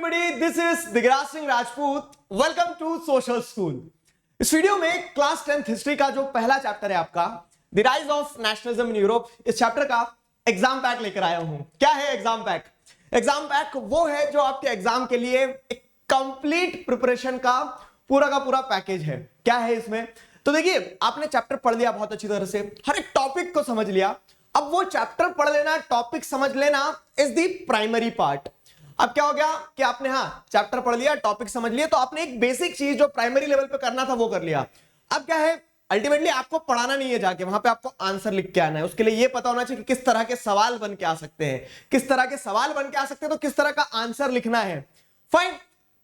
everybody, this is Digraj Singh Rajput. Welcome to social school. इस वीडियो में क्लास 10th हिस्ट्री का जो पहला चैप्टर है आपका the rise of nationalism in Europe, इस चैप्टर का एग्जाम पैक लेकर आया हूं. क्या है एग्जाम पैक? एग्जाम पैक वो है जो आपके एग्जाम के लिए एक कंप्लीट प्रिपरेशन का पूरा पैकेज है. क्या है इसमें? तो देखिए, आपने चैप्टर पढ़ लिया बहुत अच्छी तरह से, हर एक टॉपिक को समझ लिया. अब वो चैप्टर पढ़ लेना, टॉपिक समझ लेना इज द प्राइमरी पार्ट. अब क्या हो गया कि आपने चैप्टर पढ़ लिया, टॉपिक समझ लिया, तो आपने एक बेसिक चीज जो प्राइमरी लेवल पे करना था वो कर लिया. अब क्या है, अल्टीमेटली आपको पढ़ाना नहीं है जाके, वहां पे आपको आंसर लिख के आना है. उसके लिए ये पता होना चाहिए कि किस तरह के सवाल बन के आ सकते हैं, किस तरह के सवाल बन के आ सकते हैं, तो किस तरह का आंसर लिखना है. फाइन.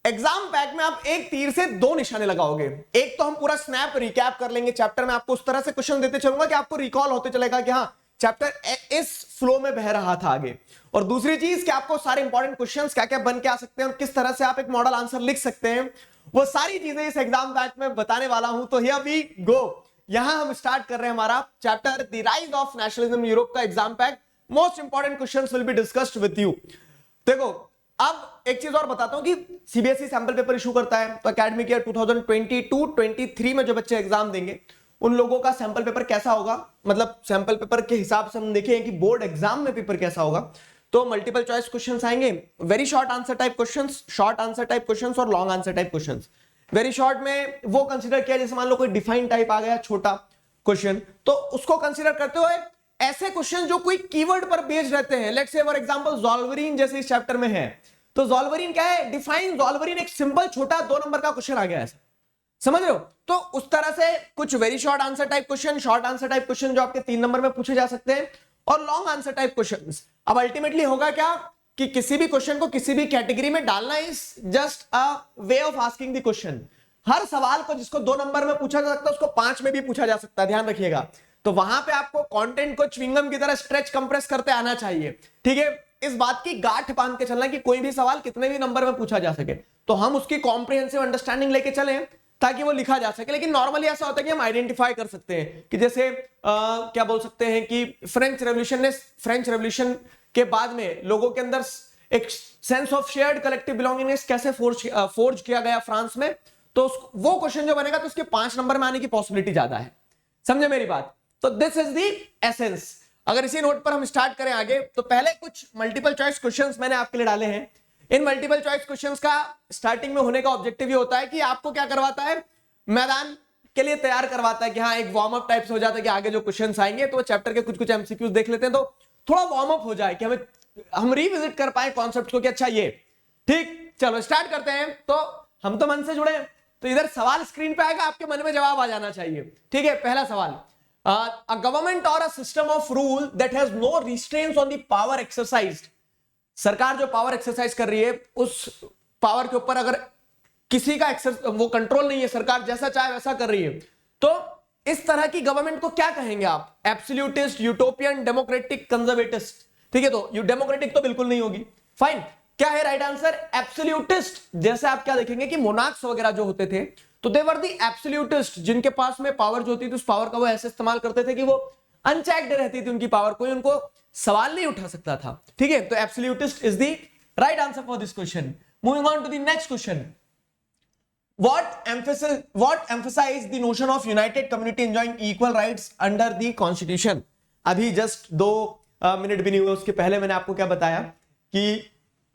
एग्जाम पैक में आप एक तीर से दो निशाने लगाओगे. एक तो हम पूरा स्नैप रिकैप कर लेंगे चैप्टर में, आपको उस तरह से क्वेश्चन देते चलूंगा कि आपको रिकॉल होते चलेगा कि चैप्टर इस फ्लो में बह रहा था आगे. और दूसरी चीज कि आपको सारे इंपॉर्टेंट क्वेश्चंस क्या क्या बन के आ सकते हैं और किस तरह से आप एक मॉडल आंसर लिख सकते हैं, वो सारी चीजें इस एग्जाम पैक में बताने वाला हूं. तो हियर वी गो. यहां हम स्टार्ट कर रहे हैं हमारा chapter the rise of nationalism in Europe का exam pack. Most important questions will be discussed with you. देखो, अब एक चीज और बताता हूं कि सीबीएसई सैंपल पेपर इशू करता है, तो एकेडमिक ईयर 2022-23 में जो बच्चे एग्जाम देंगे उन लोगों का सैंपल पेपर कैसा होगा, मतलब सैंपल पेपर के हिसाब से हम देखें कि बोर्ड एग्जाम में पेपर कैसा होगा. तो मल्टीपल चॉइस क्वेश्चंस आएंगे, very short answer type questions, short answer type questions और long answer type questions. Very short में वो कंसीडर किया जैसे मान लो कोई डिफाइन टाइप आ गया छोटा क्वेश्चन, तो उसको कंसीडर करते हुए ऐसे क्वेश्चन जो कोई कीवर्ड पर बेस्ड रहते हैं. लेट्स से फॉर एग्जांपल ज़ोल्वेरिन जैसे इस चैप्टर में है, तो ज़ोल्वेरिन क्या है, डिफाइन ज़ोल्वेरिन, एक सिंपल छोटा 2 नंबर का क्वेश्चन आ गया है, समझ रहे हो. तो उस तरह से कुछ very short answer type question, short answer type question जो आपके 3 नंबर में पूछे जा सकते हैं, और लॉन्ग आंसर टाइप क्वेश्चंस. अब अल्टीमेटली होगा क्या कि किसी भी क्वेश्चन को किसी भी कैटेगरी में डालना is just a way of asking the question. हर सवाल को जिसको 2 नंबर में पूछा जा सकता है उसको 5 में भी पूछा जा सकता है, ध्यान रखिएगा. तो वहां पे आपको कंटेंट को च्युइंगम की तरह स्ट्रेच कंप्रेस करते आना चाहिए. ठीक है, इस बात की गांठ बांध के चलना कि कोई भी सवाल कितने भी नंबर में पूछा जा सके, तो हम उसकी कॉम्प्रिहेंसिव अंडरस्टैंडिंग लेके चले ताकि वो लिखा जा सके. लेकिन नॉर्मली ऐसा होता है कि हम आइडेंटिफाई कर सकते हैं कि जैसे क्या बोल सकते हैं कि फ्रेंच रेवोल्यूशन के बाद में लोगों के अंदर एक sense of shared collective belongingness कैसे फोर्ज किया गया फ्रांस में, तो वो क्वेश्चन जो बनेगा तो उसके 5 नंबर में आने की पॉसिबिलिटी ज्यादा है. समझे मेरी बात? तो दिस इज द एसेंस. अगर इसी नोट पर हम स्टार्ट करें आगे, तो पहले कुछ मल्टीपल चॉइस क्वेश्चंस मैंने आपके लिए डाले हैं. इन मल्टीपल चॉइस क्वेश्चंस का स्टार्टिंग में होने का ऑब्जेक्टिव ये होता है कि आपको क्या करवाता है, मैदान के लिए तैयार करवाता है कि एक वार्म अप टाइप से हो जाता है कि आगे जो क्वेश्चंस आएंगे तो चैप्टर के कुछ एमसीक्यूज देख लेते हैं, तो थोड़ा वार्म अप हो जाए कि हम रिविजिट कर पाए कॉन्सेप्ट को कि अच्छा ये ठीक. चलो स्टार्ट करते हैं. तो हम तो मन से जुड़े हैं, तो इधर सवाल स्क्रीन पे आएगा, आपके मन में जवाब आ जाना चाहिए. ठीक है, पहला सवाल, a government or a system of rule that has no restraints on the power exercised. सरकार जो पावर एक्सरसाइज कर रही है उस पावर के ऊपर अगर किसी का वो कंट्रोल नहीं है, सरकार जैसा चाहे वैसा कर रही है, तो इस तरह की गवर्नमेंट को क्या कहेंगे आप? Absolutist, utopian, democratic, conservatist. ठीक है, तो यू डेमोक्रेटिक तो बिल्कुल नहीं होगी. फाइन. क्या है राइट आंसर? एब्सोल्यूटिस्ट. जैसे आप क्या देखेंगे कि मोनार्क्स वगैरह जो होते थे तो दे वर द एब्सोल्यूटिस्ट, जिनके पास में पावर जो होती थी उस पावर का वो ऐसे इस्तेमाल करते थे कि वो अनचेक्ड रहती थी उनकी पावर, कोई उनको सवाल नहीं उठा सकता था. ठीक है, तो absolutist is the right answer for this question. Moving on to the next question. What emphasize the notion of united community enjoying equal rights under the constitution? अभी जस्ट 2 मिनट भी नहीं हुए उसके पहले मैंने आपको क्या बताया कि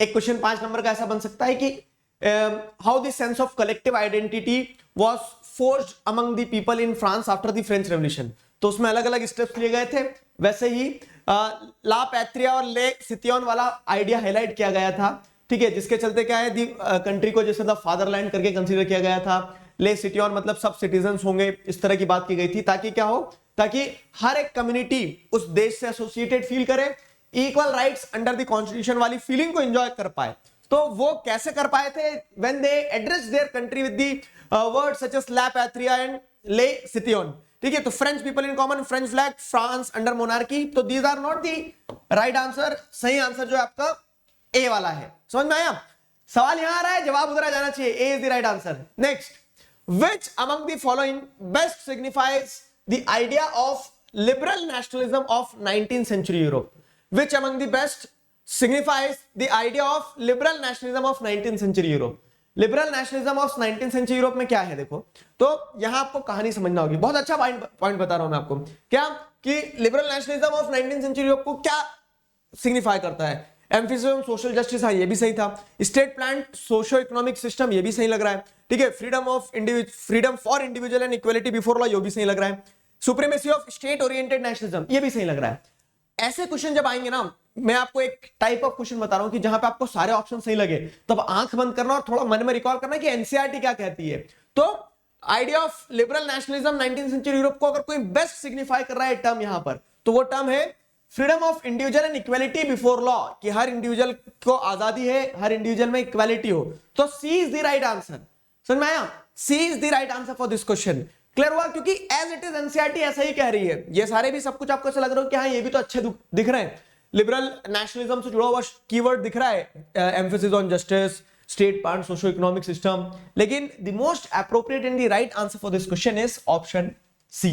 एक क्वेश्चन 5 नंबर का ऐसा बन सकता है कि how the sense of collective identity was forged among the people in France after the French revolution. तो उसमें अलग अलग स्टेप्स लिए गए थे. वैसे ही ला पैट्रिया और ले सितियोन वाला आइडिया हाईलाइट किया गया था. ठीक है, जिसके चलते क्या है, दी कंट्री को जैसे द फादरलैंड करके कंसीडर किया गया था. ले सिटियोन मतलब सब सिटीजन्स होंगे, इस तरह की बात की गई थी, ताकि क्या हो, ताकि हर एक कम्युनिटी उस देश से एसोसिएटेड फील करे, equal rights under the constitution वाली फीलिंग को एंजॉय कर पाए. तो वो कैसे कर पाए थे? When they address their country with the words such as la patria and le citoyen. ठीक है, तो French people in common, French flag, France under monarchy. तो these are not the right answer. सही आंसर जो आपका ए वाला है. समझ में आया? सवाल यहां आ रहा है, जवाब उधर आ जाना चाहिए. A is the right answer. Next, which among the following best signifies the idea of liberal nationalism of 19th century Europe? Which among the best signifies the idea of liberal nationalism of 19th century Europe. Liberal nationalism of 19th century Europe में क्या है देखो, तो यहां आपको कहानी समझना होगी। बहुत अच्छा पॉइंट बता रहा हूं मैं आपको, क्या कि liberal nationalism of 19th century Europe को क्या सिग्निफाई करता है। एम्फेसिस ऑन सोशल जस्टिस, हाँ ये भी सही था। State plan socio economic system, ये भी सही लग रहा है, ठीक है। Freedom for individual and equality before law, ये भी सही लग रहा है। Supremacy of state oriented nationalism, ये भी सही लग रहा है। ऐसे क्वेश्चन जब आएंगे ना, मैं आपको एक टाइप ऑफ क्वेश्चन बता रहा हूं कि जहां पे आपको सारे ऑप्शन सही लगे, तब आंख बंद करना और थोड़ा मन में रिकॉल करना कि एनसीईआरटी क्या कहती है। तो idea of liberal nationalism 19th century Europe को अगर कोई बेस्ट सिग्निफाई कर रहा है टर्म यहां पर, तो वो टर्म है freedom of individual and equality before law, कि हर इंडिविजुअल को आजादी है, हर इंडिविजुअल में इक्वालिटी हो। तो C is the right answer. समझ में आया? C is the right answer for this question. Clear हुआ? क्योंकि एज इट इज एनसीईआरटी ऐसा ही कह रही है। ये सारे भी सब कुछ आपको ऐसा लग रहा है कि हाँ ये भी तो अच्छे दिख रहे हैं, लिबरल नेशनलिज्म से जुड़ा हुआ कीवर्ड दिख रहा है, emphasis on justice, state part, socio economic system, लेकिन the most appropriate and the right answer for this question is option C.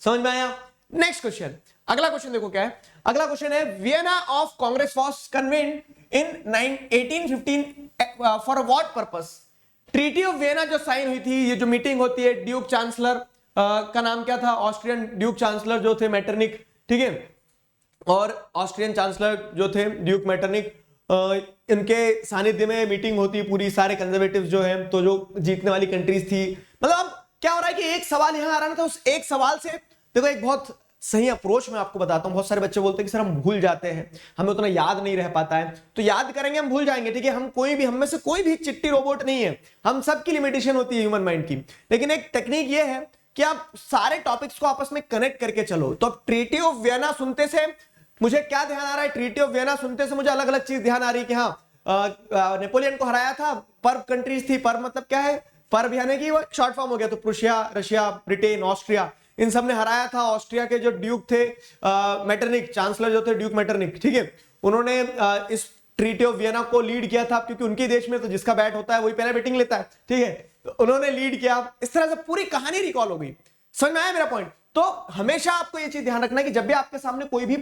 समझ में आया? नेक्स्ट क्वेश्चन, अगला क्वेश्चन देखो क्या है। अगला क्वेश्चन है Vienna of Congress was convened in 1815 for what purpose. Treaty of Vienna जो साइन हुई थी, ये जो मीटिंग होती है, ड्यूक चांसलर का नाम क्या था, ऑस्ट्रियन ड्यूक चांसलर जो थे मेटरनिक, ठीक है, और ऑस्ट्रियन चांसलर जो थे ड्यूक मेटरनिक, इनके सानिध्य में मीटिंग होती है पूरी, सारे कंजर्वेटिव्स जो हैं, तो जो जीतने वाली कंट्रीज थी। मतलब अब क्या हो रहा है कि एक सवाल यहां आ रहा था, उस एक सवाल से देखो एक बहुत सही अप्रोच मैं आपको बताता हूं। बहुत सारे बच्चे बोलते हैं कि सर हम भूल जाते हैं, हमें उतना याद नहीं रह पाता है। तो याद करेंगे हम भूल जाएंगे, ठीक है। हम में से कोई भी चिट्टी रोबोट नहीं है, हम सबकी लिमिटेशन होती है ह्यूमन माइंड की। लेकिन एक टेक्निक ये है कि आप सारे टॉपिक्स को आपस में कनेक्ट करके चलो। तो अब ट्रीटी ऑफ वियना सुनते से मुझे क्या ध्यान आ रहा है, ट्रीटी ऑफ वियना सुनते से मुझे अलग अलग चीज ध्यान आ रही है कि हाँ नेपोलियन को हराया था, पर्व कंट्रीज थी। पर्व मतलब क्या है, पर्व यानी कि वो शॉर्ट फॉर्म हो गया, तो प्रुशिया, रशिया, ब्रिटेन, ऑस्ट्रिया, इन सब ने हराया था। ऑस्ट्रिया के जो ड्यूक थे मेटरनिक, चांसलर जो थे ड्यूक मेटरनिक, ठीक है, उन्होंने इस ट्रीटी ऑफ वियना को लीड किया था, क्योंकि उनके देश में तो जिसका बैट होता है वही पहले बैटिंग लेता है, ठीक है। तो उन्होंने लीड किया, इस तरह से पूरी कहानी रिकॉल हो गई। समझ में आया मेरा पॉइंट? तो हमेशा आपको ये चीज ध्यान रखना है कि जब भी आपके सामने कोई भी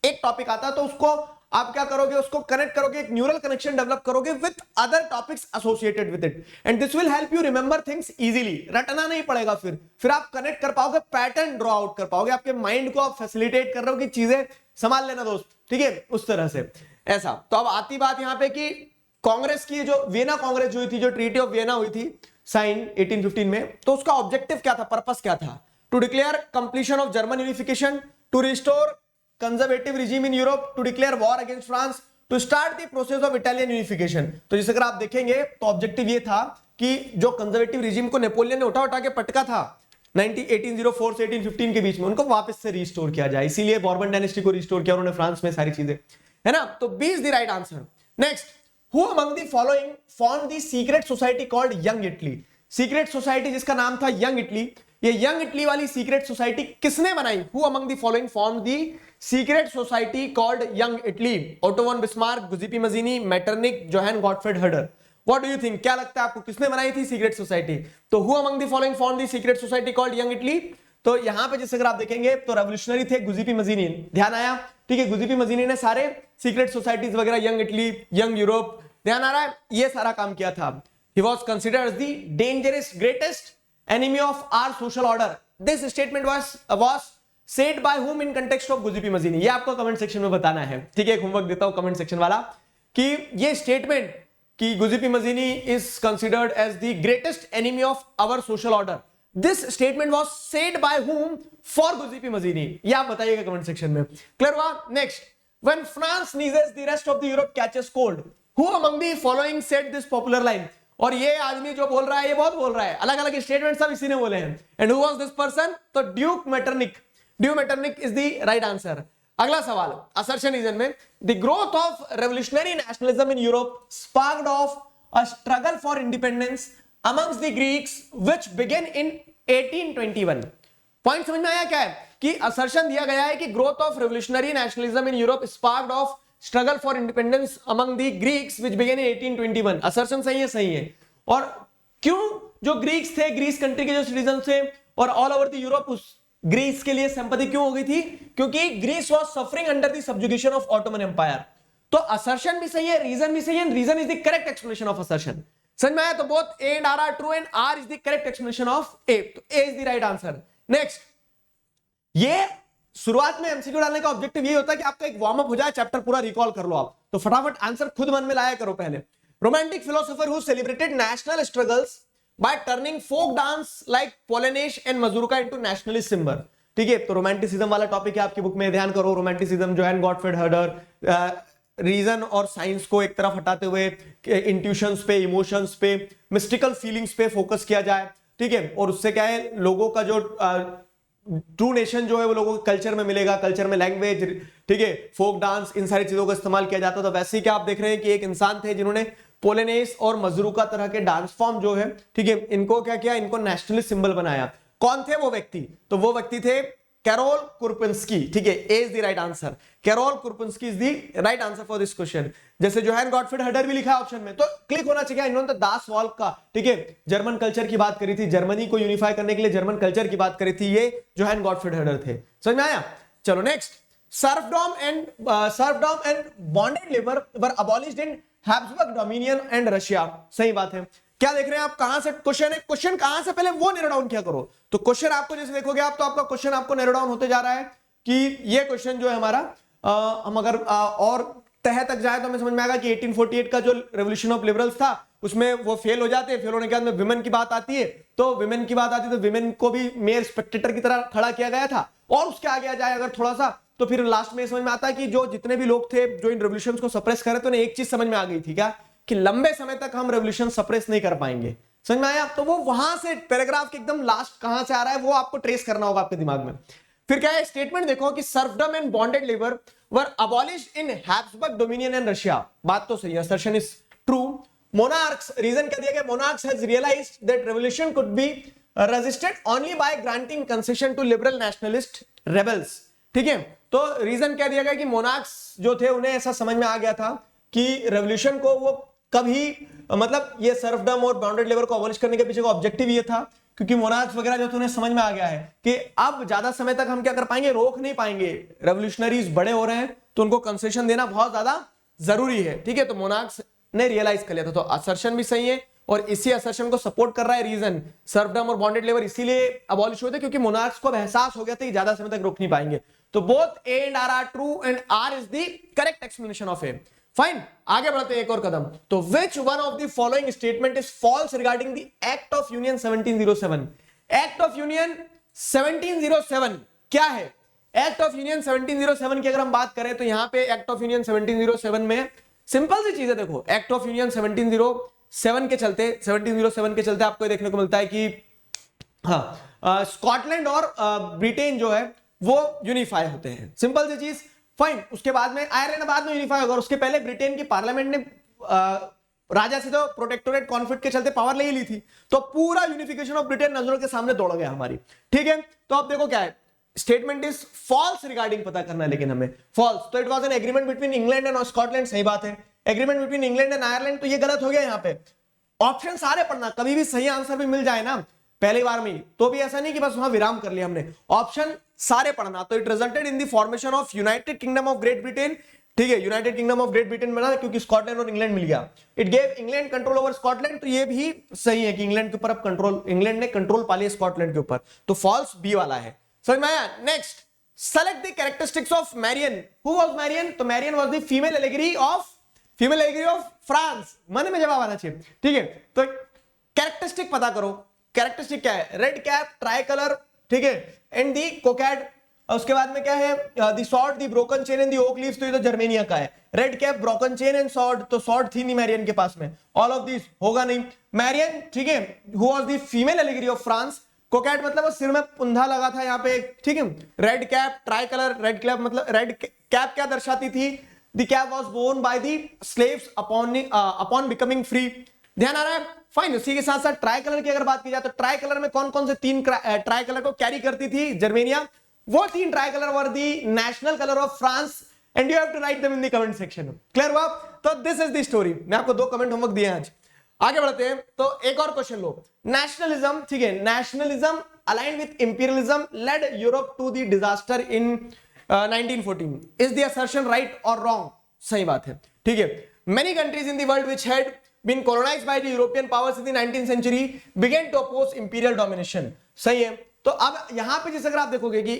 एक टॉपिक आता है, तो उसको आप क्या करोगे, उसको कनेक्ट करोगे, एक न्यूरल कनेक्शन डेवलप करोगे with other topics associated with it, and this will help you remember things easily. रटना नहीं पड़ेगा, फिर आप कनेक्ट कर पाओगे, पैटर्न ड्रॉ आउट कर पाओगे, आपके माइंड को आप फैसिलिटेट कर रहे हो कि चीजें संभाल लेना दोस्त, ठीक है, उस तरह से ऐसा। तो अब आती बात यहां पे कि कांग्रेस की जो वियना कांग्रेस जो हुई थी, जो ट्रीटी ऑफ वियना हुई थी साइन 1815 में, तो उसका ऑब्जेक्टिव क्या था, पर्पस क्या था? To declare completion of German unification, to restore conservative regime in Europe, to declare war against France, to start the process of Italian unification. तो जैसे अगर आप देखेंगे तो ऑब्जेक्टिव ये था कि जो कंजर्वेटिव रिजीम को नेपोलियन ने उठा के पटका था 1804 से 1815 के बीच में, उनको वापस से रिस्टोर किया जाए, इसीलिए बॉर्बन डायनेस्टी को रिस्टोर किया उन्होंने फ्रांस में, सारी चीजें, है ना। तो B is the right answer. Next, who among the following form the secret society called Young Italy. Secret society जिसका नाम था यंग इटली, ये यंग इटली वाली सीक्रेट सोसाइटी किसने बनाई? Who among the following form the secret society called Young Italy? Otto von Bismarck, Giuseppe Mazzini, Metternich, Johann Gottfried Herder. What do you think, क्या लगता है आपको किसने बनाई थी सीक्रेट सोसाइटी? तो who among the following form the secret society called Young Italy? तो यहां पे जैसे अगर आप देखेंगे तो रेवोल्यूशनरी थे गुजिपी मजीनी, ध्यान आया, ठीक है। गुजिपी मजीनी ने सारे सीक्रेट सोसाइटीज वगैरह, यंग इटली, यंग यूरोप, ध्यान आ रहा है, ये सारा काम किया था। He was considered as the dangerous greatest enemy of our social order. This statement was said by whom in context of गुजिपी मजीनी? ये आपको कमेंट सेक्शन में बताना है, ठीक है। एक होमवर्क देता हूं कमेंट सेक्शन वाला कि ये स्टेटमेंट कि गुजिपी मजीनी is considered as the greatest enemy of our social order, this statement was said by whom for गुजिपी मजीनी? ये आप बताइएगा कमेंट सेक्शन में। क्लियर हुआ? Next, when France sneezes the rest of the Europe catches cold, who among the following said this popular line? और ये आदमी जो बोल रहा है, ये बहुत बोल रहा है, अलग अलग स्टेटमेंट सब इसी ने बोले हैं। And who was this person? तो Duke Metternich. Duke Metternich is the right answer. अगला सवाल, असर्शन रीजन में, the growth of revolutionary nationalism in Europe sparked off a struggle for independence amongst the Greeks which began in 1821। Point समझ में आया क्या है कि असर्शन दिया गया है कि growth of revolutionary nationalism in Europe sparked off struggle for independence among the Greeks which began in 1821। Assertion सही है, सही है। और क्यों जो ग्रीक्स थे, ग्रीस कंट्री के जो सिटीजन थे और ऑल ओवर द यूरोप, उस ग्रीस के लिए सिंपैथी क्यों हो गई थी? क्योंकि Greece was suffering under the subjugation of Ottoman Empire. तो असर्शन भी सही है, रीजन भी सही है, reason is the correct explanation of assertion. समझ में आया? तो both A and R are true and R is the correct explanation of A, तो A is the right answer. Next, ये शुरुआत में एमसीक्यू डालने का ऑब्जेक्टिव ये होता है कि आपका एक वार्म अप हो जाए, चैप्टर पूरा रिकॉल कर लो आप, तो फटाफट आंसर खुद मन में लाया करो पहले। Romantic philosopher who celebrated national struggles by turning folk dance like polonaise and mazurka into nationalist symbol. ठीक है, तो रोमांटिसिज्म वाला टॉपिक है आपकी बुक में, ध्यान करो। रोमांटिसिज्म, जोहान गॉटफ्रेड हर्डर, रीजन और साइंस को एक तरफ हटाते हुए इंट्यूशंस पे, इमोशंस पे, मिस्टिकल फीलिंग्स पे फोकस किया जाए। ठीक है, और उससे क्या है, लोगों का जो ट्रू नेशन जो है वो लोगों के कल्चर में मिलेगा, कल्चर में लैंग्वेज, ठीक है, फोक डांस, इन सारी चीजों का इस्तेमाल किया जाता। तो वैसे ही क्या आप देख रहे हैं कि एक इंसान थे जिन्होंने पोलेनेस और मजरूका तरह के डांस फॉर्म जो है, ठीक है, इनको क्या किया, इनको नेशनलिस्ट सिंबल बनाया। कौन थे वो व्यक्ति? तो वो व्यक्ति थे कैरोल कुरपिंस्की। ठीक है, A is the right answer. Karol Kurpinski is the right answer for this question. जैसे जोहान गॉटफ्रेड हर्डर भी लिखा है ऑप्शन में, तो क्लिक होना चाहिए। इन्होंने तो दास वॉल्क का, ठीक है, जर्मन कल्चर की बात करी थी, जर्मनी को यूनिफाई करने के लिए जर्मन कल्चर की बात करी थी, ये जोहान गॉटफ्रेड हर्डर थे। समझ में आया? चलो next, serfdom and bonded labour were abolished in Habsburg dominion and Russia. सही बात है। क्या देख रहे हैं आप, कहां से क्वेश्चन है, क्वेश्चन कहां से पहले वो नैरो डाउन किया करो। तो क्वेश्चन आपको जैसे देखोगे आप, तो आपका क्वेश्चन आपको नैरो डाउन होते जा रहा है कि ये क्वेश्चन जो है हमारा, हम अगर और तह तक जाए तो हमें समझ में आएगा कि 1848 का जो रेवोल्यूशन ऑफ लिबरल्स था उसमें वो फेल हो जाते हैं। फेल होने के बाद में विमेन की बात आती है, तो विमेन की बात आती है तो विमेन को भी मेयर स्पेक्टेटर की तरह खड़ा किया गया था। और उसके आगे आ जाए अगर थोड़ा सा, तो फिर लास्ट में समझ में आता है कि जो जितने भी लोग थे जो इन रेवोल्यूशंस को सप्रेस कर रहे थे, उन्हें एक चीज समझ में आ गई थी, क्या, कि लंबे समय तक हम रेवोल्यूशन सप्रेस नहीं कर पाएंगे। समझ में आया? तो वो वहां से पैराग्राफ के एकदम लास्ट कहां से आ रहा है वो आपको ट्रेस करना होगा आपके दिमाग में। फिर क्या है, स्टेटमेंट देखो कि serfdom and bonded labour were abolished in Habsburg dominion and Russia. बात तो सही है, assertion is true. Monarchs, reason क्या दिया गया, monarchs has realised that revolution could be resisted only by granting concession to liberal nationalist rebels. ठीक है, तो रीजन क्या दिया गया कि मोनार्क्स जो थे उन्हें ऐसा समझ में आ गया था कि रेवोल्यूशन को वो कभी, मतलब ये सर्फडम और बाउंडेड लेबर को अबॉलिश करने के पीछे का ऑब्जेक्टिव ये था क्योंकि मोनार्क्स वगैरह जो थे उन्हें समझ में आ गया है कि अब ज्यादा समय तक हम क्या कर पाएंगे, रोक नहीं पाएंगे, रेवोल्यूशनरीज बड़े हो रहे हैं, तो उनको कंसेशन देना बहुत ज्यादा जरूरी है। ठीक है, तो मोनार्क्स ने रियलाइज कर लिया था। तो असर्शन भी सही है और इसी असर्शन को सपोर्ट कर रहा है रीजन, सर्फडम और बॉन्डेड लेबर इसीलिए अबॉलिश हुए थे क्योंकि मोनार्क्स को एहसास हो गया था कि ज्यादा समय तक रोक नहीं पाएंगे। तो both A and R are true and R is the correct explanation of A. Fine, आगे बढ़ते हैं एक और कदम। तो which one of the following statement is false regarding the Act of Union 1707? Act of Union 1707 क्या है? Act of Union 1707 की अगर हम बात करें तो यहां पे एक्ट ऑफ यूनियन 1707 में सिंपल सी चीज है। देखो, एक्ट ऑफ यूनियन 1707 के चलते आपको देखने को मिलता है कि हाँ, स्कॉटलैंड और ब्रिटेन जो है वो यूनिफाई होते हैं, सिंपल सी चीज। फाइन, उसके बाद में आयरलैंड बाद में यूनिफाई होगा। उसके पहले ब्रिटेन की पार्लियामेंट ने राजा से तो प्रोटेक्टोरेट कॉन्फ्लिक्ट के चलते पावर ले ली थी, तो पूरा यूनिफिकेशन ऑफ ब्रिटेन नजरों के सामने दौड़ गया हमारी। ठीक है, तो अब देखो क्या है, स्टेटमेंट इज फॉल्स रिगार्डिंग पता करना है, लेकिन हमें फॉल्स। तो it was an agreement between England and Scotland, सही बात है। Agreement between England and Ireland, तो ये गलत हो गया। यहाँ पे ऑप्शन सारे पढ़ना, कभी भी सही आंसर भी मिल जाए ना पहली बार में, तो भी ऐसा नहीं कि बस वहां विराम कर लिया हमने, ऑप्शन सारे पढ़ना। तो it resulted in the formation of United kingdom of great Britain. ठीक है, United kingdom of great Britain बना क्योंकि स्कॉटलैंड और इंग्लैंड मिल गया। It gave England control over Scotland, तो ये भी सही है कि इंग्लैंड के ऊपर अब कंट्रोल, इंग्लैंड ने कंट्रोल पा लिया स्कॉटलैंड के ऊपर, तो फॉल्स बी वाला है। समझ में आया? Next, select the characteristics of Marianne. Who was Marianne? तो Marianne was the female allegory of France. मन में जवाब आना चाहिए। ठीक है, तो कैरेक्टरिस्टिक पता करो, कैरेक्टरिस्टिक क्या है, रेड कैप, ट्राई कलर, ठीक है, एंड दी कोकैड। उसके बाद में क्या है, the sword, the broken chain and the oak leaves, तो ये तो जर्मेनिया का है। Red cap, broken chain and sword, तो सॉर्ड थी नहीं मैरियन के पास में, ऑल ऑफ दिस होगा नहीं। मैरियन, ठीक है, who was the female allegory of France. Cockade मतलब सिर में पुंधा लगा था यहाँ पे, ठीक है। Red cap, tricolour, red cap मतलब रेड कैप क्या दर्शाती थी, the cap was borne by the slaves upon becoming free. ध्यान आ रहा है? फाइन। उसी के साथ साथ ट्राई कलर की अगर बात की जाए तो ट्राई कलर में कौन कौन से तीन ट्राई कलर को कैरी करती थी जर्मेनिया? वो तीन tricolour were the national colour of France, and you have to write them in the comment section. Clear हुआ? तो दिस इज द स्टोरी। मैं आपको 2 कमेंट होमवर्क दिए आज। आगे बढ़ते हैं, तो एक और क्वेश्चन लो। नेशनलिज्म, ठीक है, nationalism allied with imperialism led Europe to the disaster in 1914। Is the assertion right और रॉन्ग? सही बात है, ठीक है। Many countries in the world which had been colonised by the European powers in the 19th century began to oppose imperial domination. सही है। तो अब यहां पे जैसे अगर आप देखोगे कि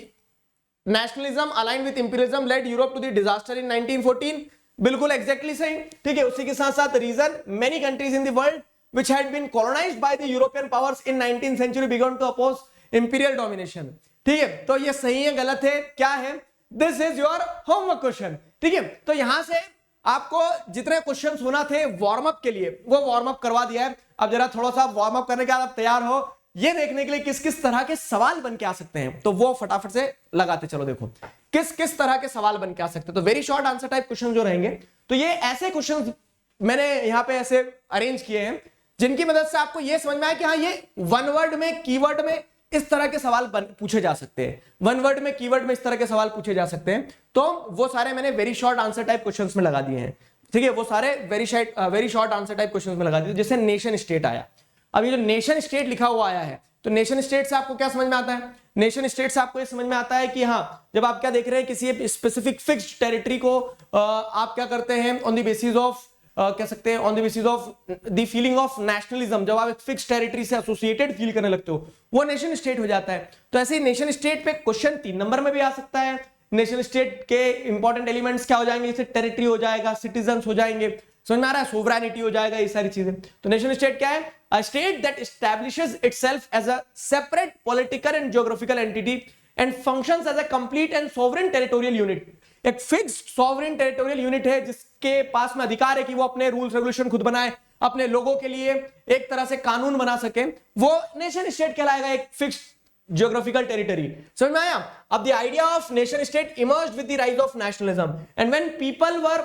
nationalism allied with imperialism led Europe to the disaster in 1914, बिल्कुल एग्जैक्टली सही, ठीक है। उसी के साथ साथ reason many countries in the world which had been colonised by the European powers in 19th century began to oppose imperial domination, ठीक है। तो ये सही है गलत है क्या है, this is your homework question, ठीक है। तो यहां से आपको जितने क्वेश्चंस होना थे वार्म अप के लिए वो वार्म अप करवा दिया है। अब जरा थोड़ा सा वार्म अप करने के बाद आप तैयार हो ये देखने के लिए किस किस तरह के सवाल बन के आ सकते हैं, तो वो फटाफट से लगाते चलो। देखो किस किस तरह के सवाल बन के आ सकते हैं। तो very short answer type question जो रहेंगे, तो ये ऐसे क्वेश्चन मैंने यहां पे ऐसे अरेंज किए हैं जिनकी मदद से आपको ये समझ में आए कि हाँ ये वन वर्ड में कीवर्ड में इस तरह के सवाल पूछे जा सकते हैं, वन वर्ड में कीवर्ड में इस तरह के सवाल पूछे जा सकते हैं। तो वो सारे मैंने very short answer type questions में लगा दिए हैं, ठीक है। वो सारे very short answer type questions में लगा दिए। जैसे नेशन स्टेट आया, अब ये जो नेशन स्टेट लिखा हुआ आया है, तो नेशन स्टेट से आपको क्या समझ में आता है, नेशन स्टेट से आपको ये समझ में आता है कि हाँ जब आप क्या देख रहे हैं किसी स्पेसिफिक फिक्स्ड टेरिटरी को आप क्या करते हैं ऑन द बेसिस ऑफ कह सकते हैं on the basis of the feeling of nationalism, जब आप एक फिक्स टेरिटरी से एसोसिएटेड फील करने लगते हो वो नेशन स्टेट हो जाता है। तो ऐसे ही नेशन स्टेट पे क्वेश्चन 3 नंबर में भी आ सकता है। नेशन स्टेट के इंपॉर्टेंट एलिमेंट्स क्या हो जाएंगे, जैसे टेरिटरी हो जाएगा, सिटीजन्स हो जाएंगे, समझ में आ रहा है, सोवरेनिटी हो जाएगा, ये सारी चीजें। तो नेशन स्टेट क्या है, a state that establishes itself as a separate political and geographical entity and functions as a complete and sovereign territorial unit. एक फिक्स्ड सॉवरेन टेरिटोरियल यूनिट है जिसके पास में अधिकार है कि वो अपने रूल्स रेगुलेशन खुद बनाए, अपने लोगों के लिए एक तरह से कानून बना सके, वो नेशन स्टेट कहलाएगा, एक फिक्स्ड ज्योग्राफिकल टेरिटरी। समझ में आया। अब the idea of nation state emerged with the rise of nationalism and when people were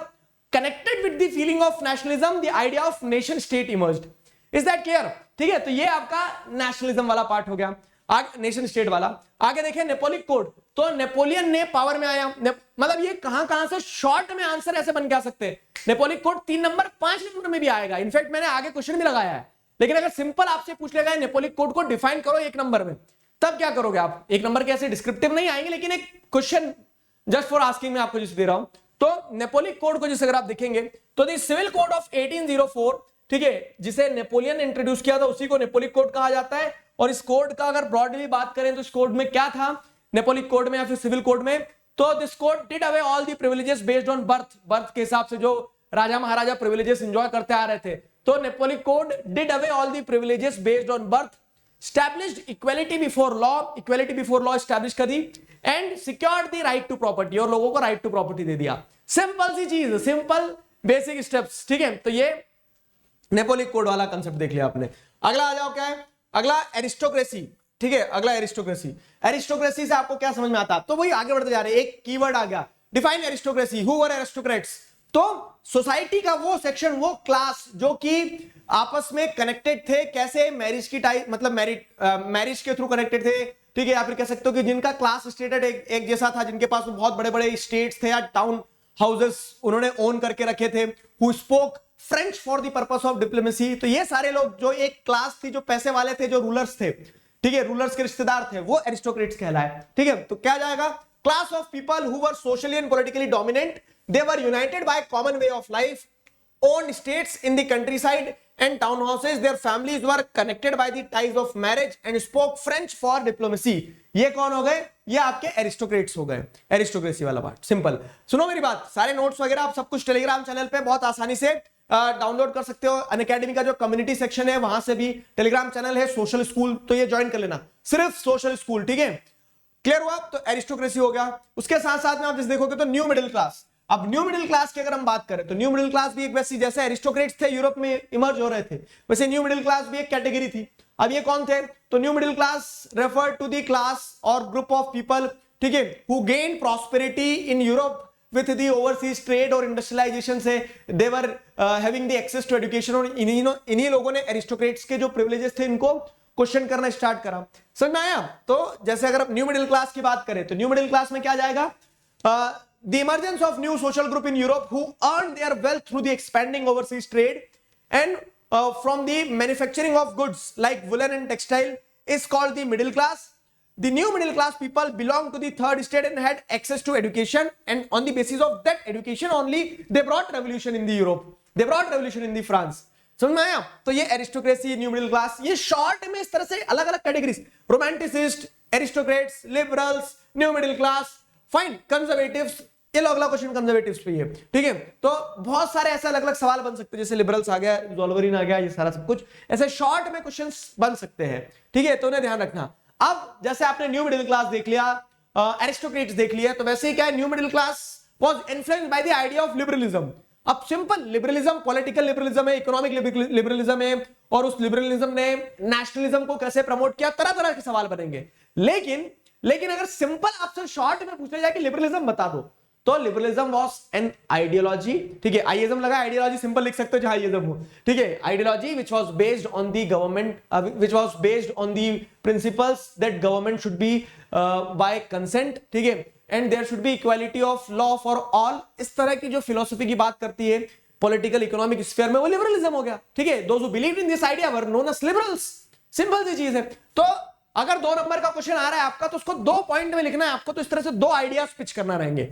connected with the feeling of nationalism the idea of nation state emerged. Is that clear, ठीक है। तो ये आपका nationalism वाला part हो गया, आगे nation state वाला। आगे देखें नेपोलियन कोड, तो नेपोलियन ने पावर में आया, मतलब ये कहां से शॉर्ट में आंसर ऐसे बन के आ सकते हैं। नेपोलियन कोड 3 नंबर 5 नंबर में भी आएगा, इनफैक्ट मैंने आगे क्वेश्चन भी लगाया है। लेकिन अगर सिंपल आपसे पूछ लेगा नेपोलियन कोड को डिफाइन करो 1 नंबर में, तब क्या करोगे आप, 1 नंबर के ऐसे डिस्क्रिप्टिव नहीं आएंगे, लेकिन एक क्वेश्चन जस्ट फॉर आस्किंग में आपको जिसे दे रहा हूं। तो नेपोलियन कोड को जिसे अगर आप देखेंगे तो द सिविल कोड ऑफ 1804, ठीक है, जिसे नेपोलियन ने इंट्रोड्यूस किया था उसी को नेपोलियन कोड कहा जाता है। और इस कोड का अगर ब्रॉडली बात करें तो इस कोड में क्या था, नेपोलियन कोड में या फिर सिविल कोड में, तो this code did away all the privileges based on birth के हिसाब से जो राजा महाराजा प्रिविलेजेस एंजॉय करते आ रहे थे, तो Napoleon code did away all the privileges based on birth, established equality before law establish कर दी, and secured the right to property, और लोगों को राइट टू प्रॉपर्टी दे दिया। सिंपल सी चीज, सिंपल बेसिक स्टेप्स, ठीक है। तो ये नेपोलियन कोड वाला कंसेप्ट देख लिया आपने। अगला आ जाओ, क्या है अगला, एरिस्टोक्रेसी, ठीक है। अगला एरिस्टोक्रेसी, एरिस्टोक्रेसी से आपको क्या समझ में आता, तो वही आगे बढ़ते जा रहे हैं। एक कीवर्ड आ गया, define aristocracy, who were aristocrats. तो सोसाइटी का वो सेक्शन, वो क्लास जो कि आपस में कनेक्टेड थे, कैसे, मैरिज की टाइप, मतलब मैरिज के थ्रू कनेक्टेड थे, ठीक है। या फिर कह सकते हो कि जिनका क्लास स्टेटस एक जैसा था, जिनके पास बहुत बड़े बड़े स्टेट्स थे या टाउन हाउसेस उन्होंने ओन करके रखे थे, who spoke French for the purpose of diplomacy. तो ये सारे लोग जो एक क्लास थी, जो पैसे वाले थे, जो रूलर्स थे, ठीक है, रूलर्स के रिश्तेदार थे, वो एरिस्टोक्रेट्स कहलाए, ठीक है। तो क्या जाएगा, class of people who were socially and politically dominant, they were United by common way of life, owned states in the countryside and town houses, their families were connected by the ties of marriage and spoke French for diplomacy। ये कौन हो गए, ये आपके aristocrats हो गए, aristocracy वाला part. Simple सुनो मेरी बात, सारे नोट्स वगैरह आप सब कुछ टेलीग्राम चैनल पे बहुत आसानी से डाउनलोड कर सकते हो। अनअकैडमी का जो कम्युनिटी सेक्शन है वहां से भी टेलीग्राम चैनल है सोशल स्कूल, तो ये ज्वाइन कर लेना, सिर्फ सोशल स्कूल, ठीक है। क्लियर हुआ, तो एरिस्टोक्रेसी हो गया। उसके साथ साथ में आप जैसे देखोगे तो न्यू मिडिल क्लास। अब न्यू मिडिल क्लास की अगर हम बात करें तो न्यू मिडिल क्लास भी एक वैसी, जैसे एरिस्टोक्रेट्स थे यूरोप में इमर्ज हो रहे थे, वैसे न्यू मिडिल क्लास भी एक कैटेगरी थी। अब ये कौन थे, तो new middle class refer to the class और ग्रुप ऑफ पीपल, ठीक है, who gain prosperity in Europe with the overseas trade और इंडस्ट्रियलाइजेशन से, they were having the access to education। और इन्हीं लोगों ने एरिस्टोक्रेट्स के जो प्रिविलेजेस थे इनको क्वेश्चन करना स्टार्ट करा। समझ में आया। तो जैसे अगर न्यू मिडिल क्लास की बात करें तो न्यू मिडिल क्लास में क्या जाएगा, the emergence of new social group in Europe who earned their wealth through the expanding overseas trade and from the manufacturing of goods like woolen and textile is called the middle class। the new middle class people belonged to the third state and had access to education, and on the basis of that education only they brought revolution in the Europe, they brought revolution in the France. समझ में आया? तो ये aristocracy, new middle class, ये short में इस तरह से अलग अलग categories, romanticist, aristocrats, liberals, new middle class, fine, conservatives, ये अगला क्वेश्चन कंजर्वेटिव्स पे है, ठीक है। तो बहुत सारे ऐसे अलग अलग सवाल बन सकते हैं, जैसे लिबरल्स आ गया, ज़ोल्वरिन आ गया, ये सारा सब कुछ ऐसे शॉर्ट में क्वेश्चंस बन सकते हैं, ठीक है, तो उन्हें ध्यान रखना। अब जैसे आपने न्यू मिडिल क्लास देख लिया, एरिस्टोक्रेट्स देख लिया, तो वैसे ही क्या है, new middle class was influenced by the idea of liberalism. अब सिंपल लिबरलिज्म, पॉलिटिकल लिबरलिज्म है, इकोनॉमिक लिबरलिज्म है, और उस लिबरलिज्म ने नेशनलिज्म को कैसे प्रमोट किया, तरह तरह के सवाल बनेंगे। लेकिन अगर सिंपल आपसे शॉर्ट में पूछा जाए कि लिबरलिज्म बता दो, तो लिबरलिज्म वाज एन आइडियोलॉजी, ठीक है, आईएज्म लगा, आइडियोलॉजी सिंपल लिख सकते हो जहां आईएज्म हो, ठीक है, ideology which was based on the government, which was based on the principles that government should be by consent, ठीक है, and there should be equality of law for all. इस तरह की जो फिलोसफी की बात करती है पॉलिटिकल इकोनॉमिक स्फीयर में, वो लिबरलिज्म हो गया, ठीक है। Those who believed in this idea were known as liberals, simple सी चीज है। तो अगर 2 नंबर का क्वेश्चन आ रहा है आपका, तो उसको 2 पॉइंट में लिखना है आपको, तो इस तरह से 2 आइडियाज पिच करना रहेंगे।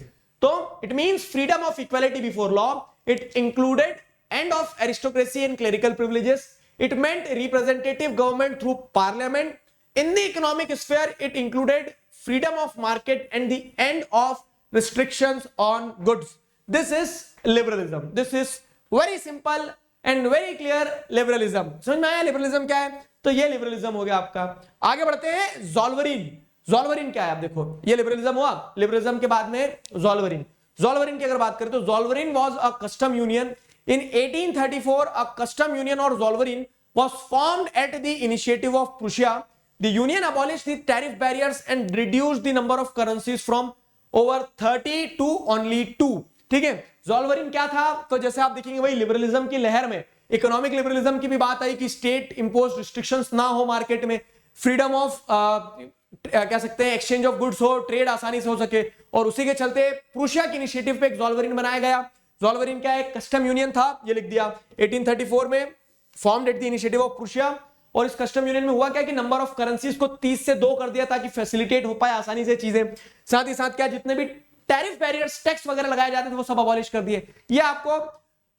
तो it means freedom of equality before law, it included end of aristocracy and clerical privileges, it meant representative government through parliament, in the economic sphere it included freedom of market and the end of restrictions on goods. This is liberalism. This is very simple and very clear liberalism. समझ में आया liberalism क्या है? तो ये liberalism हो गया आपका। आगे बढ़ते हैं, ज़ोल्वरिन। ज़ोल्वरिन क्या है आप देखो, ये liberalism हुआ, liberalism के बाद में ज़ोल्वरिन। ज़ोल्वरिन की अगर बात करें तो ज़ोल्वरिन was a custom union in 1834. A custom union or ज़ोल्वरिन was formed at the initiative of Prussia. The union abolished the tariff barriers and reduced the number of currencies from over 30 to only 2. ठीक है, ज़ोल्वरिन क्या था, तो जैसे आप देखेंगे वही liberalism की लहर में इकोनॉमिक लिबरलिज्म की भी बात आई कि स्टेट इंपोज रिस्ट्रिक्शंस ना हो मार्केट में, फ्रीडम ऑफ कह सकते हैं एक्सचेंज ऑफ गुड्स हो, ट्रेड आसानी से हो सके, और उसी के चलते प्रूशिया के इनिशिएटिव पे एक ज़ोल्वरिन बनाया गया। ज़ोल्वरिन क्या है, कस्टम यूनियन था, ये लिख दिया, 1834 में formed at the initiative of Prussia. और इस कस्टम यूनियन में हुआ क्या कि नंबर ऑफ करेंसीज को 30 से 2 कर दिया ताकि फैसिलिटेट हो पाए आसानी से चीजें। साथ ही साथ क्या, जितने भी टैरिफ बैरियर्स, टैक्स वगैरह लगाए जाते थे वो सब अबॉलिश कर दिए। ये आपको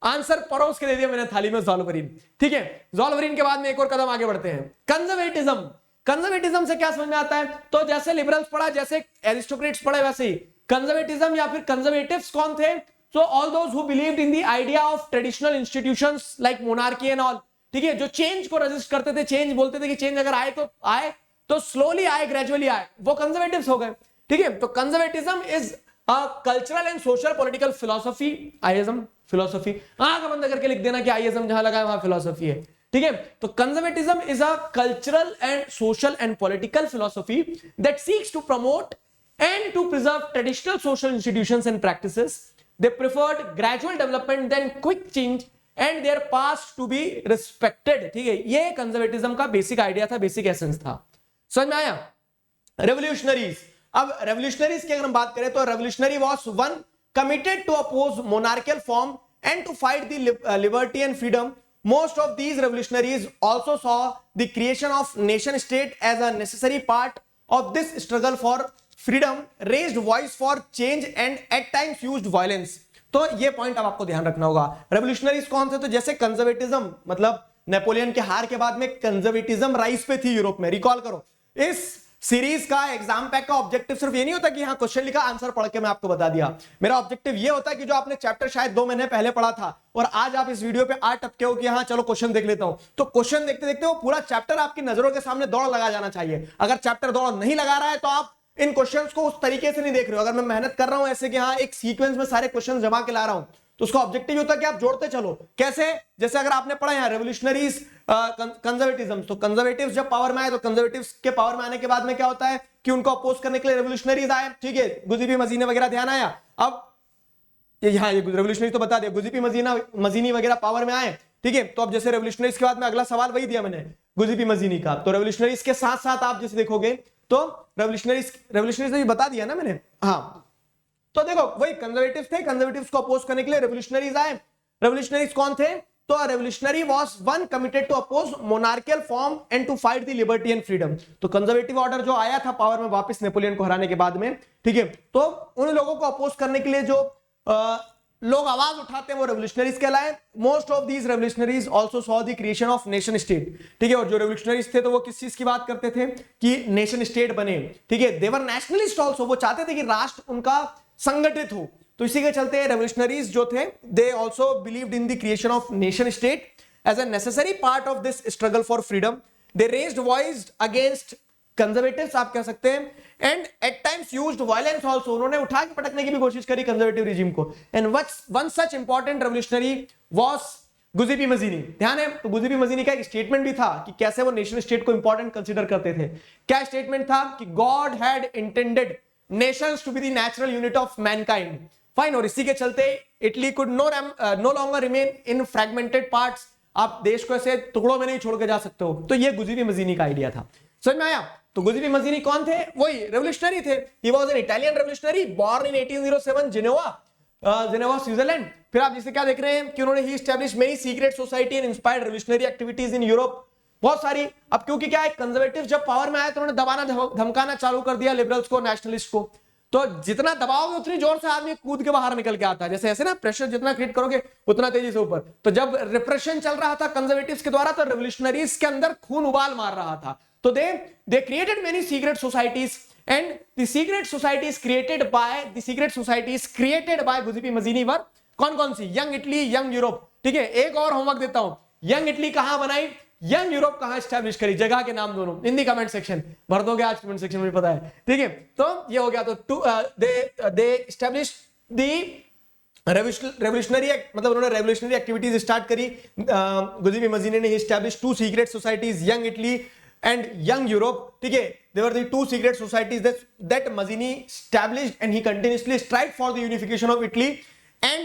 आंसर परोस के दे दिया मैंने थाली में, ज़ोल्वरिन, ठीक है। ज़ोल्वरिन के बाद में एक और कदम आगे बढ़ते हैं, कंजर्वेटिज्म। कंजर्वेटिज्म से क्या समझ में आता है, तो जैसे लिबरल्स पढ़ा, जैसे एरिस्टोक्रेट्स पढ़े, वैसे ही कंजर्वेटिज्म या फिर कंजर्वेटिव्स कौन थे, so all those who believed in the idea of traditional institutions like monarchy and all, ठीक है, जो चेंज को रेजिस्ट करते थे, चेंज बोलते थे कि चेंज अगर आए तो स्लोली आए, ग्रेजुअली आए, वो कंजर्वेटिव्स हो गए, ठीक है। तो conservatism is a cultural and social political philosophy, आईएज्म फिलोसफी, आंख बंद करके लिख देना कि आईएज्म जहां लगा है वहां फिलोसफी है, ठीक है। तो conservatism is a cultural and social and political philosophy that seeks to promote and to preserve traditional social institutions and practices. They preferred gradual development than quick change and their past to be respected, ठीक है। ये conservatism का basic idea था, basic essence था, समझ में आया। Revolutionaries, अब रेवोल्यूशनरीज की अगर हम बात करें तो revolutionary was one committed to oppose monarchial form and to fight the liberty and freedom. Most of these revolutionaries also saw the creation of nation state as a necessary part of this struggle for freedom, raised voice for change and at times used violence. तो ये point अब आपको ध्यान रखना होगा। Revolutionaries कौन थे, तो जैसे कंजर्वेटिज्म, मतलब नेपोलियन के हार के बाद में कंजर्वेटिज्म राइज पे थी यूरोप में, रिकॉल करो। इस सीरीज का एग्जाम पैक का ऑब्जेक्टिव सिर्फ ये नहीं होता कि हाँ क्वेश्चन लिखा, आंसर पढ़ के मैं आपको बता दिया। मेरा ऑब्जेक्टिव ये होता है कि जो आपने चैप्टर शायद 2 महीने पहले पढ़ा था और आज आप इस वीडियो पे आ टपके हो कि हाँ चलो क्वेश्चन देख लेता हूं, तो क्वेश्चन देखते देखते वो पूरा चैप्टर आपकी नजरों के सामने दौड़ लगा जाना चाहिए। अगर चैप्टर दौड़ नहीं लगा रहा है तो आप इन क्वेश्चंस को उस तरीके से नहीं देख रहे हो। अगर मैं मेहनत कर रहा हूं ऐसे कि हाँ एक सीक्वेंस में सारे क्वेश्चन जमा के ला रहा हूं, तो उसका ऑब्जेक्टिव होता है कि आप जोड़ते चलो। कैसे, जैसे अगर आपने पढ़ा यहाँ रेवोल्यूशनरीज, कंजर्वेटिज्म, तो कंजर्वेटिव्स जब पावर में आए तो कंजर्वेटिव्स के पावर में आने के बाद में क्या होता है कि उनको अपोज करने के लिए रेवोल्यूशनरीज आए, ठीक है, गुज़िपी मजीनी वगैरह ध्यान आया। अब यहाँ ये रेवोल्यूशनरी तो बता दिया, गुज़िपी मजीनी वगैरह पावर में आए, ठीक है। तो अब जैसे रेवोल्यूशनरीज के बाद में अगला सवाल वही दिया मैंने, गुज़िपी मजीनी का। तो रेवोल्यूशनरीज के साथ साथ आप जैसे देखोगे तो रेवोल्यूशनरीज ने भी बता दिया ना मैंने, हाँ। तो देखो वही कंजर्वेटिव्स थे, कंजर्वेटिव्स को अपोज करने के लिए रेवोल्यूशनरीज आए। रेवोल्यूशनरीज कौन थे, तो revolutionary was one committed to oppose monarchial form and to fight the liberty and freedom. तो कंजर्वेटिव ऑर्डर जो आया था पावर में वापस नेपोलियन को हराने के बाद में, ठीक है, तो उन लोगों को अपोज करने के लिए जो लोग आवाज उठाते हैं वो रेवोल्यूशनरीज कहलाए। Most of these revolutionaries also saw the creation of nation state, ठीक है, और जो रेवोल्यूशनरीज थे तो वो किस चीज की बात करते थे कि नेशन स्टेट बने, ठीक है। देवर नेशनलिस्ट आल्सो, वो चाहते थे कि राष्ट्र उनका संगठित हो, तो इसी के चलते रेवोल्यूशनरीज जो थे they also believed in the creation of nation state as a necessary part of this struggle for freedom. They raised voice against conservatives, आप कह सकते हैं, and at times used violence also, उन्होंने उठा के पटकने की भी कोशिश करी कंजर्वेटिव रिजीम को। And one such important revolutionary was Giuseppe Mazzini. ध्यान है, तो गुजिपी मजीनी का एक स्टेटमेंट भी था कि कैसे वो नेशन स्टेट को इंपॉर्टेंट कंसीडर करते थे। क्या स्टेटमेंट था कि God had intended nations to be the natural unit of mankind, fine, और इसी के चलते Italy could no longer remain in fragmented parts, आप देश को ऐसे टुकड़ों में नहीं छोड़ के जा सकते हो। तो ये गुजिपी मजीनी का आइडिया था, समझ में आया। तो गुजिपी मजीनी कौन थे? वही रेवोल्यूशनरी थे। He was an Italian revolutionary born in 1807 Geneva Switzerland. फिर आप जिसे क्या देख रहे हैं कि उन्होंने ही establish many secret society and inspired revolutionary activities in Europe, बहुत सारी। अब क्योंकि क्या है, कंजर्वेटिव जब पावर में आए तो उन्होंने दबाना धमकाना चालू कर दिया लिबरल्स को, नेशनलिस्ट को। तो जितना दबाओगे उतनी जोर से आदमी कूद के बाहर निकल के आता है, जैसे ऐसे ना प्रेशर जितना क्रिएट करोगे उतना तेजी से ऊपर। तो जब रिप्रेशन चल रहा था कंजर्वेटिव्स के द्वारा तो रेवोल्यूशनरीज के अंदर खून उबाल मार रहा था। तो they created many secret societies and the secret societies created by गुजिपी मजीनी वर कौन सी? यंग इटली, यंग यूरोप, ठीक है। एक और होमवर्क देता हूं, यंग इटली कहां बनाई, यंग यूरोप कहां एस्टैब्लिश करी, जगह के नाम दोनों इन दी कमेंट सेक्शन भर दोगे आज कमेंट सेक्शन में, पता है, ठीक है। तो ये हो गया। तो दे एस्टैब्लिश दी रेवोल्यूशनरी, मतलब उन्होंने रेवोल्यूशनरी एक्टिविटीज स्टार्ट करी। गुजिपी मजीनी ने establish two secret societies, young Italy and young Europe, ठीक है। They were the two secret societies that Mazzini established, and he continuously strived for the unification of Italy and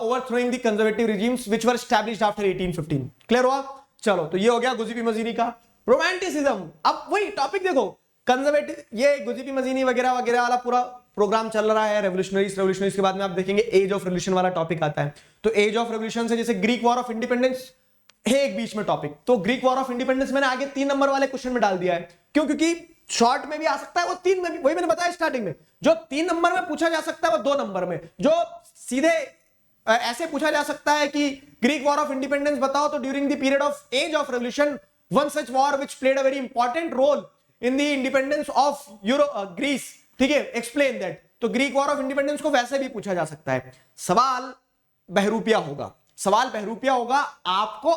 overthrowing the conservative regimes which were established after 1815. Clear हुआ? चलो, तो ये हो गया गुजिपी मजीनी का romanticism. अब वही टॉपिक देखो, कंजर्वेटिव, ये गुजिपी मजीनी वगैरह वगैरह वाला पूरा प्रोग्राम चल रहा है। रेवोल्यूशनरीज के बाद में आप देखेंगे एज ऑफ रेवोल्यूशन वाला टॉपिक आता है। तो एज ऑफ रेवोल्यूशन से जैसे ग्रीक वॉर ऑफ इंडिपेंडेंस है एक बीच में टॉपिक, तो ग्रीक वॉर ऑफ इंडिपेंडेंस मैंने आगे 3 नंबर वाले क्वेश्चन में डाल दिया है। क्यों? क्योंकि शॉर्ट में भी आ सकता है वो 3 में भी, वही मैंने बताया स्टार्टिंग में, जो 3 नंबर में पूछा जा सकता है वो 2 नंबर में, जो सीधे ऐसे पूछा जा सकता है कि ग्रीक वॉर ऑफ इंडिपेंडेंस बताओ, तो during the period of age of revolution one such war which played a very important role in the independence of Greece, ठीक है, एक्सप्लेन दैट। तो ग्रीक वॉर ऑफ इंडिपेंडेंस को वैसे भी पूछा जा सकता है। सवाल बहरूपिया होगा, आपको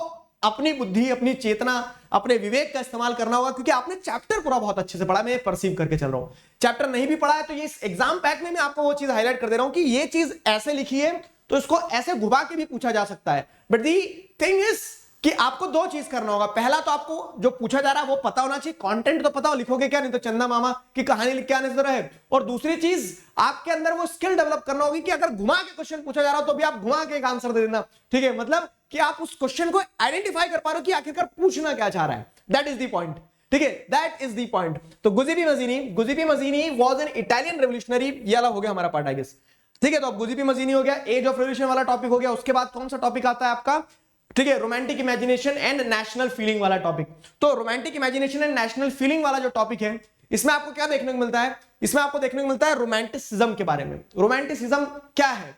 अपनी बुद्धि, अपनी चेतना, अपने विवेक का इस्तेमाल करना होगा, क्योंकि आपने चैप्टर पूरा बहुत अच्छे से पढ़ा, मैं परसीव करके चल रहा हूं। चैप्टर नहीं भी पढ़ा है तो ये एग्जाम पैक में मैं आपको वो चीज हाईलाइट कर दे रहा हूं कि ये चीज ऐसे लिखी है तो इसको ऐसे घुमा के भी पूछा जा सकता है। बट दी थिंग इज कि आपको 2 चीज करना होगा। पहला तो आपको जो पूछा जा रहा है वो पता होना चाहिए, कंटेंट तो पता हो, लिखोगे क्या, नहीं तो चंदा मामा की कहानी लिख के आने से रहे। और दूसरी चीज, आपके अंदर वो स्किल डेवलप करना होगी कि अगर घुमा के क्वेश्चन पूछा जा रहा हो तो भी आप घुमा के एक आंसर दे देना, ठीक है। मतलब कि आप उस क्वेश्चन को आइडेंटिफाई कर पा रहे हो कि आखिरकार पूछना क्या चाह रहा है। दैट इज द पॉइंट, ठीक है, दैट इज द पॉइंट। तो गुजिपी मजीनी वाज एन इटालियन रेवोल्यूशनरी, ये वाला हो गया हमारा पार्ट, आई गेस, ठीक है। तो अब गुजिपी मजीनी हो गया, एज ऑफ रेवोल्यूशन वाला टॉपिक हो गया। उसके बाद कौन सा टॉपिक आता है आपका, ठीक है, romantic imagination and national feeling वाला टॉपिक। तो romantic imagination and national feeling वाला जो टॉपिक है, इसमें आपको क्या देखने को मिलता है, इसमें आपको देखने को मिलता है रोमांटिसिज्म के बारे में। रोमांटिसिज्म क्या है?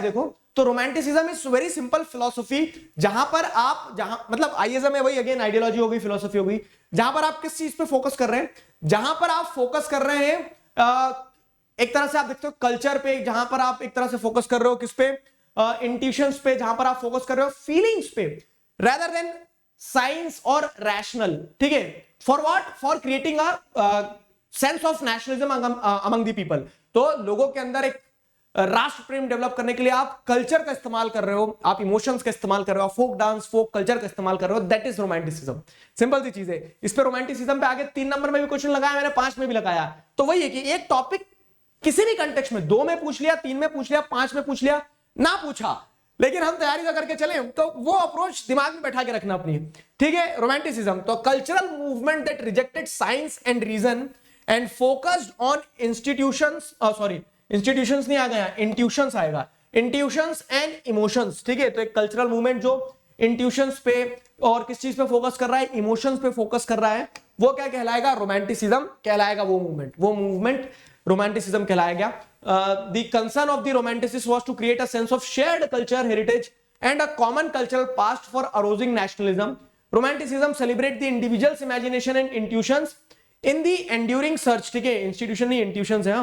देखो, तो romanticism is very simple philosophy, जहां पर आप मतलब आइएज्म है, वही अगेन आइडियोलॉजी हो गई, फिलोसफी हो गई, जहां पर आप किस चीज पे फोकस कर रहे हैं, जहां पर आप फोकस कर रहे हैं एक तरह से आप देखते हो कल्चर पे, जहां पर आप एक तरह से फोकस कर रहे हो किस पे, इंट्यूशंस पे, जहां पर आप फोकस कर रहे हो फीलिंग्स पे, rather than साइंस और रैशनल, ठीक है। For what? For creating a sense of nationalism among the people. तो लोगों के अंदर एक राष्ट्र प्रेम डेवलप करने के लिए आप कल्चर का इस्तेमाल कर रहे हो, आप इमोशंस का इस्तेमाल कर रहे हो, फोक डांस, फोक कल्चर का इस्तेमाल कर रहे हो, दैट इज रोमांटिसिज्म। सिंपल सी चीज है। इस पे रोमांटिसिज्म पे आगे 3 नंबर में भी क्वेश्चन लगाया मैंने, 5 में भी लगाया। तो वही है कि एक टॉपिक किसी भी कंटेक्स्ट में 2 में पूछ लिया, 3 में पूछ लिया, 5 में पूछ लिया, ना पूछा, लेकिन हम तैयारी तो करके चले, तो वो अप्रोच दिमाग में बैठा के रखना अपनी, ठीक है। रोमांटिसिज्म तो cultural movement that rejected science and reason and focused on institutions नहीं आ गया, इंट्यूशंस आएगा, इंट्यूशंस एंड इमोशंस, ठीक है। तो एक कल्चरल मूवमेंट जो इंट्यूशंस पे और किस चीज पे फोकस कर रहा है, इमोशंस पे फोकस कर रहा है, वो क्या कहलाएगा, रोमांटिसिज्म कहलाएगा। वो मूवमेंट रोमांटिसिज्म कहलाएगा। The concern of the romanticist was to create a sense of shared culture heritage and a common cultural past for arousing nationalism. Romanticism celebrate the individual's imagination and intuitions in the enduring search, ठीक है, institution नहीं intuitions है,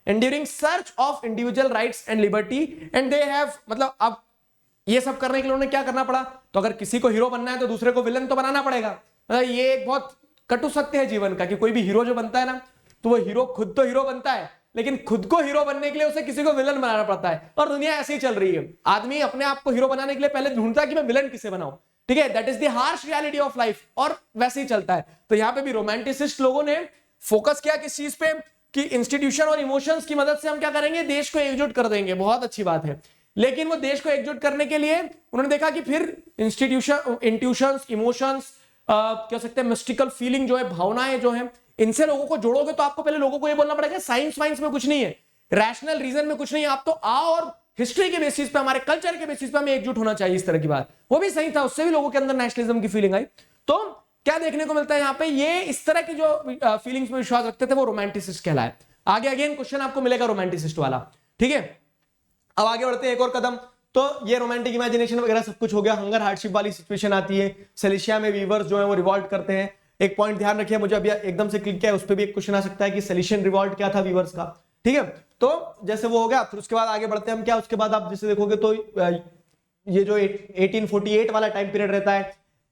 enduring search of individual rights and liberty, and they have, मतलब अब ये सब करने के लिए उन्हें क्या करना पड़ा, तो अगर किसी को हीरो बनना है तो दूसरे को विलन तो बनाना पड़ेगा। ये एक बहुत कटु सत्य है जीवन का कि कोई भी हीरो जो बनता है ना, तो वो हीरो खुद तो हीरो बनता है, लेकिन खुद को हीरो बनने के लिए उसे किसी को विलन बनाना पड़ता है। और दुनिया ऐसे ही चल रही है, आदमी अपने आप को हीरो बनाने के लिए पहले ढूंढता है कि मैं विलन किसे बनाऊं, ठीक है, that is the harsh reality of life, और वैसे ही चलता है। तो यहां पे भी रोमांटिसिस्ट लोगों ने फोकस किया किस चीज पे, कि इंस्टीट्यूशन और इमोशंस की मदद से हम क्या करेंगे, देश को एकजुट कर देंगे। बहुत अच्छी बात है, लेकिन वो देश को एकजुट करने के लिए उन्होंने देखा कि फिर इंट्यूशंस, इमोशंस, कह सकते हैं मिस्टिकल फीलिंग जो है, भावनाएं जो है, इनसे लोगों को जोड़ोगे तो आपको पहले लोगों को ये बोलना पड़ेगा साइंस वाइंस में कुछ नहीं है, रैशनल रीजन में कुछ नहीं है, आप तो आओ और हिस्ट्री के बेसिस पे, हमारे कल्चर के बेसिस पे हमें एकजुट होना चाहिए, इस तरह की बात। वो भी सही था, उससे भी लोगों के अंदर नेशनलिज्म की फीलिंग आई। तो क्या देखने को मिलता है यहाँ पे, ये इस तरह की जो फीलिंग्स में विश्वास रखते थे वो रोमांटिसिस्ट कहलाए। आगे अगेन क्वेश्चन आपको मिलेगा रोमांटिसिस्ट वाला, ठीक है। अब आगे बढ़ते हैं एक और कदम। तो ये रोमांटिक इमेजिनेशन वगैरह सब कुछ हो गया। हंगर हार्डशिप वाली सिचुएशन आती है, सिलेशिया में वीवर्स जो है वो रिवॉल्ट करते हैं। एक पॉइंट ध्यान रखिए, मुझे अभी एकदम से क्लिक किया है, उस पर भी एक क्वेश्चन आ सकता है कि सिलेशियन रिवॉल्ट क्या था वीवर्स का, ठीक है। तो जैसे वो हो गया, फिर उसके बाद आगे बढ़ते हैं हम। क्या उसके बाद आप जैसे देखोगे तो ये जो 1848 वाला टाइम पीरियड रहता है,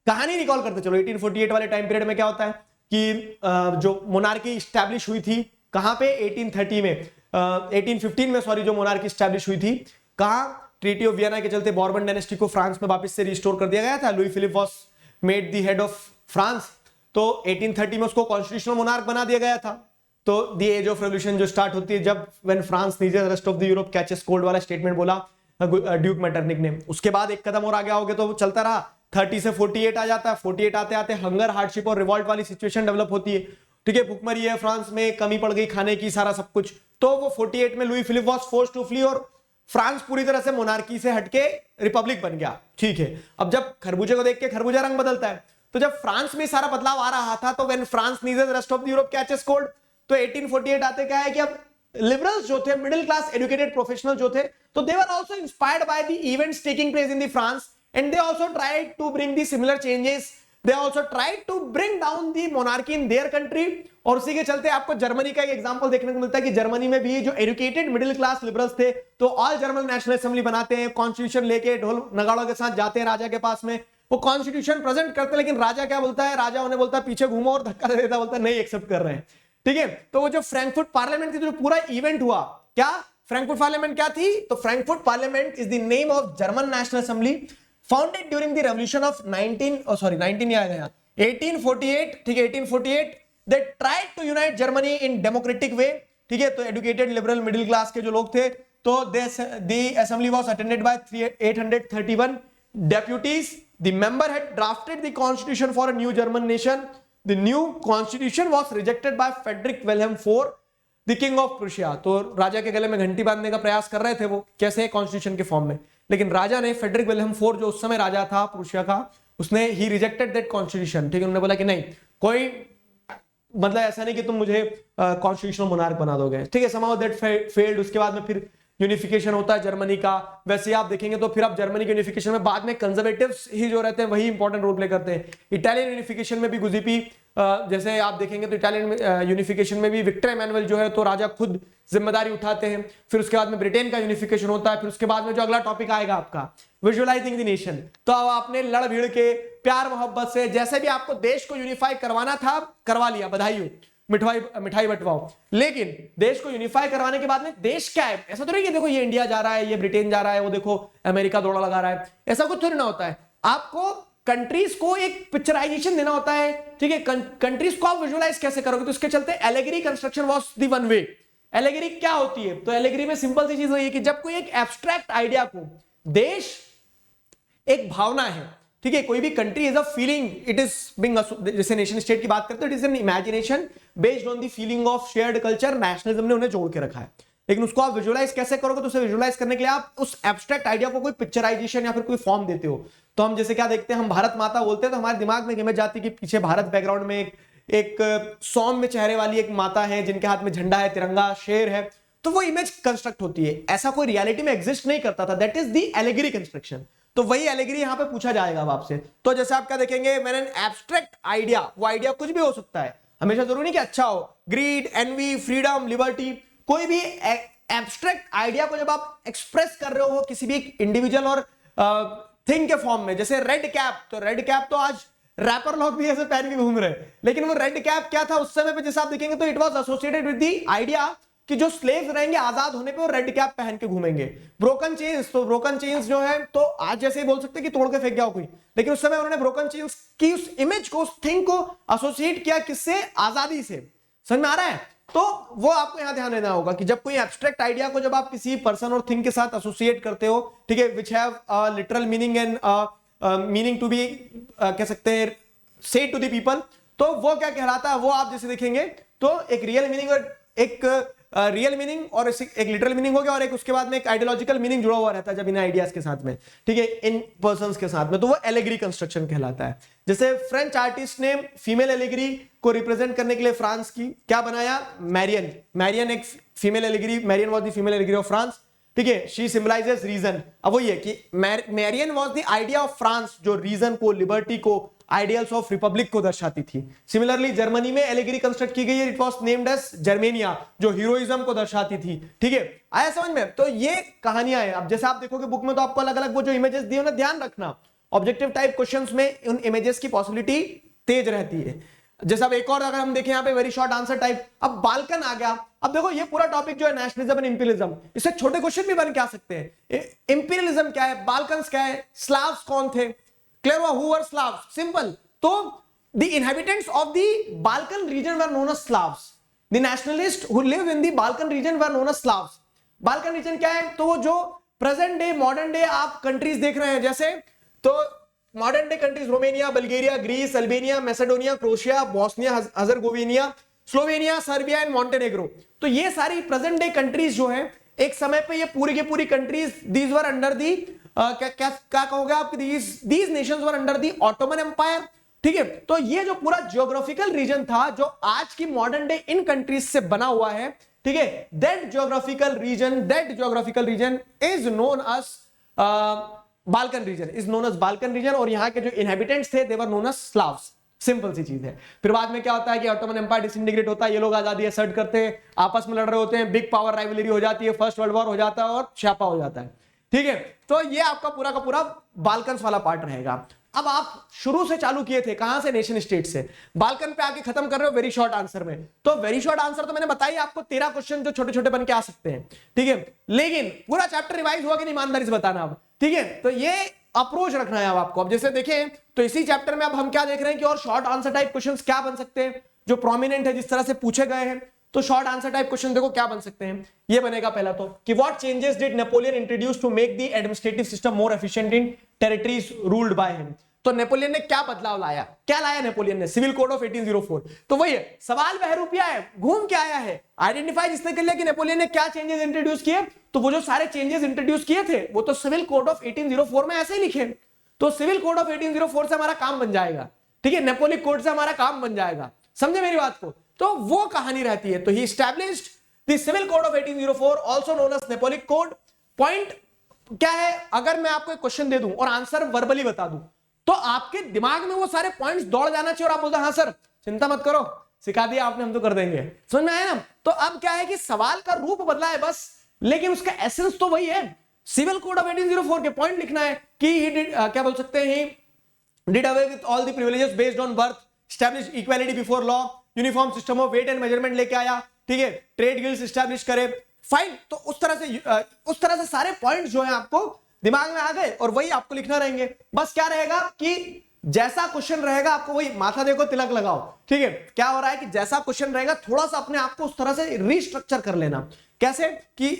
कहानी रिकॉल करते चलो। 1848 वाले टाइम पीरियड में क्या होता है कि जो मोनार्की स्टैब्लिश हुई थी कहां पे, 1830 में, 1815 में सॉरी, जो मोनार्की स्टैब्लिश हुई थी कहां, ट्रीटी ऑफ वियना के चलते बॉर्बन डायनेस्टी को फ्रांस में वापस से रिस्टोर कर दिया गया था। Louis Philippe was made the head of France. तो 1830 में उसको कॉन्स्टिट्यूशनल मोनार्क बना दिया गया था। तो द एज ऑफ रेवोल्यूशन जो स्टार्ट होती है जब when France नीजेस rest of the Europe catches cold वाला स्टेटमेंट बोला ड्यूक मेटरनिक ने। उसके बाद एक कदम और आगे आओगे तो चलता रहा, 30 से 48 आ जाता है। 48 आते आते हंगर, हार्डशिप और रिवॉल्ट वाली सिचुएशन डेवलप होती है, ठीक है। भुखमरी है फ्रांस में, कमी पड़ गई खाने की, सारा सब कुछ। तो वो 48 में Louis Philippe was forced to flee और फ्रांस पूरी तरह से मोनार्की से हटके रिपब्लिक बन गया, ठीक है। अब जब खरबूजे को देख के खरबूजा रंग बदलता है, तो जब फ्रांस में सारा बदलाव आ रहा था, तो when France नीजेस rest of the Europe catches cold, तो 1848 आते क्या है कि अब लिबरल्स जो थे, मिडिल क्लास एजुकेटेड प्रोफेशनल जो थे, तो they were also inspired by the events taking place in the France, and they also tried to bring the similar changes, they also tried to bring down the monarchy in their country. और उसी के चलते आपको Germany का एक example देखने को मिलता है कि जर्मनी में भी जो एजुकेटेड मिडिल क्लास लिबरल्स थे, तो ऑल जर्मन नेशनल असेंबली बनाते हैं, कॉन्स्टिट्यूशन लेके ढोल नगाड़ों के साथ जाते हैं राजा के पास में, वो कॉन्स्टिट्यूशन प्रेजेंट करते हैं। लेकिन राजा क्या बोलता है, राजा उन्हें बोलता है पीछे घूमो और धक्का दे देता, बोलता है नहीं एक्सेप्ट कर रहे हैं, ठीक है। तो वो जो फ्रैंकफर्ट पार्लियामेंट थी, जो पूरा इवेंट हुआ, क्या फ्रैंकफर्ट पार्लियामेंट क्या थी, तो Frankfurt parliament is the name of German national assembly founded during the revolution of 1848, ठीक है, 1848। They tried to unite Germany in democratic way, ठीक है। तो एजुकेटेड लिबरल मिडिल क्लास के जो लोग थे, तो the assembly was attended by 831 deputies. The member had drafted the constitution for a new German nation. The new constitution was rejected by Frederick Wilhelm IV, the king of Prussia. तो राजा के गले में घंटी बांधने का प्रयास कर रहे थे वो, कैसे, कॉन्स्टिट्यूशन के फॉर्म में। लेकिन राजा ने, फेडरिक विलियम IV जो उस समय राजा था प्रूशिया का, उसने ही रिजेक्टेड दैट कॉन्स्टिट्यूशन, ठीक है। उन्होंने बोला कि नहीं, कोई मतलब ऐसा नहीं कि तुम मुझे कॉन्स्टिट्यूशनल मोनार्क बना दोगे, ठीक है। somehow that failed। उसके बाद में फिर यूनिफिकेशन होता है जर्मनी का। वैसे आप देखेंगे तो फिर आप जर्मनी के यूनिफिकेशन में बाद में कंजर्वेटिव्स ही जो रहते हैं वही इंपॉर्टेंट रोल प्ले करते हैं। इटालियन यूनिफिकेशन में भी गुजिपी, जैसे आप देखेंगे तो इटालियन यूनिफिकेशन में भी विक्टर इमैनुअल जो है तो राजा खुद जिम्मेदारी उठाते हैं। फिर उसके बाद में ब्रिटेन का यूनिफिकेशन होता है। फिर उसके बाद में जो अगला टॉपिक आएगा आपका विजुअलाइजिंग द नेशन, तो अब आपने लड़ भीड़ के प्यार मोहब्बत से जैसे भी आपको देश को यूनिफाई करवाना था करवा लिया, बधाई हो, मिठाई बंटवाओ। लेकिन देश को यूनिफाई करवाने के बाद में देश क्या है, ऐसा तो नहीं कि देखो ये इंडिया जा रहा है, ये ब्रिटेन जा रहा है, वो देखो अमेरिका दौड़ा लगा रहा है, ऐसा कुछ थोड़ी ना होता है। आपको कंट्रीज को एक पिक्चराइजेशन देना होता है, ठीक है। कंट्रीज को आप विजुअलाइज कैसे करोगे, तो इसके चलते allegory construction was the one way. Allegory क्या होती है, तो एलेगरी में सिंपल सी चीज है कि जब कोई एक एब्स्ट्रैक्ट आइडिया को, देश एक भावना है, ठीक है, कोई भी country is a feeling, it is being, जैसे नेशन स्टेट की बात करते हैं, it is an imagination based on the feeling of shared culture. Nationalism ने उन्हें जोड़ के रखा है। लेकिन उसको आप विजुअलाइज कैसे करोगे, तो उसे विजुअलाइज करने के लिए आप उस एब्स्ट्रैक्ट आइडिया को कोई पिक्चराइजेशन या फिर कोई फॉर्म देते हो। तो हम जैसे क्या देखते हैं, हम भारत माता बोलते हैं तो हमारे दिमाग में एक इमेज आती है कि पीछे भारत बैकग्राउंड में एक सौम्य चेहरे वाली एक माता है जिनके हाथ में झंडा है, तिरंगा, शेर है, तो वो इमेज कंस्ट्रक्ट होती है। ऐसा कोई रियलिटी में एग्जिस्ट नहीं करता था, that is the allegory construction. तो वही एलेगरी यहां पे पूछा जाएगा अब आपसे। तो जैसे आप क्या देखेंगे, मैंने एब्स्ट्रैक्ट आइडिया, वो आइडिया कुछ भी हो सकता है, हमेशा जरूरी नहीं कि अच्छा हो, ग्रीड, एनवी, फ्रीडम, लिबर्टी, कोई भी एब्स्ट्रैक्ट आइडिया को जब आप एक्सप्रेस कर रहे हो किसी भी इंडिविजुअल और थिंग के फॉर्म में, जैसे रेड कैप, तो रेड कैप तो आज रैपर लोग भी ऐसे पहन के घूम रहे हैं, लेकिन वो रेड कैप क्या था उस समय पे, जैसे आप देखेंगे तो it was associated with the idea कि जो स्लेव्स रहेंगे आजाद होने पे वो रेड कैप पहन के घूमेंगे। ब्रोकन चेन्स, तो ब्रोकन चेन्स जो है तो आज जैसे ही बोल सकते हैं कि तोड़ के फेंक गया कोई, लेकिन उस समय उन्होंने ब्रोकन चेन्स की उस इमेज को, उस थिंग को एसोसिएट किया किससे, आजादी से। समझ में आ रहा है? तो वो आपको यहां ध्यान देना होगा कि जब कोई एब्स्ट्रैक्ट आइडिया को जब आप किसी पर्सन और थिंग के साथ एसोसिएट करते हो, ठीक है, which have literal meaning and meaning to be, कह सकते हैं से टू द पीपल, तो वो क्या कहलाता है, वो आप जैसे देखेंगे तो एक रियल मीनिंग और एक रियल मीनिंग और एक लिटरल मीनिंग हो गया, और एक उसके बाद में एक आइडियोलॉजिकल मीनिंग जुड़ा हुआ रहता है जब इन आइडियाज के साथ में, ठीक है, इन पर्संस के साथ में, तो वो एलेगरी कंस्ट्रक्शन कहलाता है। जैसे फ्रेंच आर्टिस्ट ने फीमेल एलेगरी को रिप्रेजेंट करने के लिए फ्रांस की क्या बनाया, मैरियन। मैरियन एक female allegory, Marianne was the female allegory of France, ठीक है, शी सिंबलाइजेस रीजन। अब वो ये कि Marianne was the idea of France, जो रीजन को, लिबर्टी को, आइडियल्स ऑफ रिपब्लिक को दर्शाती थी। सिमिलरली जर्मनी में एलेगरी कंस्ट्रक्ट की गई है, it was named as Germania, जो हीरोइज्म को दर्शाती थी, ठीक है, आया समझ में? तो ये कहानियां हैं। अब जैसे आप देखोगे बुक में तो आपको अलग अलग वो जो इमेजेस दी उन्हें ध्यान रखना, ऑब्जेक्टिव टाइप क्वेश्चंस में उन इमेजेस की पॉसिबिलिटी तेज रहती है। जैसे अब एक और अगर हम देखें यहाँ पे वेरी शॉर्ट आंसर टाइप, अब बाल्कन आ गया। अब देखो ये पूरा टॉपिक जो है नेशनलिज्म एंड इंपीरियलिज्म, इससे छोटे क्वेश्चन भी बन के आ सकते हैं। इंपीरियलिज्म क्या है, बाल्कन्स क्या है, स्लाव्स कौन थे, क्लियर हुआ, हु वर स्लाव्स, सिंपल। तो the inhabitants of the Balkan region were known as Slavs, the nationalist who live in the Balkan region were known as Slavs. Balkan region क्या है, तो वो जो प्रेजेंट डे, मॉडर्न डे आप countries देख रहे हैं, जैसे तो modern day countries Romania, Bulgaria, Greece, Albania, Macedonia, Croatia, Bosnia Herzegovina, Slovenia, Serbia and Montenegro, तो ये सारी प्रेजेंट डे कंट्रीज जो है, एक समय पे ये पूरी की पूरी countries, these were under the, क्या कहोगे आप, these nations were under the Ottoman empire, ठीक है। तो ये जो पूरा जियोग्राफिकल रीजन था जो आज की मॉडर्न डे इन कंट्रीज से बना हुआ है, ठीक है, that geographical region is known as Balkan region, is known as Balkan region, और यहाँ के जो इनहेबिटेंट्स थे they were known as Slavs. Simple सी चीज है। फिर बाद में क्या होता है कि ऑटोमन एम्पायर डिसइंटीग्रेट होता है, ये लोग आजादी असर्ट करते हैं, आपस में लड़ रहे होते हैं, बिग पावर राइवलरी हो जाती है, फर्स्ट वर्ल्ड वॉर हो जाता है और छापा हो जाता है, ठीक है। तो ये आपका पूरा का पूरा बाल्कन्स वाला पार्ट रहेगा। अब आप शुरू से चालू किए थे कहां से, नेशन स्टेट से, बाल्कन पे आके खत्म कर रहे हो वेरी शॉर्ट आंसर में। तो वेरी शॉर्ट आंसर तो मैंने बताई आपको 13 क्वेश्चन जो छोटे छोटे बन के आ सकते हैं, ठीक है, लेकिन पूरा चैप्टर रिवाइज हुआ कि नहीं, ईमानदारी से बताना अब, ठीक है। तो ये अप्रोच रखना है अब आपको। अब जैसे देखें तो इसी चैप्टर में अब हम क्या देख रहे हैं कि और शॉर्ट आंसर टाइप क्वेश्चंस क्या बन सकते हैं जो प्रोमिनेंट है, जिस तरह से पूछे गए हैं। तो शॉर्ट आंसर टाइप क्वेश्चन देखो क्या बन सकते हैं। ये बनेगा पहला तो कि what changes did Napoleon introduce to make the administrative system more efficient in territories ruled by him. तो नेपोलियन ने क्या बदलाव लाया, क्या लाया नेपोलियन ने, सिविल कोड ऑफ 1804। तो वही है सवाल, वह रुपया है, घूम के आया है, आइडेंटिफाई जिसने कर लिया कि नेपोलियन ने क्या चेंजेस इंट्रोड्यूस किए, तो वो जो सारे चेंजेस इंट्रोड्यूस किए थे वो तो सिविल कोड ऑफ 1804 में ऐसे ही लिखे। तो सिविल कोड ऑफ 1804 से हमारा काम बन जाएगा, ठीक है, नेपोलियन कोड से हमारा काम बन जाएगा, समझे मेरी बात को। तो वो कहानी रहती है। तो he established the civil code of 1804 also known as Napoleon code. Point क्या है, अगर मैं आपको एक क्वेश्चन दे दूं और आंसर वर्बली बता दूं तो आपके दिमाग में वो सारे पॉइंट्स दौड़ जाना चाहिए और आप बोलते हाँ सर चिंता मत करो, सिखा दिया आपने, हम तो कर देंगे। समझ में आया ना। तो अब क्या है कि सवाल का रूप बदला है बस, लेकिन उसका एसेंस तो वही है। सिविल कोड ऑफ 1804 के पॉइंट लिखना है कि ही डिड, क्या बोल सकते हैं, he did away with all the privileges based on birth, establish equality before law, uniform system of weight and measurement लेके आया, ठीक है, ट्रेड गिल्ड्स एस्टैब्लिश करे, फाइन। तो उस तरह से सारे पॉइंट्स जो है आपको दिमाग में आ गए और वही आपको लिखना रहेंगे। बस क्या रहेगा कि जैसा क्वेश्चन रहेगा आपको वही, माथा देखो तिलक लगाओ, ठीक है। क्या हो रहा है कि जैसा क्वेश्चन रहेगा थोड़ा सा अपने आप को उस तरह से रीस्ट्रक्चर कर लेना। कैसे कि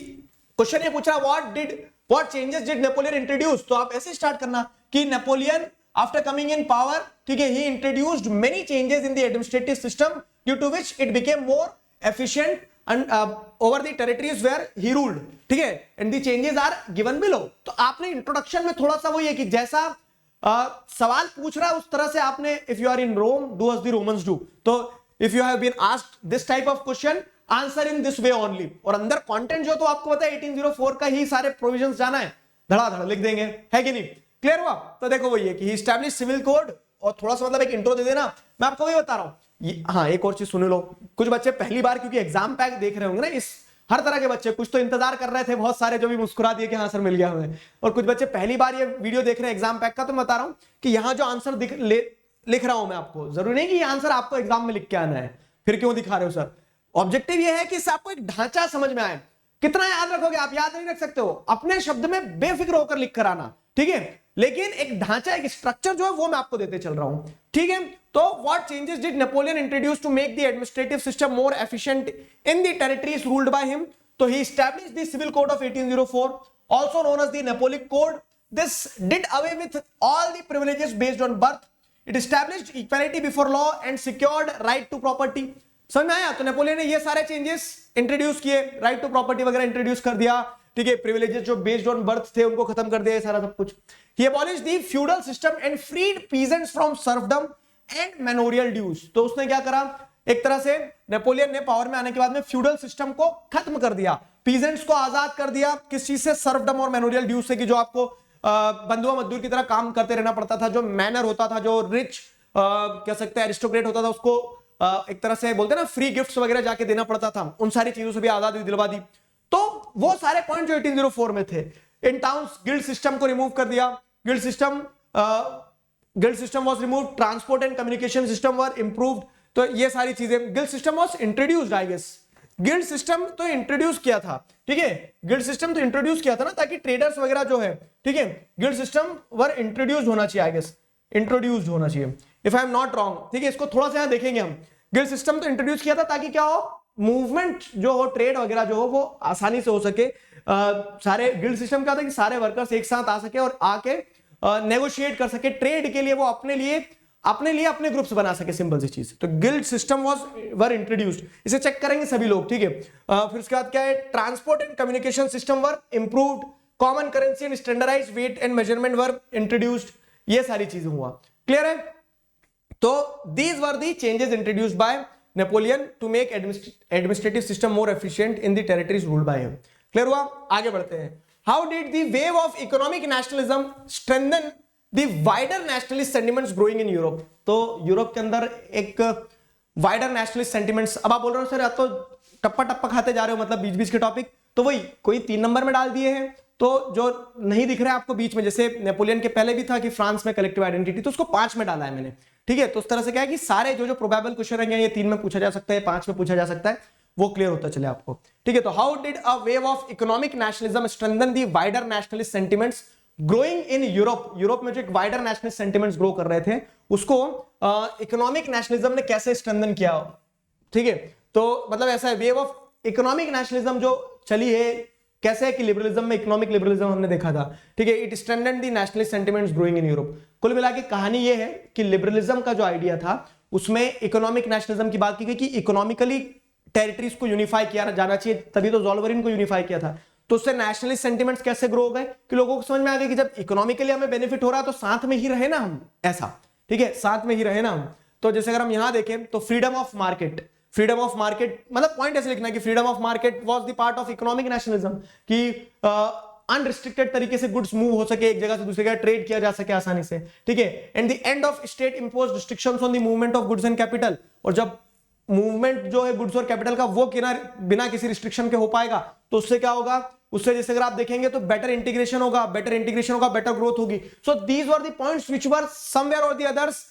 क्वेश्चन ये पूछ रहा what changes did Napoleon introduce, तो आप ऐसे स्टार्ट करना कि Napoleon after coming in power, ठीक है, he introduced many changes in the administrative system due to which it became more efficient over the territories where he ruled, ठीक है, and the changes are given below. तो आपने introduction में थोड़ा सा वो ये कि जैसा सवाल पूछ रहा है उस तरह से आपने, if you are in Rome do as the Romans do, तो if you have been asked this type of question answer in this way only. और अंदर कंटेंट जो तो आपको पता है 1804 का ही सारे प्रोविजंस जाना है, धड़ाधड़ लिख देंगे, है कि नहीं? क्लियर हुआ? तो देखो वही है कि ही एस्टैब्लिश सिविल कोड, और थोड़ा सा मतलब एक इंट्रो दे देना, मैं आपको वही बता रहा हूं। हाँ, एक और चीज सुन लो, कुछ बच्चे पहली बार क्योंकि एग्जाम पैक देख रहे होंगे ना, इस हर तरह के बच्चे, कुछ तो इंतजार कर रहे थे बहुत सारे जो भी मुस्कुरा दिए कि हाँ सर मिल गया हमें, और कुछ बच्चे पहली बार ये वीडियो देख रहे हैं एग्जाम पैक का। तो मैं बता रहा हूं कि यहाँ जो आंसर लिख रहा हूं मैं आपको, जरूरी नहीं कि ये आंसर आपको एग्जाम में लिख के आना है, फिर क्यों दिखा रहे हो सर? ऑब्जेक्टिव ये है कि इससे आपको एक ढांचा समझ में आए। कितना याद रखोगे आप? याद नहीं रख सकते हो, अपने शब्द में बेफिक्र होकर लिख कर आना, ठीक है, लेकिन एक ढांचा, एक स्ट्रक्चर जो है वो मैं आपको देते चल रहा हूं, ठीक है? तो what changes did Napoleon introduce to make the administrative system more efficient in the territories ruled by him? तो he established the civil code of 1804, also known as the Napoleonic code. This did away with all the privileges based on birth. It established equality before law and secured right to property. समझ में आया? तो Napoleon ने ये सारे changes introduce किए, right to property वगैरह introduce कर दिया, ठीक है, प्रिविलेजेस जो बेस्ड ऑन बर्थ थे उनको खत्म कर दिया, ये सारा सब कुछ. He abolished the feudal system and freed peasants from serfdom and manorial dues. तो उसने क्या करा? एक तरह से नेपोलियन ने पावर में आने के बाद में फ्यूडल सिस्टम को खत्म कर दिया, पीजेंट्स को आजाद कर दिया. किस चीज से? सर्फडम और मैनोरियल ड्यूज से, कि जो आपको बंधुआ मजदूर की तरह काम करते रहना पड़ता था, जो मैनर होता था, जो रिच कह सकते हैं एरिस्टोक्रेट होता था, उसको एक तरह से बोलते हैं ना फ्री गिफ्ट्स वगैरह जाके देना पड़ता था, उन सारी चीजों से भी आजादी दिलवा दी. तो वो सारे पॉइंट जो 1804 में थे. इन टाउन्स गिल्ड सिस्टम को रिमूव कर दिया. Guild system was removed. Transport and communication system were improved. तो ये सारी चीजें, guild system was introduced, I guess. Guild system तो इंट्रोड्यूस किया था, ठीक है, गिल्ड सिस्टम तो इंट्रोड्यूस किया था ना, ताकि ट्रेडर्स वगैरह जो है, ठीक है, गिल्ड सिस्टम वर इंट्रोड्यूस्ड होना चाहिए, आई गेस इंट्रोड्यूस्ड होना चाहिए, if I am not wrong, ठीक है. इसको थोड़ा सा यहां देखेंगे हम. गिल्ड सिस्टम तो इंट्रोड्यूस किया था ताकि क्या हो, मूवमेंट जो हो, ट्रेड वगैरह जो हो वो आसानी से हो सके. सारे गिल्ड सिस्टम क्या था कि सारे वर्कर्स एक साथ आ सके और आके नेगोशिएट कर सके ट्रेड के लिए, वो अपने लिए अपने ग्रुप्स बना सके, सिंपल सी चीज. तो गिल्ड सिस्टम वर इंट्रोड्यूस्ड. इसे चेक करेंगे सभी लोग, ठीक है. फिर उसके बाद क्या है? Transport and communication system were improved. Common currency and standardised weight and measurement were introduced. ये सारी चीजें हुआ. क्लियर है? तो these were the changes introduced by Napoleon to make administrative system more efficient in the territories ruled by him. Clear हुआ? आगे बढ़ते हैं. How did the wave of economic nationalism strengthen the wider nationalist sentiments growing in Europe? तो Europe के अंदर एक wider nationalist sentiments. अब आप बोल रहे हो सर आप तो टप्पा टप्पा खाते जा रहे हो, मतलब बीच बीच के टॉपिक, तो वही कोई 3 नंबर में डाल दिए हैं, तो जो नहीं दिख रहा है आपको बीच में, जैसे नेपोलियन के पहले भी था कि फ्रांस में कलेक्टिव आइडेंटिटी, तो उसको 5 में डाला है मैंने, ठीक है. तो उस तरह से क्या है कि सारे जो प्रोबेबल क्वेश्चन रहेंगे, ये 3 में पूछा जा सकता है, 5 में पूछा जा सकता है, वो क्लियर होता चले आपको, ठीक है. तो how did a wave of economic nationalism strengthen the wider nationalist sentiments growing in Europe? Europe में जो एक वाइडर नेशनलिस्ट सेंटिमेंट्स ग्रो कर रहे थे, उसको इकोनॉमिक नेशनलिज्म ने कैसे स्ट्रेंथन किया, ठीक है. तो मतलब ऐसा है, वेव ऑफ इकोनॉमिक नेशनलिज्म जो चली है, कैसे है कि लिबरलिज्म में इकोनॉमिक लिबरलिज्म हमने देखा था, ठीक है. It strengthened the nationalist sentiments growing in Europe. कुल मिला के कहानी ये है कि लिबरलिज्म का जो आइडिया था उसमें इकोनॉमिक नेशनलिज्म की बात की गई कि इकोनॉमिकली टेरिटरीज को यूनिफाई किया जाना चाहिए, तभी तो ज़ोल्वरिन को यूनिफाई किया था. तो उससे नेशनलिस्ट सेंटिमेंट्स कैसे ग्रो हो गए कि लोगों को समझ में आ गया कि जब इकोनॉमिकली हमें बेनिफिट हो रहा है तो साथ में ही रहे ना हम, ऐसा, ठीक है, साथ में ही रहे ना हम. तो जैसे अगर हम यहां देखें तो फ्रीडम ऑफ मार्केट मतलब पॉइंट ऐसे लिखना है कि freedom of market was the part of economic nationalism, कि अनरिस्ट्रिक्टेड तरीके से गुड्स मूव हो सके, एक जगह से दूसरी जगह ट्रेड किया जा सके आसानी से, ठीक है. And the end of state imposed restrictions on the movement of goods and capital. और जब मूवमेंट जो है गुड्स और कैपिटल का वो बिना किसी रिस्ट्रिक्शन के हो पाएगा, तो उससे क्या होगा, उससे जैसे अगर आप देखेंगे तो बेटर इंटीग्रेशन होगा, बेटर ग्रोथ होगी. So these were the points which were somewhere और the others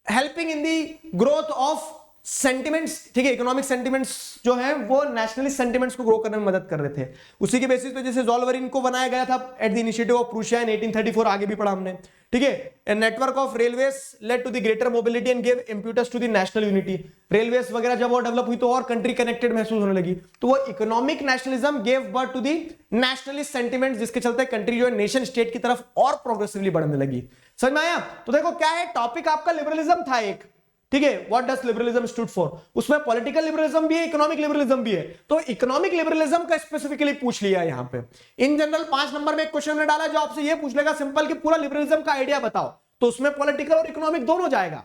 helping in the growth of sentiments, ठीक है. इकोनॉमिक सेंटिमेंट्स जो है वो नेशनलिस्ट सेंटिमेंट्स को ग्रो करने में मदद कर रहे थे. उसी के बेसिस पे जैसे ज़ोल्वरिन को बनाया गया था at the initiative of Prussia in 1834, आगे भी पढ़ा हमने, ठीक है. A network of railways led to the greater mobility and give impetus to the national unity. Railways वगैरह जब और डेवलप हुई तो और कंट्री कनेक्टेड महसूस होने लगी. तो वो economic nationalism gave birth to the nationalist sentiments, जिसके चलते कंट्री जो है नेशन स्टेट की तरफ और प्रोग्रेसिवली बढ़ने लगी. समझ में आया? तो देखो क्या है, टॉपिक आपका लिबरलिज्म था एक, ठीक है, what does liberalism stood for, उसमें पॉलिटिकल लिबरलिज्म भी है, इकोनॉमिक लिबरलिज्म भी है। तो इकोनॉमिक लिबरलिज्म का स्पेसिफिकली पूछ लिया यहां पे। इन जनरल 5 नंबर में एक क्वेश्चन ने डाला जो आपसे ये पूछ लेगा सिंपल कि पूरा लिबरलिज्म का आइडिया बताओ, तो उसमें पॉलिटिकल और इकोनॉमिक दोनों जाएगा,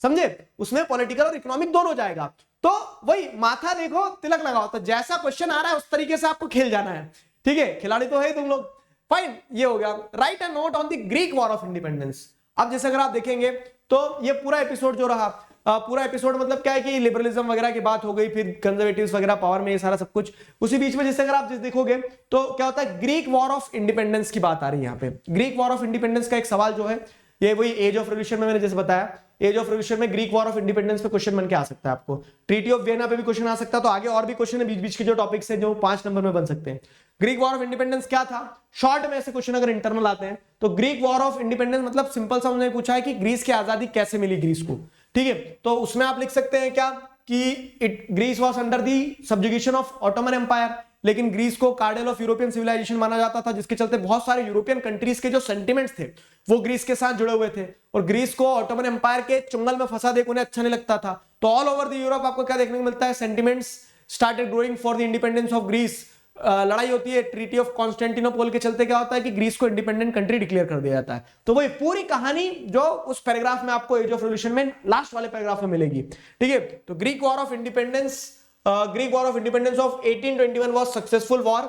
समझे, उसमें पॉलिटिकल और इकोनॉमिक दोनों जाएगा। तो वही माथा देखो तिलक लगाओ, तो जैसा क्वेश्चन आ रहा है उस तरीके से आपको खेल जाना है, ठीक है, खिलाड़ी तो है तुम लोग। फाइन, ये हो गया। Right a note on the Greek war of independence. अब जैसे अगर आप देखेंगे तो ये पूरा एपिसोड जो रहा, पूरा एपिसोड मतलब क्या है कि लिबरलिज्म वगैरह की बात हो गई, फिर कंजर्वेटिव्स वगैरह पावर में, ये सारा सब कुछ उसी बीच में। जैसे अगर आप देखोगे तो क्या होता है, ग्रीक वॉर ऑफ इंडिपेंडेंस की बात आ रही है यहाँ पे। ग्रीक वॉर ऑफ इंडिपेंडेंस का एक सवाल जो है, ये वही एज ऑफ रेवोल्यूशन में मैंने जैसे बताया, एज ऑफ रेवोल्यूशन में ग्रीक वॉर ऑफ इंडिपेंडेंस पे क्वेश्चन बन के आ सकता है आपको। ट्रीटी ऑफ वियना पे भी क्वेश्चन आ सकता है। तो आगे और भी क्वेश्चन है बीच बीच के जो टॉपिक्स हैं जो 5 नंबर में बन सकते हैं। ग्रीक वॉर ऑफ इंडिपेंडेंस क्या था, शॉर्ट में ऐसे क्वेश्चन अगर इंटरनल आते हैं तो ग्रीक वॉर ऑफ इंडिपेंडेंस मतलब सिंपल सा उन्होंने पूछा है कि ग्रीस की आजादी कैसे मिली ग्रीस को, ठीक है। तो उसमें आप लिख सकते हैं क्या कि Greece was under the subjugation of Ottoman empire, लेकिन ग्रीस को कार्डल ऑफ यूरोपियन सिविलाइजेशन माना जाता था, जिसके चलते बहुत सारे यूरोपियन कंट्रीज के जो सेंटिमेंट्स थे वो ग्रीस के साथ जुड़े हुए थे, और ग्रीस को ऑटोमन एम्पायर के चुंगल में फंसा देख उन्हें अच्छा नहीं लगता था। तो ऑल ओवर द यूरोप आपको क्या देखने को मिलता है, sentiments started growing for the independence of Greece. लड़ाई होती है, ट्रीटी ऑफ कॉन्स्टेंटिनोपल के चलते क्या होता है कि ग्रीस को इंडिपेंडेंट कंट्री डिक्लेयर कर दिया जाता है। तो वही पूरी कहानी जो उस पैराग्राफ में आपको एज ऑफ रेवोल्यूशन में लास्ट वाले पैराग्राफ में मिलेगी, ठीक है। तो Greek war of independence, Greek War of Independence of 1821 was successful war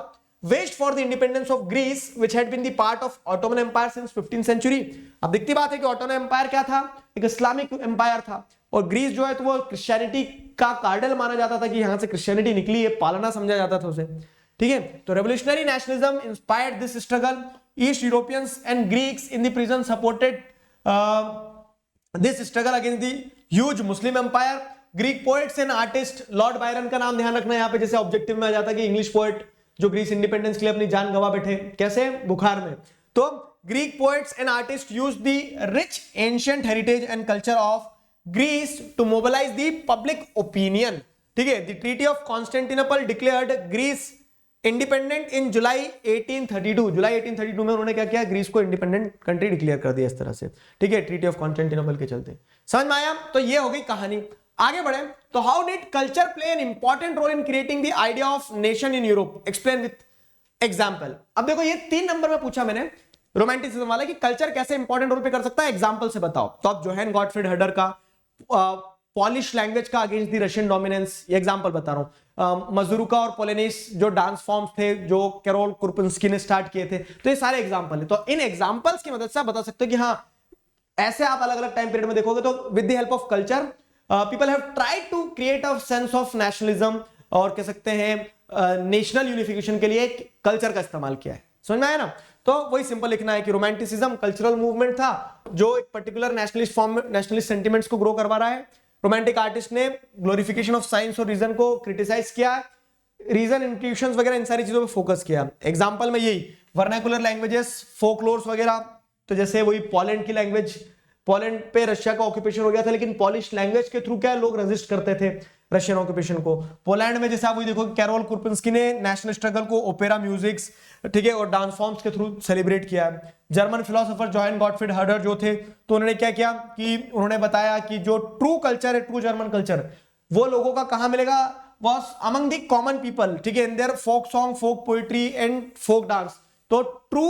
waged for the independence of Greece, which had been the part of Ottoman Empire since 15th century. अब दिखती बात है कि ऑटोमन एम्पायर क्या था, एक Islamic empire था, और ग्रीस जो है तो वो क्रिश्चियनिटी का कार्डल माना जाता था कि यहां से क्रिश्चियनिटी निकली है, पालना समझा जाता था उसे, ठीक है। तो revolutionary nationalism inspired this struggle, east Europeans and Greeks in the prison supported this struggle against the huge Muslim empire. Greek poets and artist, Lord Byron का नाम ध्यान रखना यहाँ पे, जैसे ऑब्जेक्टिव में आ जाता है कि इंग्लिश पोएट जो ग्रीस इंडिपेंडेंस के लिए अपनी जान गवा बैठे, कैसे, बुखार में। तो Greek poets and artist use the rich ancient heritage and culture of Greece to mobilise the public opinion, ठीक है। The treaty of Constantinople declared Greece independent in July 1832। जुलाई 1832 में उन्होंने क्या किया, ग्रीस को इंडिपेंडेंट कंट्री डिक्लेयर कर दिया इस तरह से, ठीक है, ट्रीटी ऑफ कॉन्स्टेंटिनोपल के चलते। समझ में आया? तो ये हो गई कहानी। आगे बढ़े तो how did culture play an important role in creating the idea of nation in Europe, explain with example. अब देखो ये 3 नंबर में पूछा मैंने रोमांटिसिज्म वाला कि कल्चर कैसे इंपॉर्टेंट रोल पे कर सकता है, एग्जांपल से बताओ। तो अब जोहान गॉटफ्रीड हर्डर का पॉलिश लैंग्वेज का अगेंस्ट द रशियन डोमिनेंस, ये एग्जांपल बता रहा हूं। मजूरुका और पोलेनेस जो डांस फॉर्म्स थे जो कैरोल कुर्पन्स्की ने स्टार्ट किए थे, तो ये सारे एग्जांपल है। तो इन एग्जांपल्स की मदद से आप बता सकते हो कि हाँ ऐसे आप अलग अलग टाइम पीरियड में देखोगे तो with the help of culture people have tried to create a sense of nationalism, और कह सकते हैं नेशनल यूनिफिकेशन के लिए कल्चर का इस्तेमाल किया है। समझ में आया ना? तो वही सिंपल लिखना है कि रोमांटिसिज्म कल्चरल मूवमेंट था जो एक पर्टिकुलर नेशनलिस्ट फॉर्म में नेशनलिस्ट सेंटिमेंट्स को ग्रो करवा रहा है। रोमांटिक आर्टिस्ट ने ग्लोरिफिकेशन ऑफ साइंस और रीजन को क्रिटिसाइज किया, रीजन इंट्यूशंस वगैरह इन सारी चीजों पे फोकस किया। एग्जांपल में यही वर्नाकुलर लैंग्वेजेस, फोकलोर्स वगैरह, तो जैसे वही पोलैंड की लैंग्वेज, पोलैंड पे रशिया का ऑक्यूपेशन हो गया था, लेकिन पॉलिश लैंग्वेज के थ्रू क्या लोग रेजिस्ट करते थे रशियन ऑक्यूपेशन को। पोलैंड में जैसे आप वही देखो कैरोल कुर्पन्स्की ने नेशनल स्ट्रगल को ओपेरा म्यूजिक्स, ठीक है, और डांस फॉर्म्स के थ्रू सेलिब्रेट किया है। German philosopher Johann Gottfried Herder जो थे, तो उन्होंने क्या किया कि उन्होंने बताया कि जो ट्रू कल्चर है, ट्रू जर्मन कल्चर, वो लोगों का कहां मिलेगा, was among the common people, ठीक है, in their folk song, folk poetry and folk dance. तो true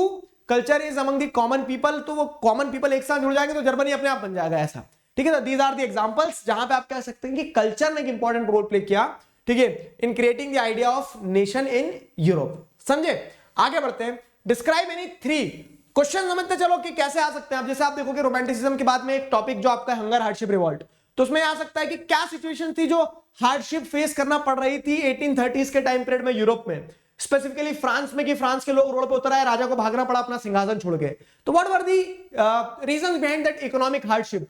culture is among the common people, तो वो कॉमन पीपल एक साथ जुड़ जाएंगे तो जर्मनी अपने आप बन जाएगा ऐसा, ठीक है। दीज आर द एग्जांपल्स जहां पे आप कह सकते हैं कि कल्चर ने एक इंपॉर्टेंट रोल प्ले किया, ठीक है, इन creating the idea of nation in Europe. समझे? आगे बढ़ते हैं। डिस्क्राइब एनी 3 क्वेश्चन समझते चलो कि कैसे आ सकते हैं। अब जैसे आप देखोगे रोमांटिसिज्म के बाद में एक टॉपिक जो आपका हंगर, हार्डशिप, रिवॉल्ट, तो उसमें आ सकता है कि क्या सिचुएशन थी जो हार्डशिप फेस करना पड़ रही थी 1830s के टाइम पीरियड में यूरोप में, स्पेसिफिकली फ्रांस में, कि फ्रांस के लोग रोड पे उतर आए, राजा को भागना पड़ा अपना सिंहासन छोड़ के। तो what were the reasons behind that economic hardship,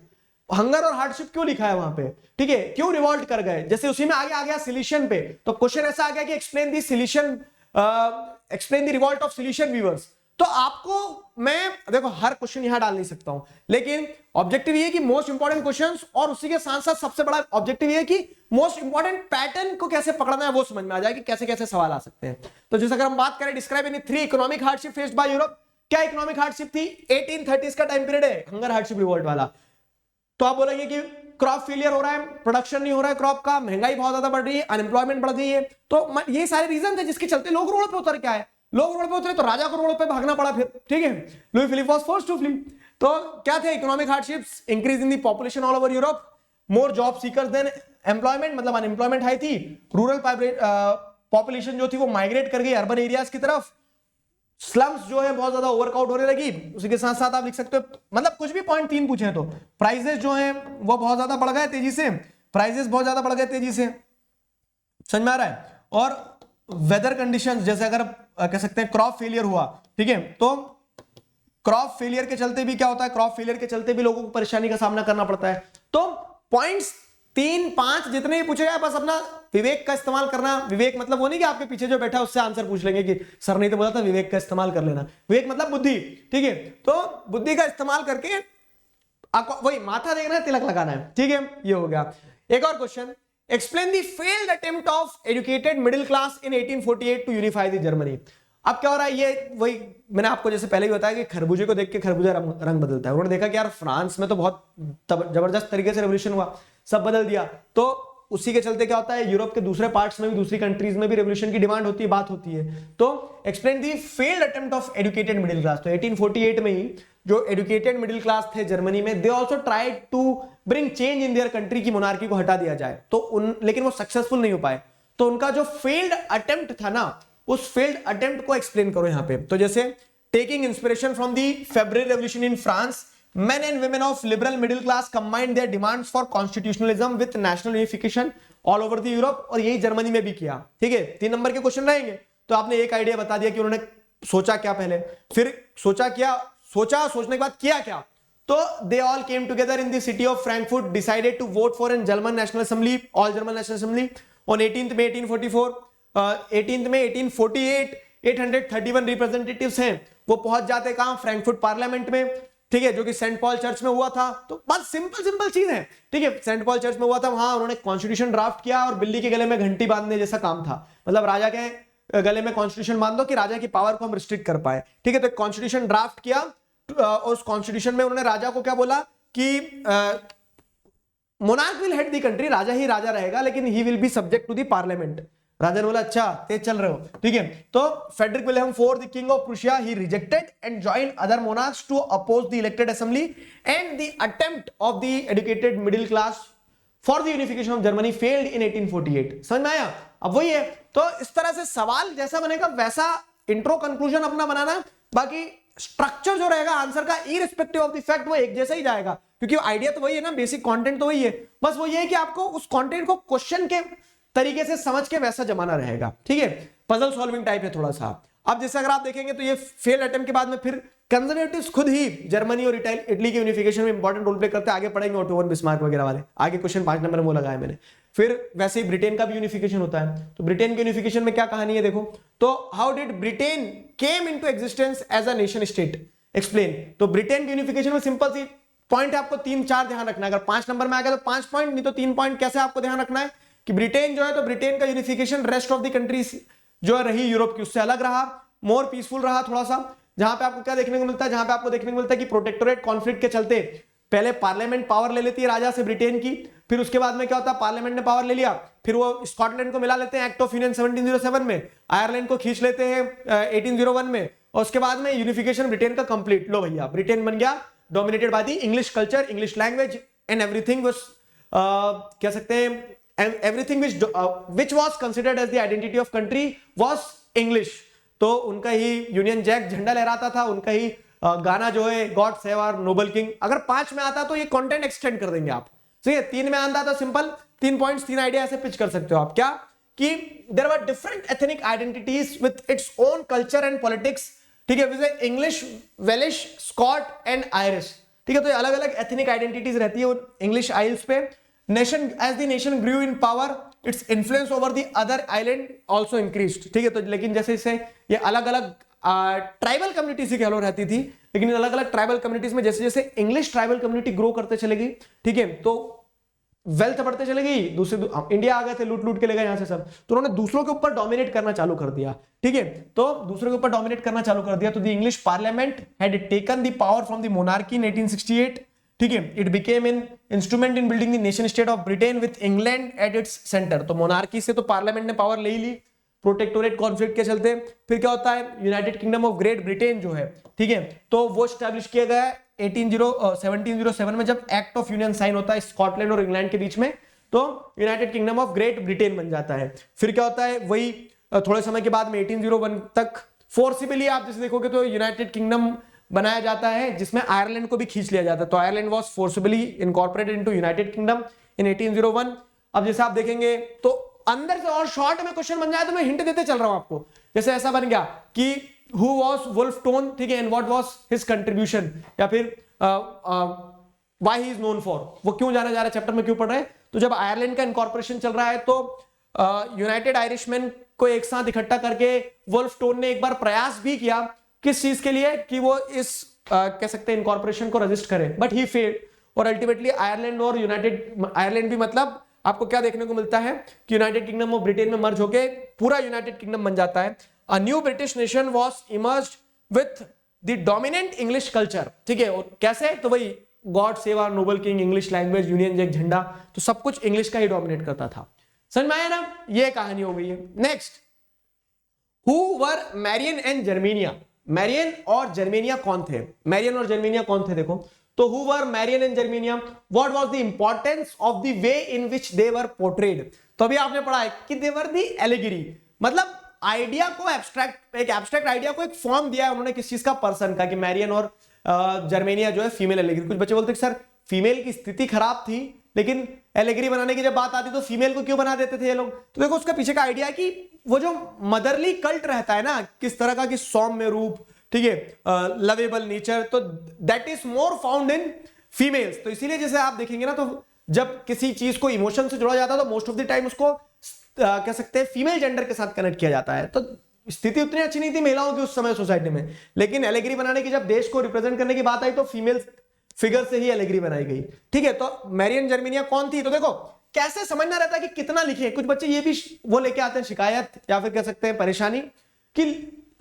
hunger और हार्डशिप क्यों लिखा है वहां पे, ठीक है, क्यों रिवॉल्ट कर गए। जैसे उसी में आगे आ गया सिलिशियन पे, तो क्वेश्चन ऐसा आ गया कि explain the Silesian, explain the revolt of Silesian weavers. तो आपको मैं देखो हर क्वेश्चन यहां डाल नहीं सकता हूं, लेकिन ऑब्जेक्टिव ये है कि मोस्ट इंपॉर्टेंट क्वेश्चंस, और उसी के साथ साथ सबसे बड़ा ऑब्जेक्टिव ये है कि मोस्ट इंपॉर्टेंट पैटर्न को कैसे पकड़ना है वो समझ में आ जाए कि कैसे कैसे सवाल आ सकते हैं। तो जैसे अगर हम बात करें describe any 3 economic hardship faced by Europe, क्या इकोनॉमिक हार्डशिप थी? 1830s का टाइम पीरियड है, हंगर, हार्डशिप, रिवॉल्ट वाला। तो आप बोलेंगे कि क्रॉप फेलियर हो रहा है, प्रोडक्शन नहीं हो रहा है क्रॉप का, महंगाई बहुत ज्यादा बढ़ रही है, अनएम्प्लॉयमेंट बढ़ गई है, तो ये सारे रीजन थे जिसके चलते लोग रोड पे उतर के आए। लोग रोड पे उतरे तो राजा को रोड पे भागना पड़ा फिर, ठीक है, Louis Philippe was forced to flee. तो क्या थे economic hardships, increase in the population all over Europe, more job seekers than employment, मतलब अनएम्प्लॉयमेंट हाई थी, रूरल पॉपुलेशन जो थी वो माइग्रेट कर गई अर्बन एरियाज की तरफ, स्लम्स जो है बहुत ज्यादा ओवरक्राउड होने लगी। उसी के साथ साथ आप लिख सकते हो, मतलब कुछ भी पॉइंट 3 पूछे तो प्राइसेस जो है वो बहुत ज्यादा बढ़ गए तेजी से, प्राइसेस बहुत ज्यादा बढ़ गए तेजी से, समझ में आ रहा है। और वेदर कंडीशंस, जैसे अगर कह सकते हैं क्रॉप फेलियर हुआ, ठीक है, तो क्रॉप फेलियर के चलते भी क्या होता है, क्रॉप फेलियर के चलते भी लोगों को परेशानी का सामना करना पड़ता है। तो पॉइंट्स 3, 5 जितने भी पूछे गए, बस अपना विवेक का इस्तेमाल करना। विवेक मतलब वो नहीं कि आपके पीछे जो बैठा है उससे आंसर पूछ लेंगे कि सर नहीं तो बोला था, विवेक का इस्तेमाल कर लेना। विवेक मतलब बुद्धि, ठीक है, तो बुद्धि का इस्तेमाल करके आपको वही माथा देखना है, तिलक लगाना है, ठीक है, ये हो गया। एक और question, explain the failed attempt of educated middle class in 1848 to unify the Germany. अब क्या हो रहा है, ये वही मैंने आपको जैसे पहले भी बताया कि खरबूजे को देख के खरबूजा रंग बदलता है। उन्होंने देखा कि यार फ्रांस में तो बहुत जबरदस्त तरीके से रेवोल्यूशन हुआ, सब बदल दिया, तो उसी के चलते क्या होता है, यूरोप के दूसरे पार्ट्स में भी, दूसरी कंट्रीज में भी रेवोल्यूशन की डिमांड होती है, बात होती है। तो explain the failed attempt of educated middle class, तो 1848 में ही जो एजुकेटेड मिडिल क्लास थे जर्मनी में, they also tried to bring change in their country, की मोनार्की को हटा दिया जाए, तो लेकिन वो सक्सेसफुल नहीं हो पाए। तो उनका जो फेल्ड अटेम्प्ट था ना, उस फेल्ड अटेम्प्ट को एक्सप्लेन करो यहां पे। तो जैसे taking inspiration from the February revolution in France, men and women of liberal middle class combined their demands for constitutionalism with national unification all over the Europe, और यही जर्मनी में भी किया, ठीक है। 3 नंबर के क्वेश्चन रहेंगे, तो आपने एक आइडिया बता दिया कि उन्होंने सोचा क्या पहले, फिर सोचा क्या, सोचा, सोचने के बाद किया क्या। तो they all came together in the city of Frankfurt, decided to vote for a German National Assembly, all German National Assembly on 18th May 1844, 18th May 1848 831 representatives हैं, वो पहुंच जाते कहां, फ्रैंकफर्ट पार्लियामेंट में, ठीक है, जो कि सेंट पॉल चर्च में हुआ था। तो बस सिंपल चीज है, ठीक है, सेंट पॉल चर्च में हुआ था, वहां उन्होंने कॉन्स्टिट्यूशन ड्राफ्ट किया और बिल्ली के गले में घंटी बांधने जैसा काम था, मतलब राजा के गले में कॉन्स्टिट्यूशन बांध दो कि राजा की पावर को हम रिस्ट्रिक्ट कर पाए, ठीक है। तो कॉन्स्टिट्यूशन ड्राफ्ट किया और उस कॉन्स्टिट्यूशन में उन्होंने राजा को क्या बोला कि monarch will head the country, राजा ही राजा रहेगा, लेकिन he will be subject to the parliament. राजा ने बोला अच्छा तेज चल रहे हो, ठीक है। तो Frederick William IV, the king of Prussia, he rejected and joined other monarchs to oppose the elected assembly, and the attempt of the educated middle class for the unification of Germany failed in 1848। समझ में आया? अब वही है, तो इस तरह से सवाल जैसा बनेगा वैसा इंट्रो कंक्लूजन अपना बनाना, बाकी स्ट्रक्चर जो रहेगा आंसर का इररिस्पेक्टिव ऑफ द फैक्ट वो एक जैसा ही जाएगा, क्योंकि आइडिया तो वही है ना, बेसिक कंटेंट तो वही है, बस वो ये है कि आपको उस कंटेंट को क्वेश्चन के तरीके से समझ के वैसा जमाना रहेगा, ठीक है। पजल सॉल्विंग टाइप है थोड़ा सा। अब जैसे अगर आप देखेंगे तो ये फेल अटेम्प्ट के बाद में फिर कंजर्वेटिव्स खुद ही जर्मनी और इटली के यूनिफिकेशन में इंपॉर्टेंट रोल प्ले करते हैं, आगे पढ़ेंगे ओटो वन बिस्मार्क वगैरह वाले, आगे क्वेश्चन 5 नंबर में वो लगाया मैंने। फिर वैसे ही ब्रिटेन का भी यूनिफिकेशन होता है, तो ब्रिटेन के यूनिफिकेशन में क्या कहानी है देखो, तो how did Britain came into existence as a nation state, explain. तो ब्रिटेन के यूनिफिकेशन में सिंपल सी पॉइंट है, आपको 3-4 ध्यान रखना है। अगर 5 नंबर में आ गया तो 5 पॉइंट, नहीं तो 3 पॉइंट। कैसे आपको ध्यान रखना है कि ब्रिटेन जो है, तो ब्रिटेन का unification rest of the countries जो रही यूरोप की उससे अलग रहा, मोर पीसफुल रहा थोड़ा सा। जहां पे आपको क्या देखने को मिलता है, जहां पे आपको देखने को मिलता है कि प्रोटेक्टोरेट कॉन्फ्लिक्ट के चलते पहले पार्लियामेंट पावर ले लेती है राजा से ब्रिटेन की, फिर उसके बाद में क्या होता है, पार्लियामेंट ने पावर ले लिया, फिर वो स्कॉटलैंड को मिला लेते हैं एक्ट ऑफ यूनियन 1707 में, आयरलैंड को खींच लेते हैं 1801 में, और उसके बाद में यूनिफिकेशन ब्रिटेन का कंप्लीट। लो भैया, ब्रिटेन बन गया dominated by the English culture, English language and everything was, कह सकते हैं everything which was considered as the identity of country was English। तो उनका ही यूनियन जैक झंडा लहराता था, उनका ही गाना जो है God save our noble king. अगर 5 में आता तो ये कंटेंट एक्सटेंड कर देंगे आप, ठीक है। 3 में आता तो सिंपल 3 पॉइंट्स 3 आइडिया ऐसे पिच कर सकते हो आप, क्या कि there were different ethnic identities with its own culture and politics, ठीक है, जैसे English, Welsh, Scot and Irish, ठीक है। तो अलग अलग एथनिक आइडेंटिटीज रहती है इंग्लिश आइल्स पे। Nation, as the nation grew in power, its influence over the other island also increased, ठीक है। तो लेकिन जैसे जैसे ये अलग अलग ट्राइबल कम्युनिटी से कह लो रहती थी, लेकिन इन अलग अलग ट्राइबल कम्युनिटीज में जैसे जैसे इंग्लिश ट्राइबल कम्युनिटी ग्रो करते चलेगी, ठीक है, तो वेल्थ बढ़ते चले गई, दूसरे इंडिया आ गए थे, लूट लूट के ले गए यहां से सब, तो उन्होंने दूसरों के ऊपर डोमिनेट करना चालू कर दिया, ठीक है। तो दूसरों के ऊपर डोमिनेट करना चालू कर दिया, तो the English parliament had taken the power from the monarchy in 1868, ठीक है। It became an instrument in building the nation state of Britain with England at its centre. तो मोनार्की से तो पार्लियामेंट ने पावर ले ही ली प्रोटेक्टोरेट कॉन्फ्लिक्ट के चलते। फिर क्या होता है, United kingdom of great Britain जो है, ठीक है, तो वो स्टैब्लिश किया गया है 1707 में, जब एक्ट ऑफ यूनियन साइन होता है स्कॉटलैंड और इंग्लैंड के बीच में, तो United kingdom of great Britain बन जाता है। फिर क्या होता है, वही थोड़े समय के बाद में 1801 तक फोर्सिबली आप जैसे देखोगे तो यूनाइटेड किंगडम बनाया जाता है, जिसमें आयरलैंड को भी खींच लिया जाता है। तो Ireland was forcibly incorporated into United Kingdom in 1801। अब जैसे आप देखेंगे तो अंदर से और शॉर्ट में क्वेश्चन बन जाए तो मैं हिंट देते चल रहा हूं आपको। जैसे ऐसा बन गया कि हु वाज वुल्फ टोन, ठीक है, and what was his contribution, या फिर why he is known for, वो क्यों जाना जा रहा है, चैप्टर में क्यों पढ़ रहे हैं। तो जब आयरलैंड का इनकॉर्पोरेशन चल रहा है तो यूनाइटेड आयरिशमैन को एक साथ इकट्ठा करके वुल्फ टोन ने एक बार प्रयास भी किया, किस चीज के लिए, कि वो इस कह सकते हैं इनकॉर्पोरेशन को रजिस्ट करे, बट ही फेल्ड। और अल्टीमेटली आयरलैंड और आयरलैंड भी मतलब आपको क्या देखने को मिलता है कि यूनाइटेड किंगडम ऑफ ब्रिटेन में मर्ज होके पूरा यूनाइटेड किंगडम बन जाता है। A new British nation was emerged with the dominant English culture, ठीक है। और कैसे, तो वही God save our noble king, English language, Union Jack झंडा, तो सब कुछ इंग्लिश का ही डोमिनेट करता था। समझ में आया ना, ये कहानी हो गई है। Next, who were Marianne and Germania. Marianne और जर्मेनिया कौन थे, मैरियन और जर्मेनिया कौन थे, देखो तो who were Marianne and Germania, what was the importance of the way in which they were portrayed. तो अभी आपने पढ़ा है कि दे वर द एलिगरी, मतलब आइडिया को एब्स्ट्रैक्ट, एक एब्स्ट्रैक्ट आइडिया को एक फॉर्म दिया है उन्होंने, किस चीज का, पर्सन का, कि मैरियन और जर्मेनिया जो है फीमेल एलिगरी। कुछ बच्चे बोलते सर फीमेल की स्थिति खराब थी, लेकिन एलिगरी बनाने की जब बात आती तो फीमेल को क्यों बना देते थे ये लोग। तो देखो उसका पीछे का आइडिया है कि वो जो मदरली कल्ट रहता है ना, किस तरह का, कि सौम्य रूप, ठीक है, लवेबल नेचर, तो that is more found in females. तो इसीलिए जैसे आप देखेंगे ना, तो जब किसी चीज को इमोशन से जोड़ा जाता है तो मोस्ट ऑफ द टाइम उसको कह सकते हैं फीमेल जेंडर के साथ कनेक्ट किया जाता है। तो स्थिति उतनी अच्छी नहीं थी महिलाओं की उस समय सोसाइटी में, लेकिन एलिगरी बनाने की जब देश को रिप्रेजेंट करने की बात आई तो फीमेल फिगर से ही एलिगरी बनाई गई, ठीक है। तो मैरियन जर्मेनिया कौन थी, तो देखो कैसे समझना रहता है कि कितना लिखे। कुछ बच्चे ये भी वो लेके आते हैं शिकायत या फिर कह सकते हैं परेशानी कि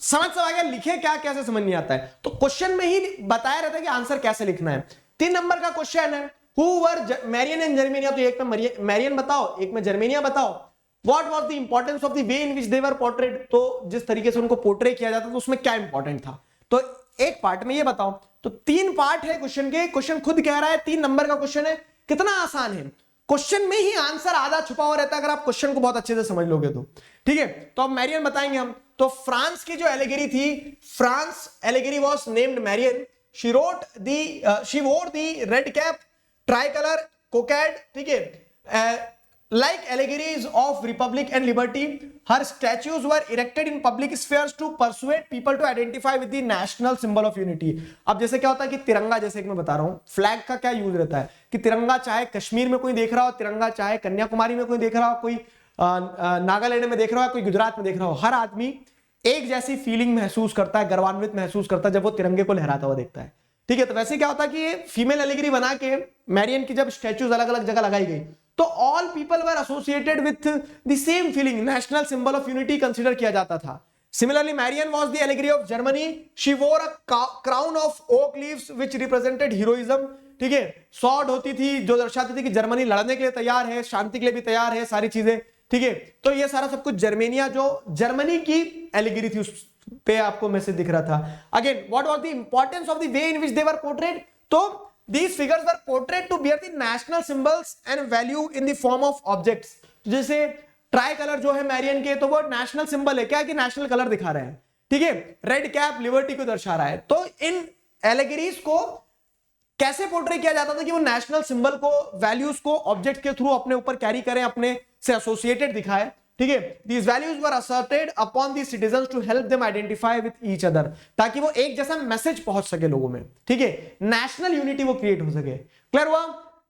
समझ सब आ गया, लिखे क्या, कैसे समझ नहीं आता है। तो क्वेश्चन में ही बताया रहता है कि आंसर कैसे लिखना है। 3 नंबर का क्वेश्चन है, who were Marianne and Germania, तो एक में मैरियन बताओ, एक में जर्मेनिया बताओ। What was the importance of the way in which they were portrayed, तो जिस तरीके से उनको पोर्ट्रे किया जाता तो उसमें क्या इंपॉर्टेंट था, तो एक पार्ट में ये बताओ। तो 3 पार्ट है क्वेश्चन के, क्वेश्चन खुद कह रहा है 3 नंबर का क्वेश्चन है, कितना आसान है। क्वेश्चन में ही आंसर आधा छुपा हुआ रहता है अगर आप क्वेश्चन को बहुत अच्छे से समझ लोगे तो, ठीक है। तो अब मैरियन बताएंगे हम। तो फ्रांस की जो एलिगरी थी, France allegory was named Marianne. She wore the red cap, tricolour, cockade, ठीक है, like allegories of republic and liberty. Her statues were erected in public spheres to persuade people to identify with the national symbol of unity. अब जैसे क्या होता है कि तिरंगा, जैसे कि मैं बता रहा हूं, फ्लैग का क्या यूज रहता है कि तिरंगा चाहे कश्मीर में कोई देख रहा हो, तिरंगा चाहे कन्याकुमारी में कोई देख रहा हो, कोई नागालैंड में देख रहा हो, कोई गुजरात में देख रहा हो, हर आदमी एक जैसी फीलिंग महसूस करता है, गर्वान्वित महसूस करता है जब वो तिरंगे को लहराता हुआ देखता है, ठीक है। तो वैसे क्या होता है कि ये फीमेल एलिगरी बना के मैरियन की जब स्टैच्यूज अलग अलग जगह लगाई गई तो all people were associated with the same feeling, national symbol of unity consider किया जाता था। Similarly Marianne was the allegory of Germany. She wore a crown of oak leaves which represented heroism, ठीक है। स्वॉर्ड होती थी जो दर्शाती थी कि जर्मनी लड़ने के लिए तैयार है, शांति के लिए भी तैयार है, सारी चीजें, ठीक है। तो ये सारा सब कुछ जर्मेनिया जो जर्मनी की एलिगरी थी उस पे आपको मैसेज दिख रहा था। Again what was the importance of the way in which they were portrayed, तो these figures were portrayed to bear the national symbols and value in the form of objects. जैसे try colour जो है Marrion के, तो वो national symbol है, क्या कि नेशनल कलर दिखा रहे हैं, ठीक है। रेड कैप लिबर्टी को दर्शा रहा है। तो इन एलिगरीज को कैसे पोर्ट्रे किया जाता था कि वो नेशनल सिंबल को, वैल्यूज को ऑब्जेक्ट के थ्रू अपने ऊपर कैरी करें, अपने से एसोसिएटेड दिखाए, ठीक है। These values were asserted upon the citizens to help them identify with each other, ताकि वो एक जैसा मैसेज पहुंच सके लोगों में, ठीक है, नेशनल यूनिटी वो क्रिएट हो सके। क्लियर हुआ?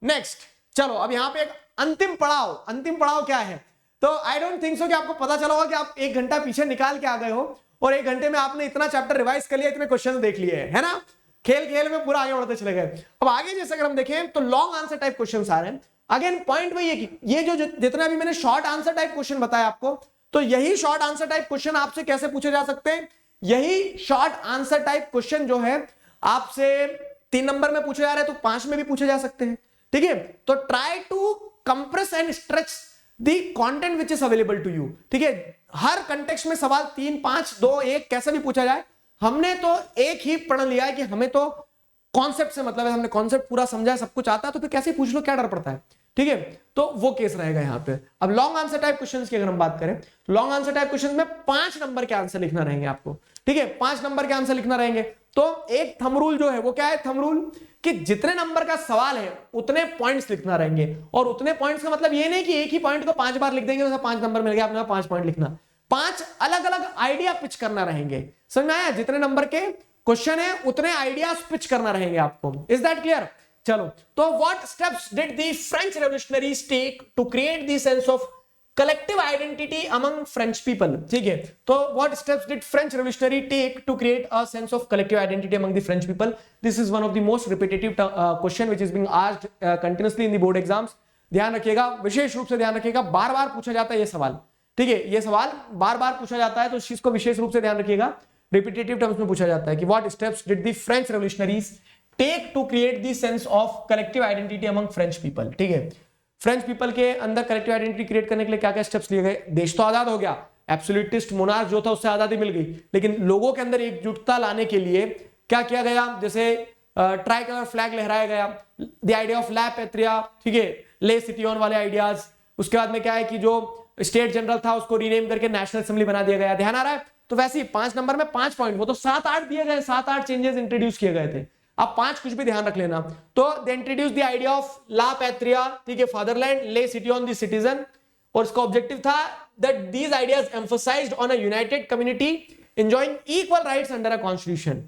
नेक्स्ट चलो अब यहां पे एक अंतिम पड़ाव, अंतिम पड़ाव क्या है, तो आई डोंट थिंक सो कि आपको पता चला होगा कि आप 1 घंटा पीछे निकाल के आ गए हो और 1 घंटे में आपने इतना चैप्टर रिवाइज कर लिया, इतने क्वेश्चन देख लिए है ना, खेल खेल में पूरा आगे बढ़ते चले गए। अब आगे जैसे अगर हम देखें तो लॉन्ग आंसर टाइप क्वेश्चन आ रहे हैं। अगेन पॉइंट वही है कि ये जो जितना भी मैंने शॉर्ट आंसर टाइप क्वेश्चन बताया आपको, तो यही शॉर्ट आंसर टाइप क्वेश्चन आपसे कैसे पूछे जा सकते हैं, यही शॉर्ट आंसर टाइप क्वेश्चन जो है आपसे 3 नंबर में पूछे जा रहे हैं तो 5 में भी पूछे जा सकते हैं, ठीक है। तो try to compress and stretch the content which is available to you, ठीक है। हर कंटेक्स्ट में सवाल 3, 5, 2, 1 कैसे भी पूछा जाए, हमने तो एक ही पढ़ लिया है कि हमें तो कॉन्सेप्ट से मतलब है, हमने कॉन्सेप्ट पूरा समझा है, सब कुछ आता है, तो फिर कैसे पूछ लो, क्या डर पड़ता है, ठीक है। तो वो केस रहेगा यहाँ पे। अब लॉन्ग आंसर टाइप क्वेश्चंस की अगर हम बात करें, लॉन्ग आंसर टाइप क्वेश्चंस में 5 नंबर के आंसर लिखना रहेंगे आपको, ठीक है। 5 नंबर के आंसर लिखना रहेंगे। तो एक थंब रूल जो है वो क्या है, थंब रूल कि जितने नंबर का सवाल है उतने पॉइंट्स लिखना रहेंगे। और उतने पॉइंट्स का मतलब ये नहीं कि एक ही पॉइंट को 5 बार लिख देंगे तो 5 नंबर मिल गया, आपने 5 पॉइंट लिखना, 5 अलग अलग आइडिया पिच करना रहेंगे। समझ में आया? जितने नंबर के क्वेश्चन है उतने आइडियाज पिच करना रहेंगे आपको। Is that clear? चलो, तो what steps did the French revolutionaries take to create the sense of collective identity among French people, ठीक है। तो what steps did French revolutionary take to create a sense of collective identity among the French people? This is one of the most repetitive question which is being asked continuously in the board exams. ध्यान रखिएगा, विशेष रूप से ध्यान रखिएगा, बार बार पूछा जाता है ये सवाल, ठीक है। ये सवाल बार बार पूछा जाता है, तो इस चीज को विशेष रूप से ध्यान रखिएगा। रिपीटेटिव टर्म्स में पूछा जाता है कि what steps did the French revolutionaries take to create the sense of collective identity among French people, ठीक है। फ्रेंच पीपल के अंदर कलेक्टिव आइडेंटिटी क्रिएट करने के लिए क्या क्या स्टेप्स लिए गए? देश तो आजाद हो गया, एब्सोल्यूटिस्ट मोनार्क जो था उससे आजादी मिल गई, लेकिन लोगों के अंदर एकजुटता लाने के लिए क्या किया गया? जैसे ट्राई कलर फ्लैग लहराया गया, the idea of la patria, ठीक है, ले सिटियोन वाले आइडियाज। उसके बाद में क्या है कि जो स्टेट जनरल था उसको रीनेम करके नेशनल असेंबली बना दिया गया। ध्यान आ रहा है? तो वैसे ही 5 नंबर में 5 पॉइंट, वो तो 7-8 दिए गए, 7-8 चेंजेस इंट्रोड्यूस किए गए थे। आप 5 कुछ भी ध्यान रख लेना। तो they introduce the idea of la patria, ठीक है, फादरलैंड, ले सिटी ऑन द सिटीजन। और इसका ऑब्जेक्टिव था that these ideas emphasised on a united community enjoying equal rights under a constitution.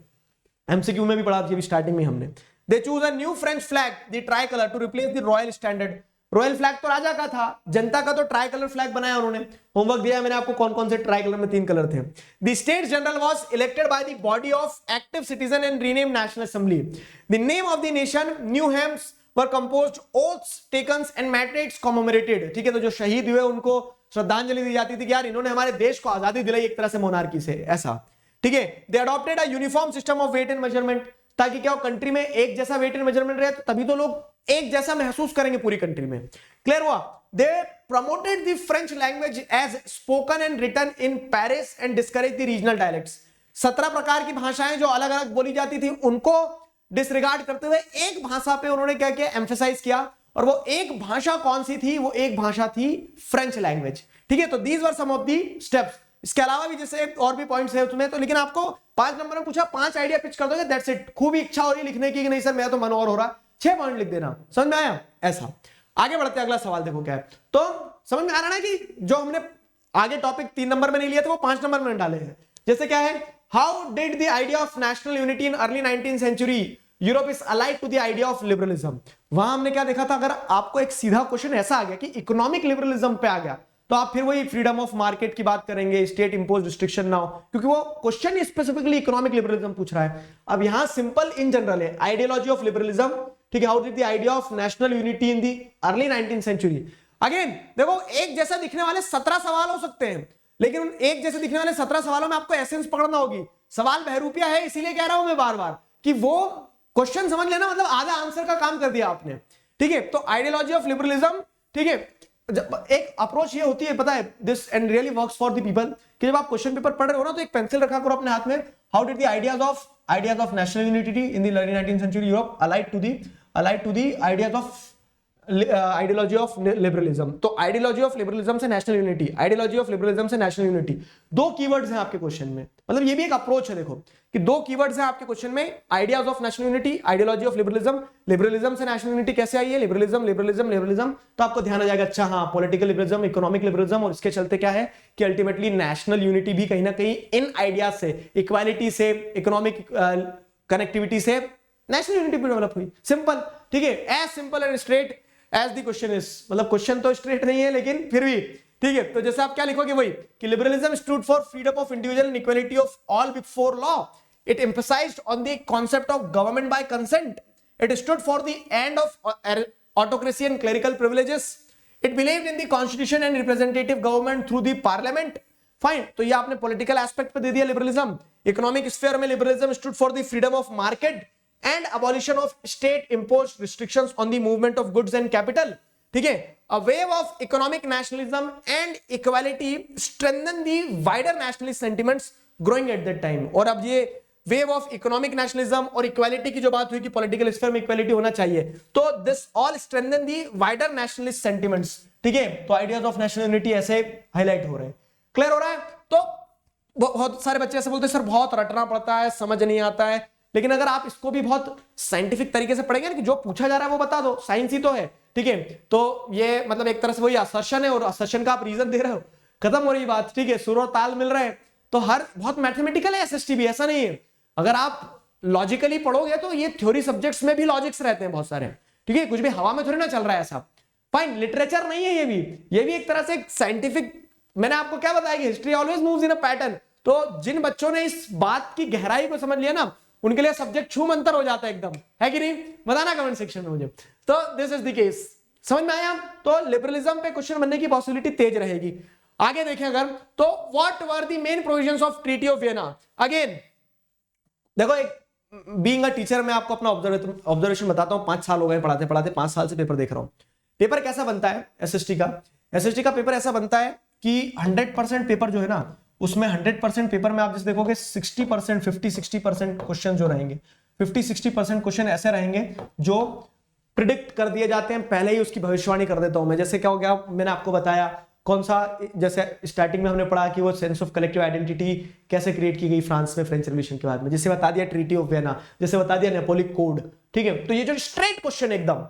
MCQ में भी पढ़ा थी अभी स्टार्टिंग में हमने। They choose a new French flag, the tricolour, to replace the royal standard. Royal flag तो राजा का था, जनता का तो ट्राई कलर फ्लैग बनाया उन्होंने। होमवर्क दिया मैंने आपको कौन कौन से ट्राई कलर में 3 कलर थे। The state general was elected by the body of active citizen and rename national assembly. The name of the nation new hymns were composed, oaths taken and martyrs commemorated, ठीक है। तो जो शहीद हुए उनको श्रद्धांजलि दी जाती थी कि यार इन्होंने हमारे देश को आजादी दिलाई एक तरह से मोनार्की से, ऐसा, ठीक है। They adopted a uniform system of weight and measurement, ताकि क्या हो, कंट्री में एक जैसा वेट एंड मेजरमेंट रहे, तो तभी तो लोग एक जैसा महसूस करेंगे पूरी कंट्री में। क्लियर हुआ? They promoted the French language as spoken and written in Paris and discourage the regional dialects. 17 प्रकार की भाषाएं जो अलग अलग बोली जाती थी उनको डिसरिगार्ड करते हुए एक भाषा पे उन्होंने क्या किया? एम्फेसाइज किया। और वो एक भाषा कौन सी थी? वो एक भाषा थी फ्रेंच लैंग्वेज, ठीक है। तो these were some of the steps. इसके अलावा भी जैसे और भी पॉइंट्स है उसमें, तो लेकिन आपको 5 नंबर में पूछा, 5 आइडिया पिच कर दोगे, दैट्स इट। खूब इच्छा हो रही है लिखने की कि नहीं सर मेरा तो मन और हो रहा, 6 पॉइंट लिख देना। समझ में आया? ऐसा। आगे बढ़ते हैं, अगला सवाल देखो क्या है। तो समझ में आ रहा ना कि जो हमने आगे टॉपिक 3 नंबर में नहीं लिया था वो 5 नंबर में डाले हैं। जैसे क्या है, how did the idea of national unity in early 19th century Europe is allied to the idea of liberalism. वहां हमने क्या देखा था, अगर आपको एक सीधा क्वेश्चन ऐसा आ गया कि इकोनॉमिक लिबरलिज्म पे आ गया, तो आप फिर वही फ्रीडम ऑफ मार्केट की बात करेंगे, स्टेट इंपोज रिस्ट्रिक्शन ना हो, क्योंकि वो क्वेश्चन स्पेसिफिकली इकोनॉमिक लिबरलिज्म पूछ रहा है। अब यहां सिंपल इन जनरल है, आइडियोलॉजी ऑफ लिबरलिज्म, ठीक है। How did the idea of national unity in the early 19th century. Again देखो, एक जैसा दिखने वाले 17 सवाल हो सकते हैं, लेकिन एक जैसे दिखने वाले 17 सवालों में आपको एसेंस पकड़ना होगी। सवाल बहरूपिया है, इसीलिए कह रहा हूं मैं बार बार कि वो क्वेश्चन समझ लेना, मतलब आधा आंसर का काम कर दिया आपने, ठीक है। तो आइडियोलॉजी ऑफ लिबरलिज्म, ठीक है। एक अप्रोच ये होती है, पता है, this and really works for the people, कि जब आप क्वेश्चन पेपर पढ़ रहे हो ना, तो एक पेंसिल रखा करो अपने हाथ में। How did the ideas of national unity in the early 19th century Europe allied to the ideas of ideology of liberalism. तो आइडियोलॉजी ऑफ लिबरलिज्म से national unity, ideology of liberalism से नेशनल यूनिटी, 2 कीवर्ड्स हैं आपके question में। मतलब ये भी एक अप्रोच है, देखो कि 2 कीवर्ड्स हैं आपके क्वेश्चन में, ideas of national unity, ideology of liberalism. Liberalism से नेशनल यूनिटी कैसे आई है? लिबरलिज्म लिबरलिज्म लिबरलिज्म, तो आपको ध्यान आ जाएगा, अच्छा हाँ, पॉलिटिकल लिबरलिज्म, इकोनॉमिक लिबरलिज्म। और इसके चलते क्या है कि अल्टीमेटली नेशनल यूनिटी भी कहीं ना कहीं इन आइडियाज से, इक्वालिटी से, इकोनॉमिक कनेक्टिविटी से नेशनल यूनिटी भी डेवलप हुई। सिंपल, ठीक है, as simple and straight as the question is. मतलब क्वेश्चन तो स्ट्रेट नहीं है लेकिन फिर भी ठीक है। तो जैसे आप क्या लिखोगे वही कि liberalism stood for freedom of individual and equality of all before law. It emphasised on the concept of government by consent. It stood for the end of autocracy and clerical privileges. It believed in the constitution and representative government through the parliament. Fine. तो ये आपने political aspect पे दे दिया liberalism. Economic sphere में liberalism stood for the freedom of market and abolition of state imposed restrictions on the movement of goods and capital, ठीक है। A wave of economic nationalism and equality strengthen the wider nationalist sentiments growing at that time. और अब ये wave of economic nationalism और equality की जो बात हुई कि पॉलिटिकल स्फीयर में इक्वालिटी होना चाहिए, तो this all strengthen the wider nationalist sentiments, ठीक है। तो आइडियाज ऑफ नेशनल यूनिटी ऐसे हाईलाइट हो रहे हैं। क्लियर हो रहा है? तो बहुत सारे बच्चे ऐसे बोलते हैं सर बहुत रटना पड़ता है, समझ नहीं आता है, लेकिन अगर आप इसको भी बहुत साइंटिफिक तरीके से पढ़ेंगे ना कि जो पूछा जा रहा है वो बता दो, साइंस ही तो है, ठीक है। तो ये मतलब एक तरह से वही असर्शन है और असर्शन का आप रीजन दे रहे हो, खत्म हो रही बात, ठीक है। सुर और ताल मिल रहे हैं, तो हर बहुत मैथमेटिकल है एसएसटी भी, ऐसा नहीं है। अगर आप लॉजिकली पढ़ोगे तो ये थ्योरी सब्जेक्ट्स में भी लॉजिक्स रहते हैं बहुत सारे, ठीक है। कुछ भी हवा में थोड़ी ना चल रहा है ऐसा। फाइन, लिटरेचर नहीं है ये भी एक तरह से एक मैंने आपको क्या बताया कि history always moves in a pattern. तो जिन बच्चों ने इस बात की गहराई को समझ लिया ना, उनके लिए सब्जेक्ट छू मंतर हो जाता है एकदम, है कि नहीं? बताना कमेंट सेक्शन में मुझे। तो दिस इज द केस, समझ में आया? तो लिबरलिज्म पे क्वेश्चन बनने की पॉसिबिलिटी तेज रहेगी। आगे देखें अगर, तो what were the main provisions of treaty of Vienna. Again देखो, एक बीइंग अ टीचर मैं आपको अपना ऑब्जर्वेशन बताता हूं। 5 साल हो गए पढ़ाते पढ़ाते, 5 साल से पेपर देख रहा हूं। पेपर कैसा बनता है एसएसटी का पेपर ऐसा बनता है कि 100% पेपर जो है ना, उसमें 100% पेपर में आप जैसे देखोगे 60%, 50-60% क्वेश्चन जो रहेंगे, 50-60% क्वेश्चन ऐसे रहेंगे जो प्रिडिक्ट कर दिए जाते हैं, पहले ही उसकी भविष्यवाणी कर देता हूं मैं। जैसे क्या हो गया, मैंने आपको बताया कौन सा, जैसे स्टार्टिंग में हमने पढ़ा कि वो सेंस ऑफ कलेक्टिव आइडेंटिटी कैसे क्रिएट की गई फ्रांस में फ्रेंच रिवॉल्यूशन के बाद में, जैसे बता दिया ट्रीटी ऑफ वियना, जैसे बता दिया नेपोलिक कोड, ठीक है। तो ये जो स्ट्रेट क्वेश्चन एकदम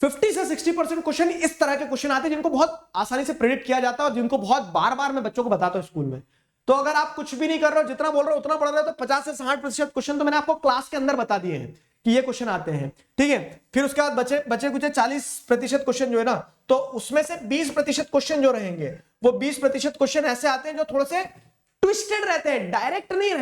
50 से 60% क्वेश्चन इस तरह के क्वेश्चन आते हैं जिनको बहुत आसानी से प्रेडिक्ट किया जाता है और जिनको बहुत बार बार मैं बच्चों को बताता हूं स्कूल में। तो अगर आप कुछ भी नहीं कर रहे हो, जितना बोल रहे हो उतना पढ़ रहे हो, तो 50 से 60% क्वेश्चन तो मैंने आपको क्लास के अंदर बता दिए हैं कि ये क्वेश्चन आते हैं, ठीक है। फिर उसके बाद बचे कुछ 40% क्वेश्चन जो है ना, तो उसमें से 20% क्वेश्चन जो रहेंगे, वो 20% क्वेश्चन ऐसे आते हैं जो थोड़े से ट्विस्टेड रहते हैं, डायरेक्ट नहीं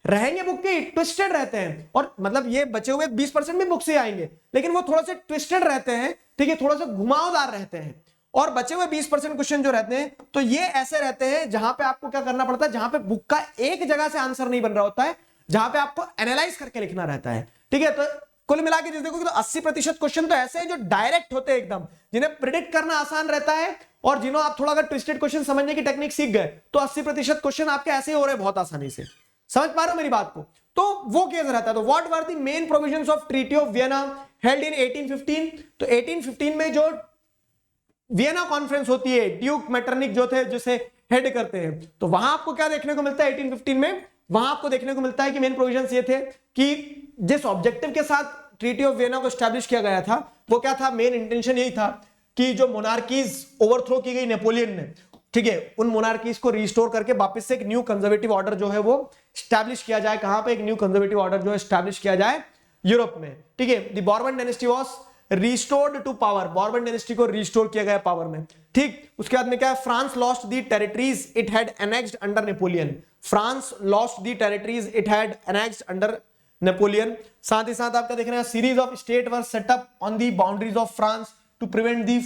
रहेंगे बुक के, ट्विस्टेड रहते हैं। और मतलब ये बचे हुए 20% भी बुक से आएंगे, लेकिन वो थोड़ा से ट्विस्टेड रहते हैं, ठीक है, थोड़ा सा घुमावदार रहते हैं। और बचे हुए 20% क्वेश्चन जो रहते हैं, तो ये ऐसे रहते हैं जहां पे आपको क्या करना पड़ता है, जहां पे बुक का एक जगह से आंसर नहीं बन रहा होता है, जहां पे आपको एनालाइज करके लिखना रहता है, ठीक है। तो कुल मिला के देखोगे तो 80% क्वेश्चन तो ऐसे हैं जो डायरेक्ट होते हैं एकदम, जिन्हें प्रिडिक्ट करना आसान रहता है, और जिन्हों आप थोड़ा अगर ट्विस्टेड क्वेश्चन समझने की टेक्निक सीख गए तो 80% क्वेश्चन आपके ऐसे हो रहे हैं बहुत आसानी से। समझ पा रहे हो मेरी बात को? तो वो केस रहता है। तो what were the main provisions of treaty of Vienna held in 1815। तो 1815 में जो वियना कॉन्फ्रेंस होती है, ड्यूक मेटरनिक जो थे जिसे हेड करते हैं, तो वहां आपको क्या देखने को मिलता है 1815 में? वहां आपको देखने को मिलता है कि मेन प्रोविजंस ये थे कि जिस ऑब्जेक्टिव के साथ ट्रीटी ऑफ वियना को स्टैब्लिश किया गया था वो क्या था, मेन इंटेंशन यही था कि जो मोनार्कीज ओवरथ्रो की गई नेपोलियन ने, ठीक है, उन मोनार्कीज को रिस्टोर करके वापस से एक न्यू कंजर्वेटिव ऑर्डर जो है वो स्टैब्लिश किया जाए। कहां पे? एक न्यू कंजर्वेटिव ऑर्डर जो है स्टैब्लिश किया जाए यूरोप में, ठीक है। The Bourbon dynasty was restored to power, Bourbon dynasty को रिस्टोर किया गया पावर में, ठीक। उसके बाद में क्या है, France lost the territories it had annexed under Napoleon, France lost the territories it had annexed under Napoleon. साथ ही साथ आपका देख रहे हैं series of state were set up on the boundaries of France to prevent the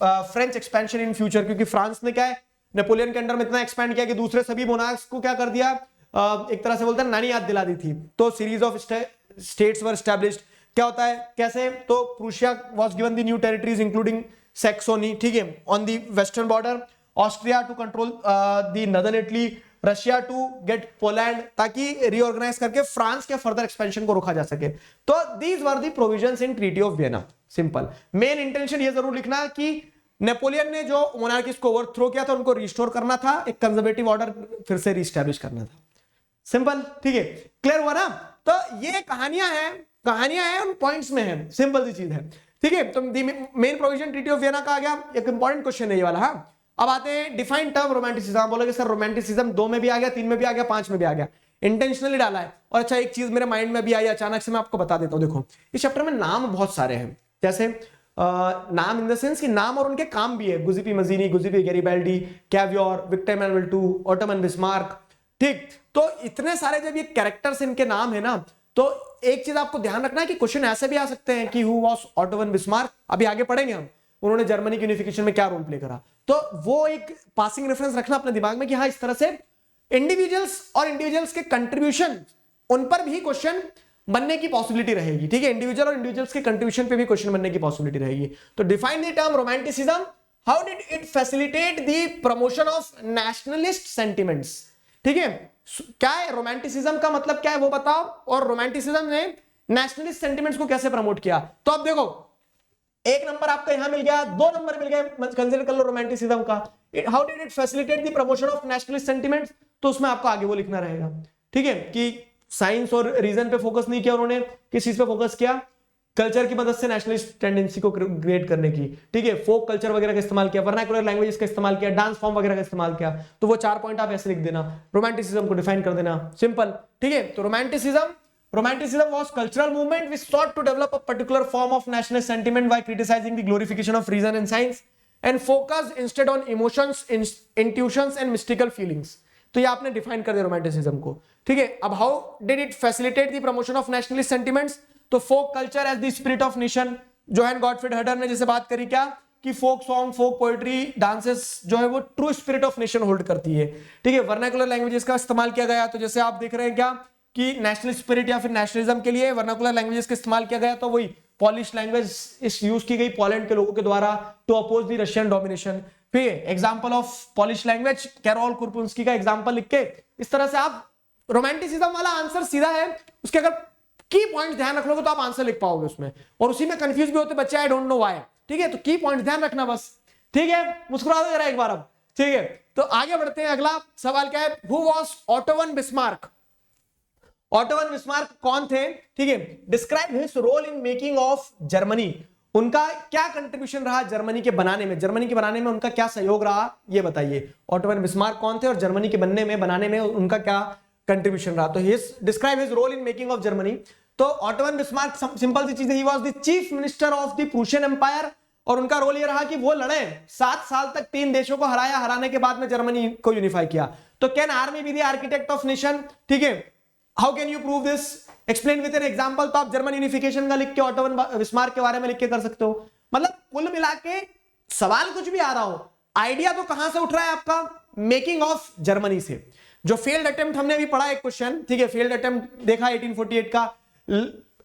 French expansion in future, क्योंकि France ने क्या है, नेपोलियन के अंडर में इतना एक्सपेंड किया कि दूसरे सभी मोनार्क्स को क्या कर दिया, एक तरह से बोलते हैं नानी याद दिला दी थी। तो series of states were established. क्या होता है, कैसे? तो Prussia was given the new territories including Saxony, ठीक है, on the western border, Austria to control the northern Italy, Russia to get Poland, ताकि रीऑर्गेनाइज करके फ्रांस के फर्दर एक्सपेंशन को रोका जा सके। तो these were the provisions in treaty of Vienna. Simple. Main intention ये जरूर लिखना कि नेपोलियन ने जो मोनार्कीज को ओवरथ्रो किया था उनको रिस्टोर करना था, एक कंजर्वेटिव ऑर्डर फिर से रिस्टैब्लिश करना था। सिंपल, ठीक है, क्लियर हुआ ना? तो ये कहानियां हैं उन पॉइंट्स में है, सिंपल सी चीज है, ठीक है। तो main provision treaty of Vienna का आ गया, एक इंपॉर्टेंट क्वेश्चन है ये वाला। हाँ, अब आते हैं डिफाइन टर्म रोमांटिसिज्म। बोलोगे सर रोमांटिसिज्म 2 में भी आ गया, 3 में भी आ गया, 5 में भी आ गया, इंटेंशनली डाला है। और अच्छा, एक चीज मेरे माइंड में भी आई अचानक से, मैं आपको बता देता हूं। देखो, इस चैप्टर में नाम बहुत सारे हैं, जैसे नाम इन द सेंस कि नाम और उनके काम भी है, Giuseppe Mazzini, Giuseppe Garibaldi, Cavour, Victor Emmanuel two, Otto von Bismarck, ठीक। तो इतने सारे जब ये कैरेक्टर्स इनके नाम है ना, तो एक चीज आपको ध्यान रखना है कि क्वेश्चन ऐसे भी आ सकते हैं कि हु वाज ऑटोमन बिस्मार्क, अभी आगे पढ़ेंगे हम, उन्होंने जर्मनी की यूनिफिकेशन में क्या रोल प्ले करा। तो वो एक पासिंग रेफरेंस रखना अपने दिमाग में कि हाँ, इस तरह से इंडिविजुअल्स के कंट्रीब्यूशन, उन पर भी क्वेश्चन बनने की पॉसिबिलिटी रहेगी, ठीक है, इंडिविजुअल और इंडिविजुअल्स के कंट्रीब्यूशन पे भी क्वेश्चन बनने की पॉसिबिलिटी रहेगी। तो define the term romanticism, how did it facilitate the promotion of nationalist sentiments, ठीक है, क्या है रोमांटिसिज्म का मतलब क्या है वो बताओ, और रोमांटिसिज्म ने नेशनलिस्ट सेंटिमेंट्स को कैसे प्रमोट किया। तो अब देखो एक नंबर आपका यहां मिल गया, 2 नंबर मिल गए, कंसीडर कर लो रोमांटिसिज्म का, how did it facilitate the promotion of nationalist sentiments, तो उसमें आपको आगे वो लिखना रहेगा, ठीक है, कि साइंस और रीजन पे फोकस नहीं किया उन्होंने, किस चीज पे फोकस किया, कल्चर की मदद से नेशनलिस्ट टेंडेंसी को क्रिएट करने की, ठीक है, फोक कल्चर वगैरह का इस्तेमाल किया, वर्नाकुलर लैंग्वेजेस का इस्तेमाल किया, डांस फॉर्म वगैरह का इस्तेमाल किया। तो वो 4 पॉइंट आप ऐसे लिख देना, रोमांटिसिज्म को डिफाइन कर देना, सिंपल, ठीक है। तो Romanticism was cultural movement which sought to develop a particular form of national sentiment by criticizing the glorification of reason and science and focused instead on emotions, intuitions and mystical feelings. तो ये आपने define कर दिया romanticism को, ठीक है। अब how did it facilitate the promotion of nationalist sentiments, तो folk culture as the spirit of nation, Johann Gottfried Herder ने जैसे बात करी क्या कि folk song, folk poetry, dances जो है वो true spirit of nation hold करती है, ठीक है। वर्नाकुलर लैंग्वेजेस का इस्तेमाल किया गया, तो जैसे आप देख रहे हैं क्या कि नेशनल स्पिरिट या फिर नेशनलिज्म के लिए वर्नाकुलर लैंग्वेजेस का इस्तेमाल किया गया, तो वही पॉलिश लैंग्वेज इस यूज की गई पोलैंड के लोगों के द्वारा to oppose the Russian domination. फिर example of Polish language Karol Kurpinski का एग्जांपल लिख के, इस तरह से आप रोमांटिसिज्म वाला आंसर सीधा है, उसके अगर की पॉइंट ध्यान रख लोगे तो आप आंसर लिख पाओगे उसमें, और उसी में कंफ्यूज भी होते बच्चे, आई डोंट नो व्हाई, ठीक है। तो की पॉइंट ध्यान रखना बस, ठीक है, मुस्कुरा दो जरा एक बार अब, ठीक है। तो आगे बढ़ते हैं, अगला सवाल क्या है, who was Otto von Bismarck, Otto von Bismarck कौन थे, ठीक है, describe his role in making of Germany, उनका क्या कंट्रीब्यूशन रहा जर्मनी के बनाने में, जर्मनी के बनाने में उनका क्या सहयोग रहा, ये बताइए। ऑटो वन बिस्मार्क कौन थे और जर्मनी के बनने में, बनाने में उनका क्या कंट्रीब्यूशन रहा, तो his describe his role in making of Germany. तो ऑटो वन बिस्मार्क सिंपल सी चीज है, he was the chief minister of the Prussian empire, और उनका रोल ये रहा कि वो लड़े, 7 साल तक 3 देशों को हराया, हराने के बाद में जर्मनी को यूनिफाई किया। तो can army be the architect of nation, ठीक है, how can you prove this, explain with an example. तो आप जर्मन यूनिफिकेशन का लिख के ऑटो वन बिस्मार्क के बारे में लिख के कर सकते हो। मतलब कुल मिला के सवाल कुछ भी आ रहा हो, आइडिया तो कहां से उठ रहा है आपका, मेकिंग ऑफ जर्मनी से। जो फेल्ड अटेम्प्ट हमने अभी पढ़ा एक क्वेश्चन, ठीक है, फेल्ड अटेम्प्ट देखा 1848 का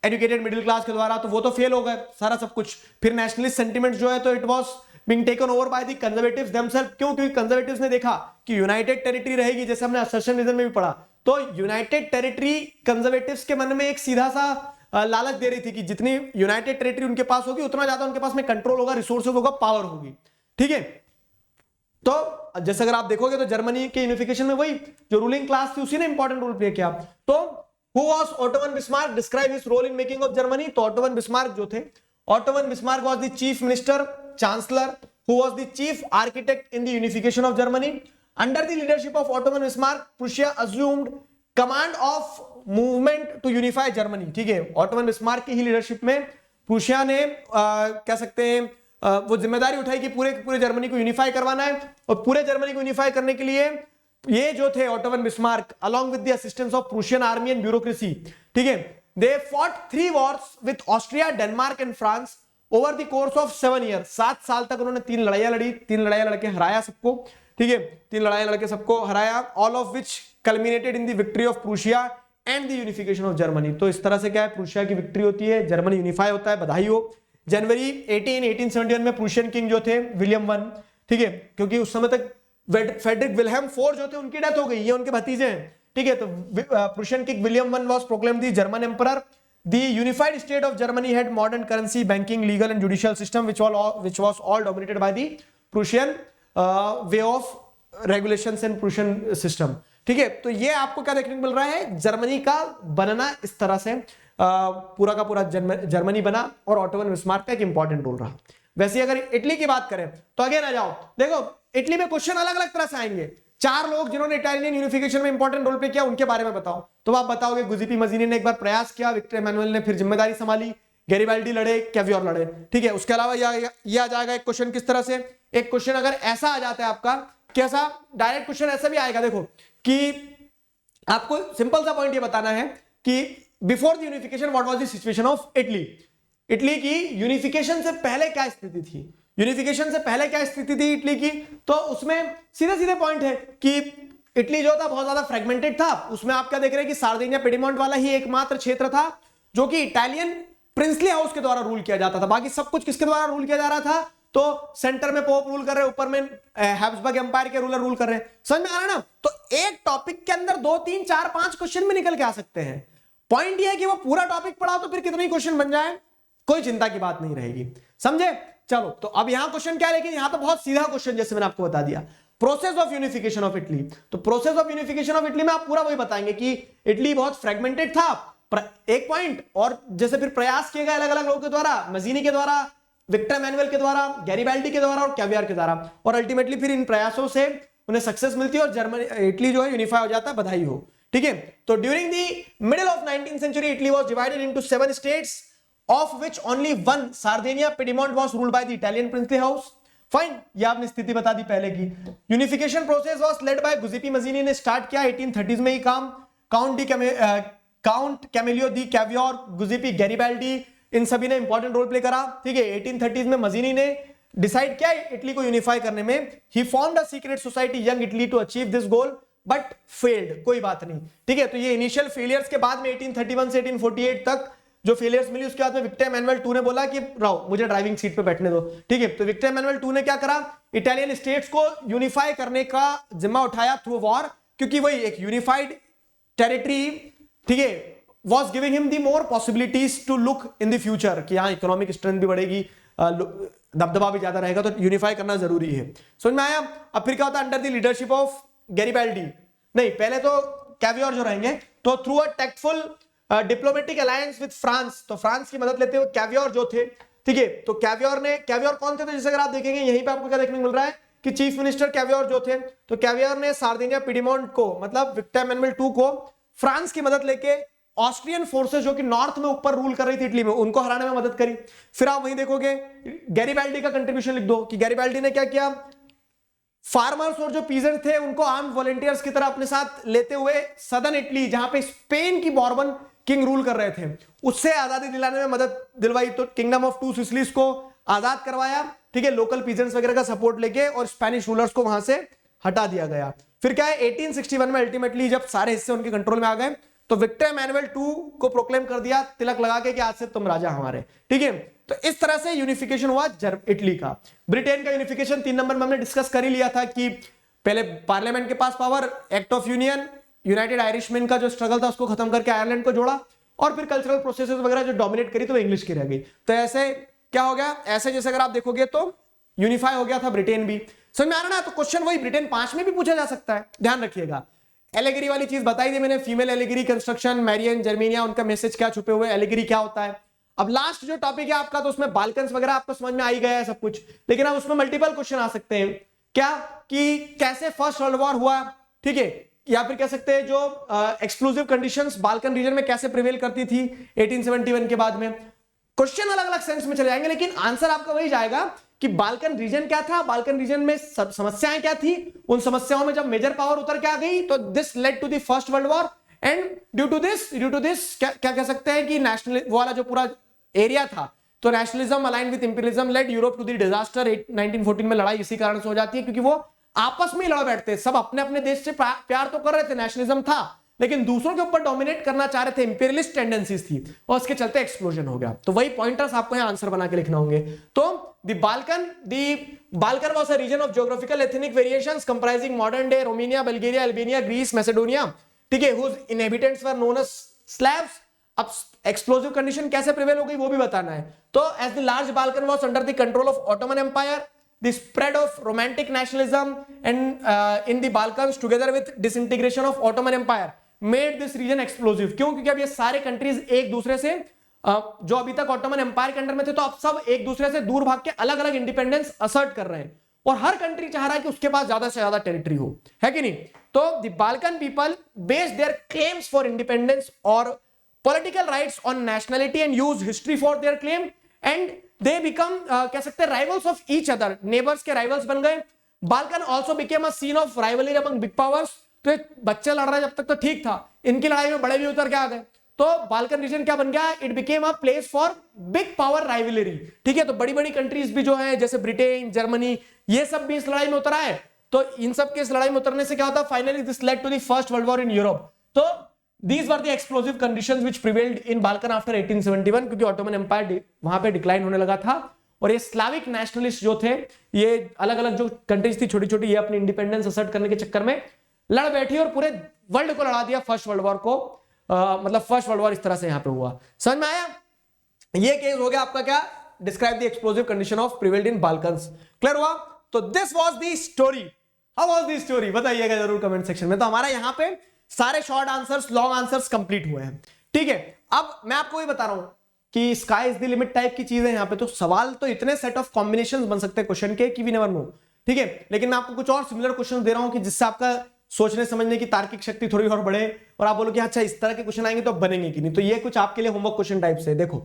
एजुकेटेड मिडिल क्लास के द्वारा, तो वो तो फेल हो गए सारा सब कुछ। फिर नेशनलिस्ट सेंटिमेंट जो है तो it was being taken over by the conservatives themself, क्यों, क्योंकि कंजर्वेटिव्स ने देखा कि यूनाइटेड टेरिटरी रहेगी, जैसे हमने असर्शन रीजन में भी पढ़ा, तो यूनाइटेड टेरिटरी कंजर्वेटिव्स के मन में एक सीधा सा लालच दे रही थी कि जितनी यूनाइटेड टेरिटरी उनके पास होगी उतना ज्यादा उनके पास में कंट्रोल होगा, रिसोर्सेज होगा, पावर होगी, ठीक है। तो जैसे अगर आप देखोगे तो जर्मनी के यूनिफिकेशन में वही जो रूलिंग क्लास थी उसी ने इंपॉर्टेंट रोल प्ले किया। तो who was Otto von Bismarck, describe his role in making of Germany. तो ऑटो वन बिस्मार्क जो थे, Otto von Bismarck was the chief minister, chancellor, who was the chief architect in the unification of Germany. Under the leadership of Otto von Bismarck, Prussia assumed command of movement to unify Germany, ठीक है। Auto von Bismarck की ही leadership में Prussia ने कह सकते हैं वो जिम्मेदारी उठाई कि पूरे जर्मनी को यूनिफाई करवाना है, और पूरे जर्मनी को यूनिफाई करने के लिए ये जो थे Otto von Bismarck along with the assistance of Prussian army and bureaucracy, ठीक है, they fought 3 Wars with Austria, Denmark and France over the course of 7 years. 7 साल तक उन्होंने 3 लड़ाइयां लड़ी, 3 लड़ाइयां लड़के हराया सबको, ठीक है, 3 लड़ाइयां लड़के सबको हराया, all of which culminated in the victory of Prussia and the unification of Germany. तो इस तरह से क्या है, प्रूशिया की विक्ट्री होती है, जर्मनी यूनिफाई होता है, बधाई हो। जनवरी 1871 में प्रूशियन किंग जो थे विलियम वन, ठीक है, क्योंकि उस समय तक फेडरिक विल्हेम फोर जो थे उनकी डेथ हो गई, ये उनके भतीजे हैं, ठीक है। तो Prussian king William one was proclaimed the German emperor. The unified state of Germany had modern currency, banking, legal and judicial system which was all dominated by the Prussian way of regulations and Prussian system, ठीक है। तो ये आपको क्या देखने को मिल रहा है, जर्मनी का बनना इस तरह से पूरा का पूरा जर्मनी बना, और ऑटो वन बिस्मार्क का एक इंपॉर्टेंट रोल रहा। वैसे अगर इटली की बात करें तो अगेन आ जाओ, देखो इटली में क्वेश्चन अलग अलग तरह से आएंगे। 4 लोग जिन्होंने इटालियन यूनिफिकेशन में इंपॉर्टेंट रोल प्ले किया उनके बारे में बताओ, तो आप बताओगे गुजिपी मजीनी ने एक बार प्रयास किया, विक्टर एमानुएल ने फिर जिम्मेदारी संभाली, गैरिबाल्डी लड़े, कैवियोर लड़े, ठीक है। उसके अलावा ये आ जाएगा एक क्वेश्चन किस तरह से, एक क्वेश्चन अगर ऐसा आ जाता है आपका, कैसा डायरेक्ट क्वेश्चन ऐसा भी आएगा, देखो कि आपको सिंपल सा पॉइंट ये बताना है कि before the unification what was the situation of Italy, Italy की यूनिफिकेशन से पहले क्या स्थिति थी, यूनिफिकेशन से पहले क्या स्थिति थी इटली की। तो उसमें सीधे सीधे पॉइंट है कि इटली जो था बहुत ज्यादा फ्रेगमेंटेड था, उसमें आप क्या देख रहे हैं कि सार्डिनिया पिडीमोंट वाला ही एकमात्र क्षेत्र था जो कि इटालियन प्रिंसली हाउस के द्वारा रूल किया जाता था। बाकी सब कुछ किसके द्वारा रूल किया जा रहा था? तो सेंटर में पोप रूल कर रहे, ऊपर में हैब्सबर्ग एम्पायर के रूलर रूल कर रहे हैं। समझ में आ रहा है ना? तो एक टॉपिक के अंदर 2 3 4 5 क्वेश्चन में निकल के आ सकते हैं। पॉइंट ये है कि वो पूरा टॉपिक पढ़ाओ तो फिर कितने ही क्वेश्चन बन जाए, कोई चिंता की बात नहीं रहेगी। समझे? चलो, तो अब यहां क्वेश्चन क्या है, लेकिन यहां तो बहुत सीधा क्वेश्चन, जैसे मैंने आपको बता दिया, process of unification of Italy. तो process of unification of Italy में आप पूरा वही बताएंगे कि इटली बहुत फ्रेगमेंटेड था, एक पॉइंट, और जैसे फिर प्रयास किए गए अलग अलग लोगों के द्वारा, मजीनी के द्वारा, विक्टर मैनुअल के द्वारा, गैरिबाल्डी के द्वारा और कैवियर के द्वारा, और अल्टीमेटली फिर इन प्रयासों से उन्हें सक्सेस मिलती है और जर्मनी, इटली जो है यूनिफाई हो जाता है। बधाई हो। ठीक है, तो during the middle of 19th century Italy was divided into 7 states, of which only 1 Sardinia Piedmont was ruled by the Italian princely house. Fine, ये आपने स्थिति बता दी पहले की। Unification process was led by Giuseppe Mazzini ने start किया 1830s में ही काम। Count Camillo de Cavour, Giuseppe, Garibaldi, इन सभी ने इंपॉर्टेंट रोल प्ले करा। ठीक है, 1830s में मजीनी ने डिसाइड किया इटली को यूनिफाई करने में। He formed a secret society Young Italy to achieve this goal but failed. कोई बात नहीं। ठीक है, तो ये इनिशियल फेलियर्स के बाद में 1831 से 1848 तक जो फेलियर्स मिली, उसके बाद में विक्टर एम्मानुएल II ने बोला कि रहो, मुझे ड्राइविंग सीट पे बैठने दो। ठीक है, तो विक्टर एम्मानुएल II ने क्या करा, इटालियन स्टेट्स को यूनिफाई करने का जिम्मा उठाया थ्रू वॉर, क्योंकि वही एक यूनिफाइड टेरिटरी, ठीक है, was giving him the more possibilities to look in the future, कि हाँ इकोनॉमिक स्ट्रेंथ भी बढ़ेगी, दबदबा भी ज्यादा रहेगा, तो यूनिफाई करना जरूरी है। समझ में आया? अब फिर क्या होता है, under the leadership of Garibaldi, नहीं पहले तो कैवियोर जो रहेंगे, तो through a tactful diplomatic alliance with France, तो फ्रांस की मदद लेते हुए कैवियोर जो थे, ठीक है, तो कैवियोर कौन थे? तो जैसे अगर आप देखेंगे यहीं पे आपको क्या देखने को मिल रहा है कि चीफ मिनिस्टर कैवियोर जो थे, तो कैवियोर ने सार्डिनिया पिडमोंट को, मतलब विक्टर एम्मानुएल II को, फ्रांस की मदद लेके ऑस्ट्रियन फोर्सेस जो कि नॉर्थ में ऊपर रूल कर रही थी इटली में, उनको हराने में मदद करी। फिर आप वहीं देखोगे गैरिबाल्डी का कंट्रीब्यूशन लिख दो कि गैरिबाल्डी ने क्या किया, फार्मर्स और जो पीजेंट थे उनको आर्म वॉलंटियर्स की तरह अपने साथ लेते हुए सदर्न इटली, जहां पे स्पेन की बॉर्बन किंग रूल कर रहे थे, उससे आजादी दिलाने में मदद दिलवाई। तो किंगडम ऑफ 2 सिसिलीज को आजाद करवाया। ठीक है, लोकल पीजेंट्स वगैरह का सपोर्ट लेके, और स्पेनिश रूलर्स को वहां से हटा दिया गया। फिर क्या है, 1861 में अल्टीमेटली जब सारे हिस्से उनके कंट्रोल में आ गए, तो विक्टर एम्मानुएल II को प्रोक्लेम कर दिया तिलक लगा के कि आज से तुम राजा हमारे। ठीक है, तो इस तरह से यूनिफिकेशन हुआ इटली का। ब्रिटेन का यूनिफिकेशन 3 नंबर में हमने डिस्कस कर ही लिया था कि पहले पार्लियामेंट के पास power, Act of Union, United Irishmen का जो स्ट्रगल था उसको खत्म करके आयरलैंड को जोड़ा, और फिर कल्चरल प्रोसेसेस वगैरह जो डोमिनेट करी तो इंग्लिश की रह गई। तो ऐसे क्या हो गया, ऐसे जैसे अगर आप देखोगे तो यूनिफाई हो गया था ब्रिटेन भी। समझ में आ रहा ना? तो क्वेश्चन वही ब्रिटेन 5 में भी पूछा जा सकता है, ध्यान रखिएगा। एलिगरी वाली चीज बताई थी मैंने, female allegory construction, Marianne, Germania, उनका मैसेज क्या छुपे हुए, एलिगरी क्या होता है। अब लास्ट जो टॉपिक है आपका, तो उसमें बाल्कन्स वगैरह आपको समझ में आ ही गया है सब कुछ, लेकिन अब उसमें मल्टीपल क्वेश्चन आ सकते हैं। क्या कि कैसे फर्स्ट वर्ल्ड वॉर हुआ, ठीक है, या फिर कह सकते हैं जो एक्सक्लूसिव कंडीशंस बाल्कन रीजन में कैसे प्रिवेल करती थी 1871 के बाद में। क्वेश्चन अलग अलग सेंस में चले जाएंगे, लेकिन आंसर आपका वही जाएगा कि बाल्कन रीजन क्या था, बाल्कन रीजन में समस्याएं क्या थी, उन समस्याओं में जब मेजर पावर उतर के आ गई तो this led to the First World War. And due to this क्या कह सकते हैं कि नेशनल वाला जो पूरा एरिया था, तो nationalism align with imperialism led Europe to the disaster. 1914 में लड़ाई इसी कारण से हो जाती है क्योंकि वो आपस में ही लड़ बैठते, सब अपने अपने देश से प्यार तो कर रहे थे, नेशनलिज्म था, लेकिन दूसरों के ऊपर डोमिनेट करना चाह रहे थे, इंपीरियलिस्ट टेंडेंसीज थी, और उसके चलते एक्सप्लोजन हो गया। तो वही पॉइंटर्स आपको यहां आंसर बना के लिखना होंगे। तो the Balkan was a region of geographical ethnic variations comprising modern day Romania, Bulgaria, Albania, Greece, Macedonia, ठीक है, whose inhabitants were known as Slavs. अब एक्सप्लोसिव कंडीशन कैसे प्रिवेल हो गई वो भी बताना है। तो as the large Balkan was under the control of Ottoman empire, the spread of romantic nationalism and in the Balkans together with disintegration of Ottoman Empire made this region explosive। क्यों? क्योंकि अब ये सारे कंट्रीज एक दूसरे से जो अभी तक ऑटोमन एम्पायर के अंडर में थे, तो अब सब एक दूसरे से दूर भाग के अलग अलग इंडिपेंडेंस असर्ट कर रहे हैं, और हर कंट्री चाह रहा है कि उसके पास ज्यादा से ज्यादा टेरिटरी हो, है कि नहीं। तो the Balkan people based their claims for independence और political rights on nationality and use history for their claim, and they become कह सकते हैं rivals of each other, neighbours के राइवल्स बन गए। Balkan also became a scene of rivalry among big powers. तो बच्चे लड़ रहे जब तक तो ठीक था, इनकी लड़ाई में बड़े भी उतर के आ गए, तो बाल्कन रीजन क्या बन गया, it became a place for big power rivalry. ठीक है, तो बड़ी बड़ी कंट्रीज भी जो है जैसे ब्रिटेन, जर्मनी, ये सब भी इस लड़ाई में उतर आए। तो इन सब के इस लड़ाई में उतरने से क्या होता है, finally this led to the First World War in Europe. तो These were the explosive conditions which prevailed in Balkan after 1871, क्योंकि ऑटोमन एम्पायर वहां पे डिक्लाइन होने लगा था और ये स्लाविक नेशनलिस्ट जो थे, ये अलग अलग जो कंट्रीज थी छोटी छोटी, ये अपनी इंडिपेंडेंस असर्ट करने के चक्कर में लड़ बैठी और पूरे वर्ल्ड को लड़ा दिया, फर्स्ट वर्ल्ड वॉर को। मतलब फर्स्ट वर्ल्ड वॉर इस तरह से यहां पे हुआ। समझ में आया? ये केस हो गया आपका क्या, describe the explosive condition of prevailed in Balkans. Clear हुआ? तो this was the story. How was the story बताइएगा जरूर कमेंट सेक्शन में। तो हमारा यहां पे सारे short answers, long answers complete हुए हैं। ठीक है, अब मैं आपको ये बता रहा हूं कि sky is the limit type की चीज है यहां पे। तो सवाल तो इतने सेट ऑफ कॉम्बिनेशंस बन सकते हैं क्वेश्चन के कि वी नेवर नो। ठीक है, लेकिन मैं आपको कुछ और सिमिलर क्वेश्चन दे रहा हूं कि जिससे आपका सोचने समझने की तार्किक शक्ति थोड़ी और बढ़े और आप बोलो कि अच्छा इस तरह के क्वेश्चन आएंगे तो बनेंगे कि नहीं। तो ये कुछ आपके लिए होमवर्क क्वेश्चन टाइप से। देखो,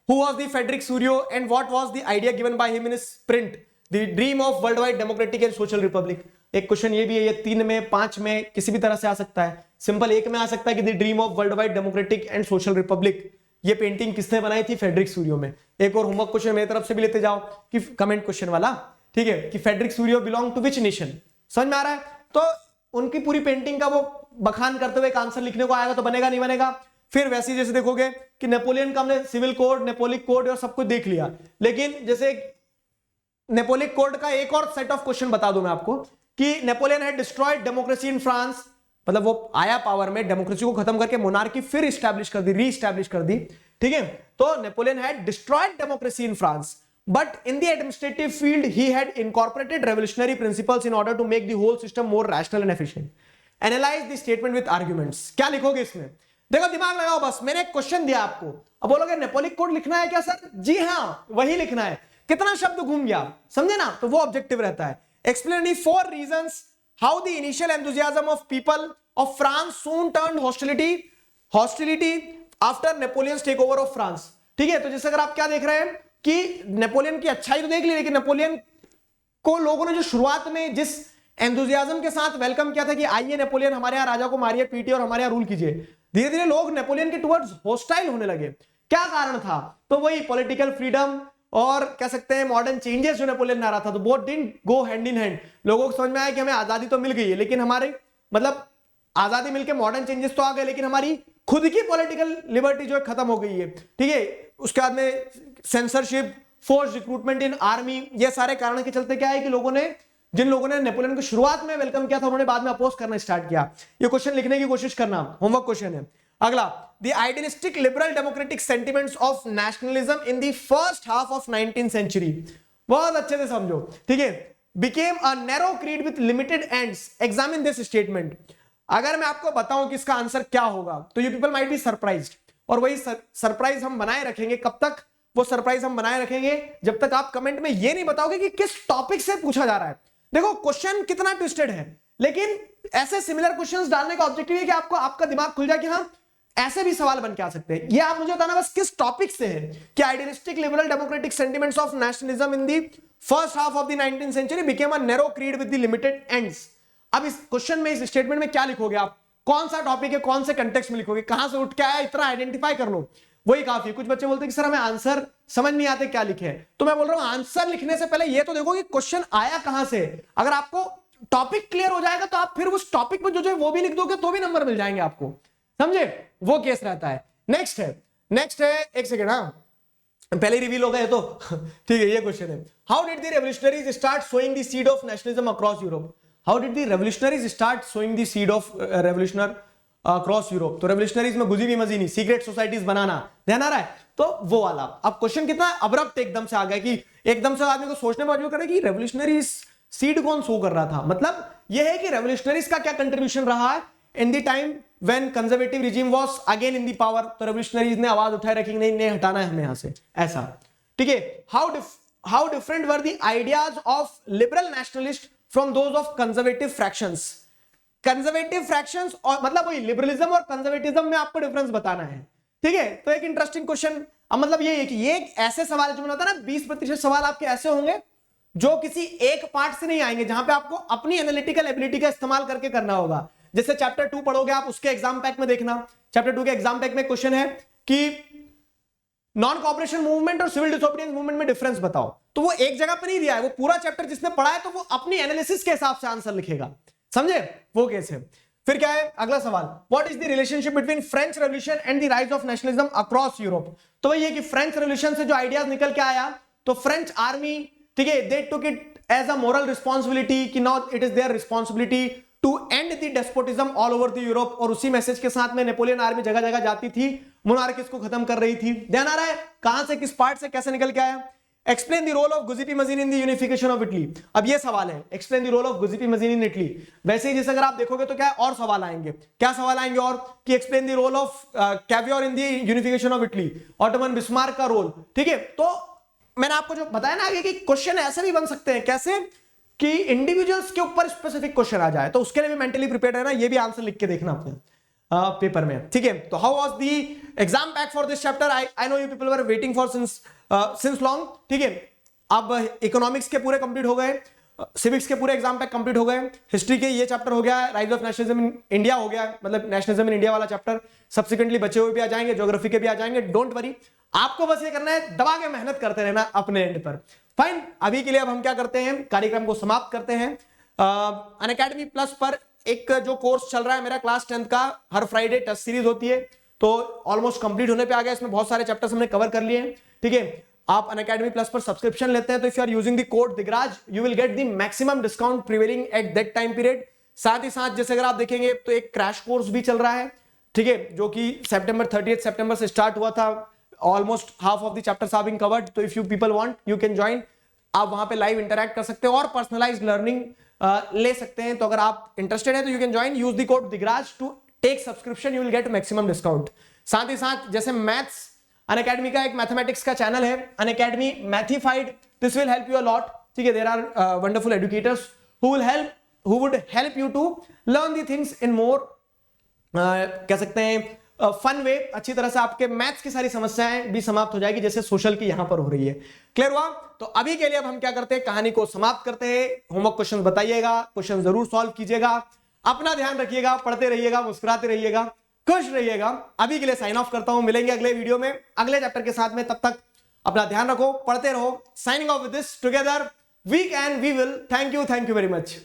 who was the Frederic Sorrieu and what was the idea given by him in his print the dream of world wide democratic and social republic. एक क्वेश्चन ये भी है, ये 3 में 5 में किसी भी तरह से आ सकता है। सिंपल एक में आ सकता है कि the dream of world wide democratic and social Republic, ये पेंटिंग किसने बनाई थी? फ्रेडरिक सूरियो में। एक और होमवर्क क्वेश्चन मेरी तरफ से भी लेते जाओ कि कमेंट क्वेश्चन वाला, ठीक है, कि Frederic Sorrieu belong to which nation. समझ में आ रहा है? तो उनकी पूरी पेंटिंग का वो बखान करते हुए एक आंसर लिखने को आएगा तो बनेगा नहीं बनेगा। फिर वैसे जैसे देखोगे कि नेपोलियन का हमने सिविल कोड, नेपोलिक कोड और सब कुछ देख लिया, लेकिन जैसे नेपोलिक कोड का एक और सेट ऑफ क्वेश्चन बता दूं मैं आपको कि Napoleon had destroyed democracy in France, मतलब वो आया पावर में, डेमोक्रेसी को खत्म करके मोनार्की फिर इस्टेब्लिश कर दी, री इस्टेब्लिश कर दी। ठीक है, तो Napoleon had destroyed democracy in France but in the administrative field he had incorporated revolutionary principles in order to make the whole system more rational and efficient. Analyze the statement with arguments. क्या लिखोगे इसमें? देखो दिमाग लगाओ बस, मैंने एक question दिया आपको, अब बोलोगे नेपोलिक कोड लिखना है क्या सर? जी हाँ, वही लिखना है। कितना शब्द घूम गया, समझे ना? तो वो ऑब्जेक्टिव रहता है। Explain the 4 reasons how the initial enthusiasm of people of France soon turned hostility after Napoleon's takeover of France. ठीक है, तो जैसे अगर आप क्या देख रहे हैं कि नेपोलियन की अच्छाई तो देख ली, लेकिन नेपोलियन को लोगों ने जो शुरुआत में जिस एंथुसियाज्म के साथ वेलकम किया था कि आइए नेपोलियन हमारे यहाँ राजा को मारिए पीटिए और हमारे यहाँ रूल कीजिए, धीरे धीरे लोग नेपोलियन के टुवर्ड्स होस्टाइल होने लगे। क्या कारण था? तो वही पॉलिटिकल फ्रीडम और कह सकते हैं मॉडर्न चेंजेस जो नेपोलियन ला रहा था। तो both didn't go hand in hand. लोगों को समझ में आया कि हमें आजादी तो मिल गई है, लेकिन हमारे मतलब आजादी मिलकर मॉडर्न चेंजेस तो आ गए, लेकिन हमारी खुद की पॉलिटिकल लिबर्टी जो है खत्म हो गई है। ठीक है, उसके बाद में सेंसरशिप, फोर्स रिक्रूटमेंट इन आर्मी, ये सारे कारण के चलते क्या है कि लोगों ने, जिन लोगों ने नेपोलियन को शुरुआत में वेलकम किया था, उन्होंने बाद में अपोज करना स्टार्ट किया। ये क्वेश्चन लिखने की कोशिश करना, होमवर्क क्वेश्चन है। अगला, the idealistic liberal democratic sentiments of nationalism in the first half of 19th century. बहुत अच्छे से समझो, ठीक है। Became a narrow creed with limited ends. Examine this statement. अगर मैं आपको बताऊं कि इसका आंसर क्या होगा तो you people might be surprised, और वही सरप्राइज हम बनाए रखेंगे। कब तक वो सरप्राइज हम बनाए रखेंगे? जब तक आप कमेंट में ये नहीं बताओगे कि किस टॉपिक से पूछा जा रहा है। देखो क्वेश्चन कितना ट्विस्टेड है, लेकिन ऐसे सिमिलर क्वेश्चंस डालने का ऑब्जेक्टिव है कि आपको आपका दिमाग खुल जाए कि हाँ ऐसे भी सवाल बन के आ सकते हैं। ये आप मुझे बताना बस किस टॉपिक से है कि idealistic liberal democratic sentiments of nationalism in the first half of the 19th century became a narrow creed with the limited ends. अब इस क्वेश्चन में, इस स्टेटमेंट में क्या लिखोगे आप? कौन सा टॉपिक है, कौन से कंटेक्स्ट में लिखोगे, कहां से उठ के आया, इतना आइडेंटिफाई कर लो, वही काफी है। कुछ बच्चे बोलते हैं कि सर हमें आंसर समझ नहीं आते क्या लिखे, तो मैं बोल रहा हूं आंसर लिखने से पहले ये तो देखो कि क्वेश्चन आया कहां से। अगर आपको टॉपिक क्लियर हो जाएगा तो आप फिर उस टॉपिक में जो है वो भी लिख दोगे तो भी नंबर मिल जाएंगे आपको, समझे? वो केस रहता है। नेक्स्ट है एक सेकेंड, हाँ पहले रिवील हो गए तो ठीक है। ये क्वेश्चन है, how did the revolutionaries start sowing the seed of nationalism across Europe? How did the revolutionaries start sowing the seed of revolutionary across Europe? तो रेवोल्यूशनरीज में गुजी भी मजी नहीं, सीक्रेट सोसाइटीज बनाना, ध्यान आ रहा है? तो वो वाला। अब क्वेश्चन कितना अब्रप्ट एकदम से आ गया कि एकदम से आदमी को सोचने में मजबूर करे कि रेवोल्यूशनरीज सीड कौन शो कर रहा था। मतलब यह है कि रेवोल्यूशनरीज का क्या कंट्रीब्यूशन रहा है in the time when conservative regime was again in the power. तो रेवोल्यूशनरीज ने आवाज उठाई रखी नहीं, नहीं हटाना है हमें यहां से, ऐसा, ठीक है। How different were the ideas of liberal nationalist from those of conservative fractions? Conservative fractions और मतलब वही लिबरलिज्म और कंजर्वेटिज्म में आपको डिफरेंस बताना है, ठीक है। तो एक इंटरेस्टिंग क्वेश्चन। अब मतलब ये है कि ये ऐसे सवाल जो मैंने बताया ना 20% सवाल आपके ऐसे होंगे जो किसी एक पार्ट से नहीं आएंगे, जहां पे आपको अपनी एनालिटिकल एबिलिटी का इस्तेमाल करके करना होगा। जैसे चैप्टर 2 पढ़ोगे आप, उसके एग्जाम पैक में देखना, चैप्टर 2 के एग्जाम पैक में क्वेश्चन है कि नॉन कॉपरेशन मूवमेंट और सिविल डिसोबीडियंस मूवमेंट में डिफरेंस बताओ। तो वो एक जगह पर नहीं दिया है, वो पूरा चैप्टर जिसने पढ़ा है तो वो अपनी एनालिसिस के हिसाब से आंसर लिखेगा, समझे? वो केस है। फिर क्या है अगला सवाल, what is the relationship between French revolution and the rise of nationalism across Europe. तो ये कि फ्रेंच रेवोल्यूशन से जो आइडियाज निकल के आया, तो फ्रेंच आर्मी, ठीक है, they took it as a moral responsibility कि now it is their responsibility to end the despotism all over the Europe. और उसी मैसेज के साथ में नेपोलियन आर्मी जगह जगह जाती थी, मोनार्किस को खत्म कर रही थी। ध्यान आ रहा है कहां से, किस पार्ट से कैसे निकल के आया। Explain the role of Giuseppe Mazzini in the unification of Italy. अब ये सवाल है, explain the role of Giuseppe Mazzini in Italy. वैसे ही जैसे अगर आप देखोगे तो क्या और सवाल आएंगे, क्या सवाल आएंगे और कि explain the role of Cavour in the unification of Italy, Otto von Bismarck का रोल। ठीक है, तो मैंने आपको जो बताया ना आगे कि क्वेश्चन ऐसे भी बन सकते हैं, कैसे कि इंडिविजुअल्स के ऊपर स्पेसिफिक क्वेश्चन आ जाए, तो उसके लिए भी मेंटली प्रिपेयर्ड रहना, ये भी आंसर लिख के देखना अपने पेपर में। ठीक है, तो how was the exam pack for this chapter. I know you people were waiting for since long. ठीक है, अब इकोनॉमिक्स के पूरे कंप्लीट हो गए, सिविक्स के पूरे एग्जाम पैक कंप्लीट हो गए, हिस्ट्री के ये चैप्टर हो गया, rise of nationalism in India हो गया, मतलब नेशनलिज्म इन इंडिया वाला चैप्टर सब्सिक्वेंटली बचे हुए भी आ जाएंगे, ज्योग्राफी के भी आ जाएंगे। डोंट वरी, आपको बस ये करना है, दबा के मेहनत करते रहना अपने एंड पर। फाइन, अभी के लिए अब हम क्या करते हैं, कार्यक्रम को समाप्त करते हैं। अनअकैडमी प्लस पर एक जो कोर्स चल रहा है मेरा क्लास 10th का, हर फ्राइडे टेस्ट सीरीज होती है, तो ऑलमोस्ट कंप्लीट होने पे आ गया, इसमें बहुत सारे चैप्टर्स हमने कवर कर लिए हैं। ठीक है, आप अनअकैडमी प्लस पर सब्सक्रिप्शन लेते हैं तो if you are using the code Digraj you will get the maximum discount prevailing at that time period. साथ ही साथ जैसे अगर आप देखेंगे तो एक क्रैश कोर्स भी चल रहा है, ठीक है, जो कि सितंबर 30 सितंबर से स्टार्ट हुआ था, almost half of the chapters are being covered. तो if you people want you can join, आप वहां पे लाइव इंटरैक्ट कर सकते हैं और पर्सनलाइज्ड लर्निंग ले सकते हैं। तो अगर आप इंटरेस्टेड हैं तो you can join, use the code Digraj to take subscription, you will get maximum discount. साथ ही साथ जैसे मैथ्स, अनअकैडमी का एक मैथमेटिक्स का चैनल है, Unacademy Mathified, this will help you a lot. ठीक है, there are wonderful educators who would help you to learn the things in more कह सकते हैं फन वे। अच्छी तरह से आपके मैथ्स की सारी समस्याएं भी समाप्त हो जाएगी, जैसे सोशल की यहां पर हो रही है। क्लियर हुआ? तो अभी के लिए अब हम क्या करते हैं, कहानी को समाप्त करते हैं। होमवर्क क्वेश्चन बताइएगा, क्वेश्चन जरूर सॉल्व कीजिएगा, अपना ध्यान रखिएगा, पढ़ते रहिएगा, मुस्कुराते रहिएगा, खुश रहिएगा। अभी के लिए साइन ऑफ करता हूं, मिलेंगे अगले वीडियो में अगले चैप्टर के साथ में। तब तक अपना ध्यान रखो, पढ़ते रहो। Signing off with this together we can we will. Thank you very much.